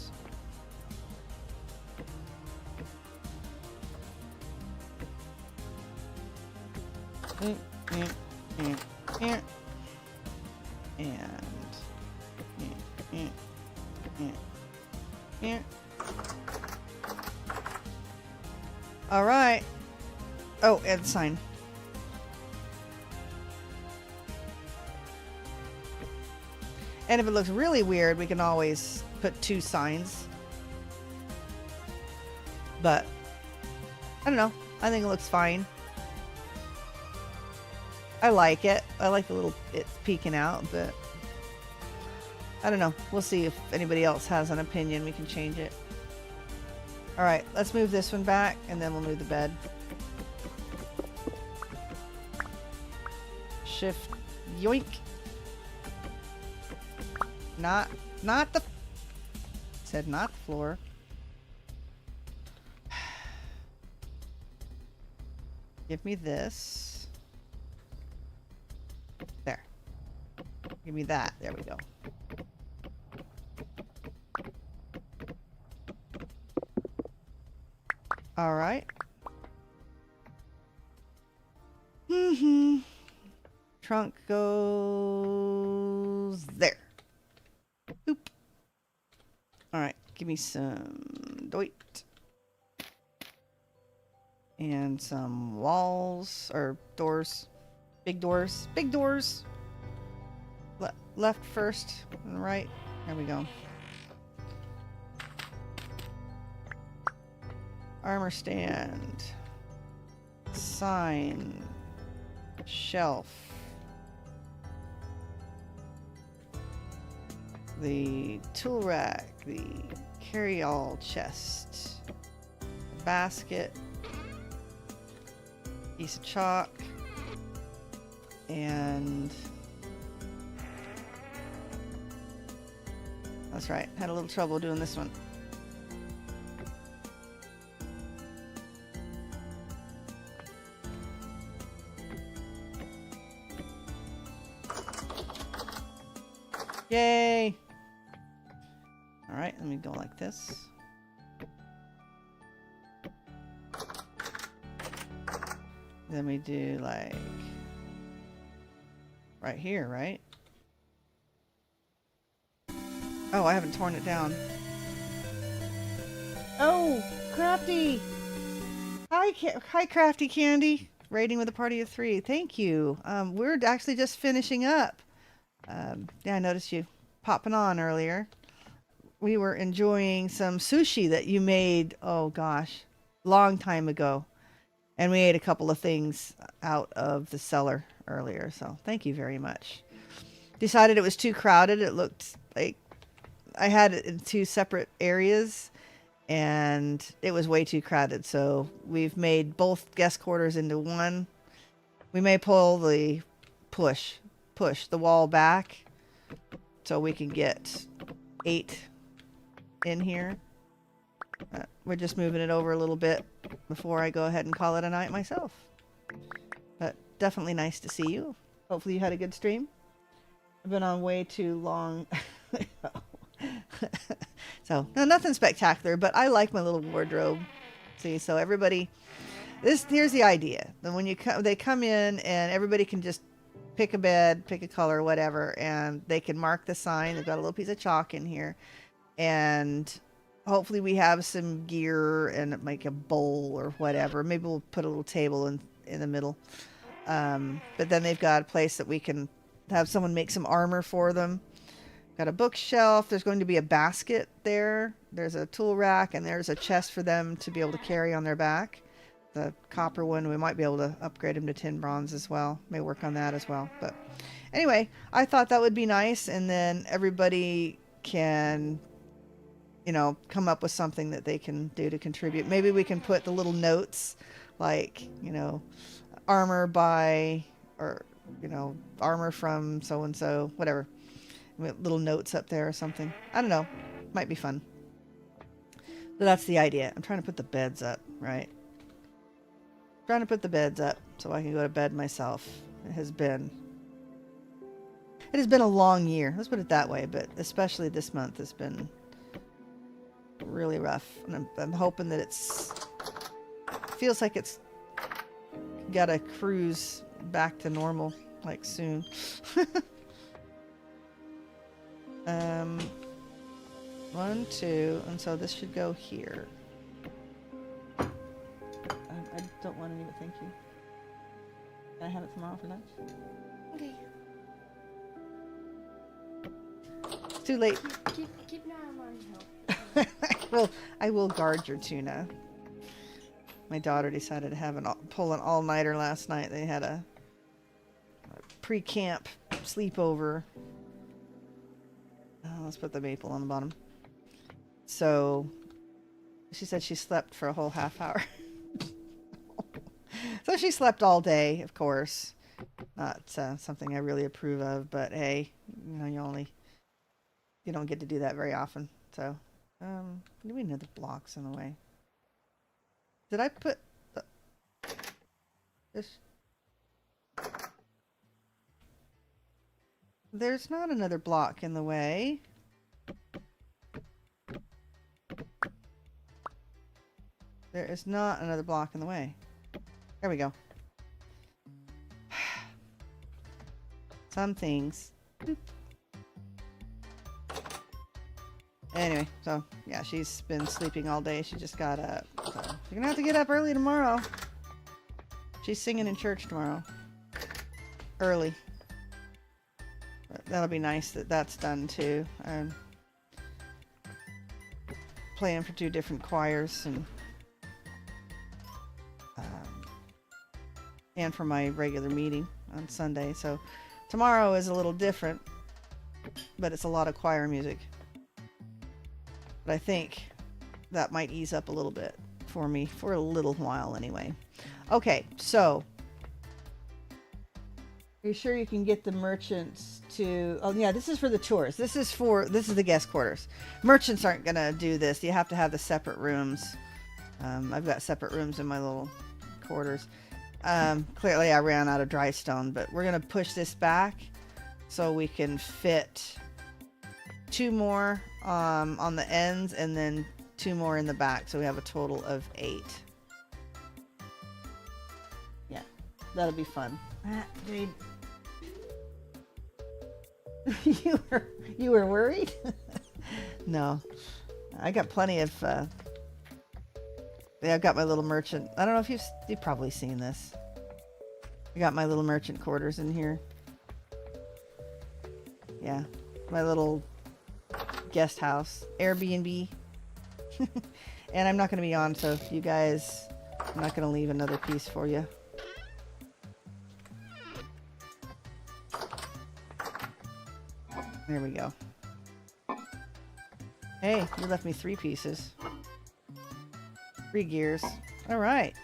And all right. Oh, and sign. And if it looks really weird, we can always put 2 signs. But I don't know. I think it looks fine. I like it. I like the little it's peeking out, but I don't know. We'll see if anybody else has an opinion. We can change it. All right, let's move this one back, and then we'll move the bed. Shift, yoink. Not the. Said not the floor. Give me this. There. Give me that. There we go. All right. Trunk goes there. Oop. All right. Give me some doit. And some walls or doors. Big doors. Big doors. Left first and right. There we go. Armor stand. Sign. Shelf. The tool rack. The carry-all chest. Basket. Piece of chalk. And that's right. Had a little trouble doing this one. Yay! Alright, let me go like this. Then we do like right here, right? Oh, I haven't torn it down. Oh, Crafty! Hi, Crafty Candy. Raiding with a party of 3. Thank you. We're actually just finishing up. Yeah, I noticed you popping on earlier. We were enjoying some sushi that you made, oh gosh, long time ago. And we ate a couple of things out of the cellar earlier, so thank you very much. Decided it was too crowded. It looked like I had it in 2 separate areas, and it was way too crowded. So we've made both guest quarters into one. We may pull the push the wall back so we can get 8 in here. We're just moving it over a little bit before I go ahead and call it a night myself. But definitely nice to see you. Hopefully you had a good stream. I've been on way too long. So, no, nothing spectacular, but I like my little wardrobe. See, so everybody, here's the idea. Then when they come in and everybody can just pick a bed, pick a color, whatever, and they can mark the sign. They've got a little piece of chalk in here. And hopefully we have some gear and like a bowl or whatever. Maybe we'll put a little table in the middle. But then they've got a place that we can have someone make some armor for them. Got a bookshelf. There's going to be a basket there. There's a tool rack, and there's a chest for them to be able to carry on their back. The copper one, we might be able to upgrade them to tin bronze as well. May work on that as well. But anyway, I thought that would be nice, and then everybody can, you know, come up with something that they can do to contribute. Maybe we can put the little notes like, you know, armor by, or you know, armor from so and so, whatever. With little notes up there or something. I don't know. Might be fun. So that's the idea. I'm trying to put the beds up, right? Trying to put the beds up so I can go to bed myself. It has been a long year. Let's put it that way, but especially this month has been really rough. And I'm hoping that feels like it's got to cruise back to normal, like soon. 1, 2, and so this should go here. I don't want any, but thank you. Can I have it tomorrow for lunch? Okay. It's too late. Keep an eye on help. I will guard your tuna. My daughter decided to pull an all-nighter last night. They had a pre-camp sleepover. Let's put the maple on the bottom. So, she said she slept for a whole half hour. So she slept all day, of course. Not something I really approve of, but hey, you know, you don't get to do that very often. So, do we know the blocks in the way? Did I put this? There's not another block in the way. There is not another block in the way. There we go. Some things. Boop. Anyway, so yeah, she's been sleeping all day. She just got up. So you're gonna have to get up early tomorrow. She's singing in church tomorrow. Early. But that'll be nice that that's done too. I'm playing for 2 different choirs and for my regular meeting on Sunday. So tomorrow is a little different, but it's a lot of choir music. But I think that might ease up a little bit for me for a little while anyway. Okay, so are you sure you can get the merchants to... Oh yeah, this is for the tours. This is the guest quarters. Merchants aren't gonna do this. You have to have the separate rooms. I've got separate rooms in my little quarters. Clearly I ran out of dry stone, but we're gonna push this back so we can fit 2 more on the ends and then 2 more in the back, so we have a total of 8. Yeah, that'll be fun. Dude. you were worried? No, I got plenty of yeah, I've got my little merchant. I don't know if you've probably seen this. I got my little merchant quarters in here. Yeah, my little guest house, Airbnb. And I'm not going to be on, so if you guys, I'm not going to leave another piece for you. There we go. Hey, you left me 3 pieces. 3 gears. All right.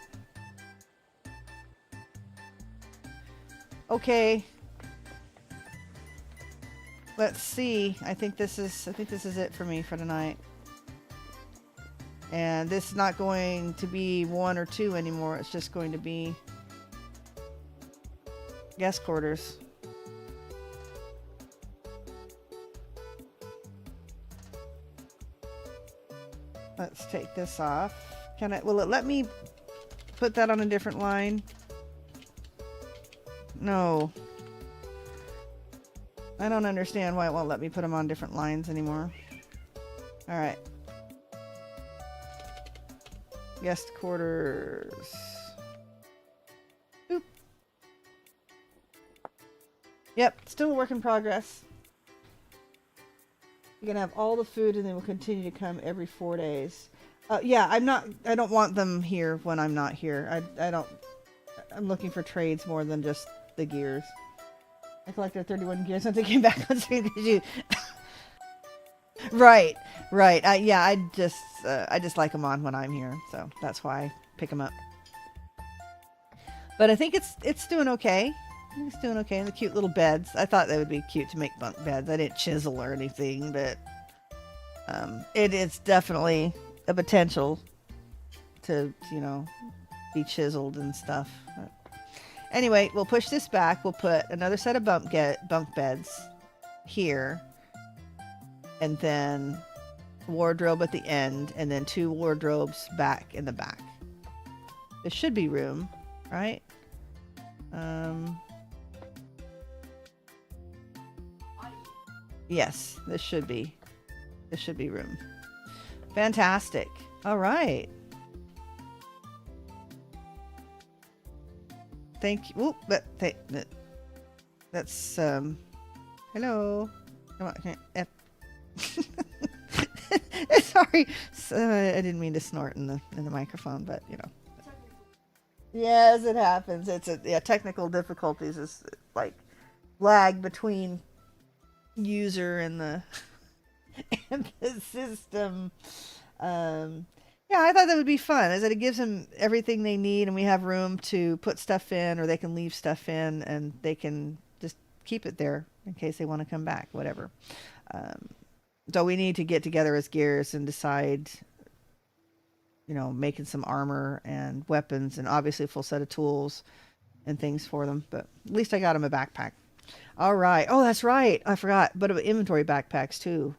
Okay. Let's see. I think this is it for me for tonight. And this is not going to be 1 or 2 anymore. It's just going to be guest quarters. Let's take this off. Will it let me put that on a different line? No. I don't understand why it won't let me put them on different lines anymore. Alright. Guest quarters. Boop. Yep, still a work in progress. You're gonna have all the food and they will continue to come every 4 days. Yeah, I don't want them here when I'm not here. I'm looking for trades more than just the gears. I collected 31 gears since I came back on stream. Right. Yeah, I just like them on when I'm here, so that's why I pick them up. But I think it's doing okay. He's doing okay. And the cute little beds. I thought they would be cute to make bunk beds. I didn't chisel or anything, but it is definitely a potential to, you know, be chiseled and stuff. But anyway, we'll push this back. We'll put another set of bunk beds here, and then wardrobe at the end, and then 2 wardrobes back in the back. There should be room, right? Yes, this should be room. Fantastic. All right. Thank you. Oop, that's hello. Come on. Sorry. I didn't mean to snort in the microphone, but you know. Yes, it happens. It's technical difficulties is like lag between user and the and the system. Yeah, I thought that would be fun. Is that it gives them everything they need, and we have room to put stuff in, or they can leave stuff in, and they can just keep it there in case they want to come back, whatever. So we need to get together as gears and decide, you know, making some armor and weapons, and obviously a full set of tools and things for them. But at least I got them a backpack. All right. Oh, that's right. I forgot. But inventory backpacks too.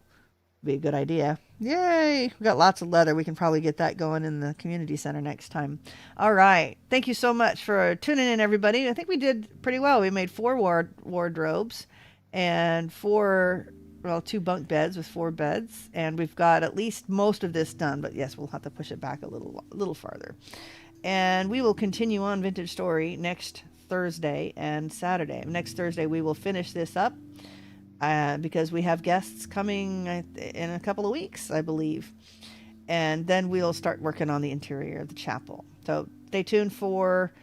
Be a good idea. Yay! We got lots of leather. We can probably get that going in the community center next time. All right. Thank you so much for tuning in, everybody. I think we did pretty well. We made 4 wardrobes and 2 bunk beds with 4 beds, and we've got at least most of this done. But yes, we'll have to push it back a little farther. And we will continue on Vintage Story next Thursday and Saturday. Next Thursday we will finish this up. Because we have guests coming in a couple of weeks, I believe. And then we'll start working on the interior of the chapel. So stay tuned for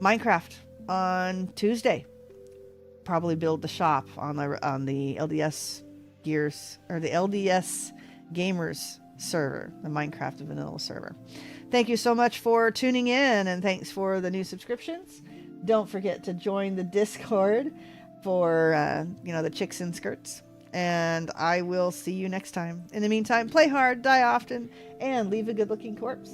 Minecraft on Tuesday. Probably build the shop on the LDS Gears, or the LDS Gamers server, the Minecraft vanilla server. Thank you so much for tuning in, and thanks for the new subscriptions. Don't forget to join the Discord for the chicks in skirts, and I will see you next time. In the meantime, play hard, die often, and leave a good looking corpse.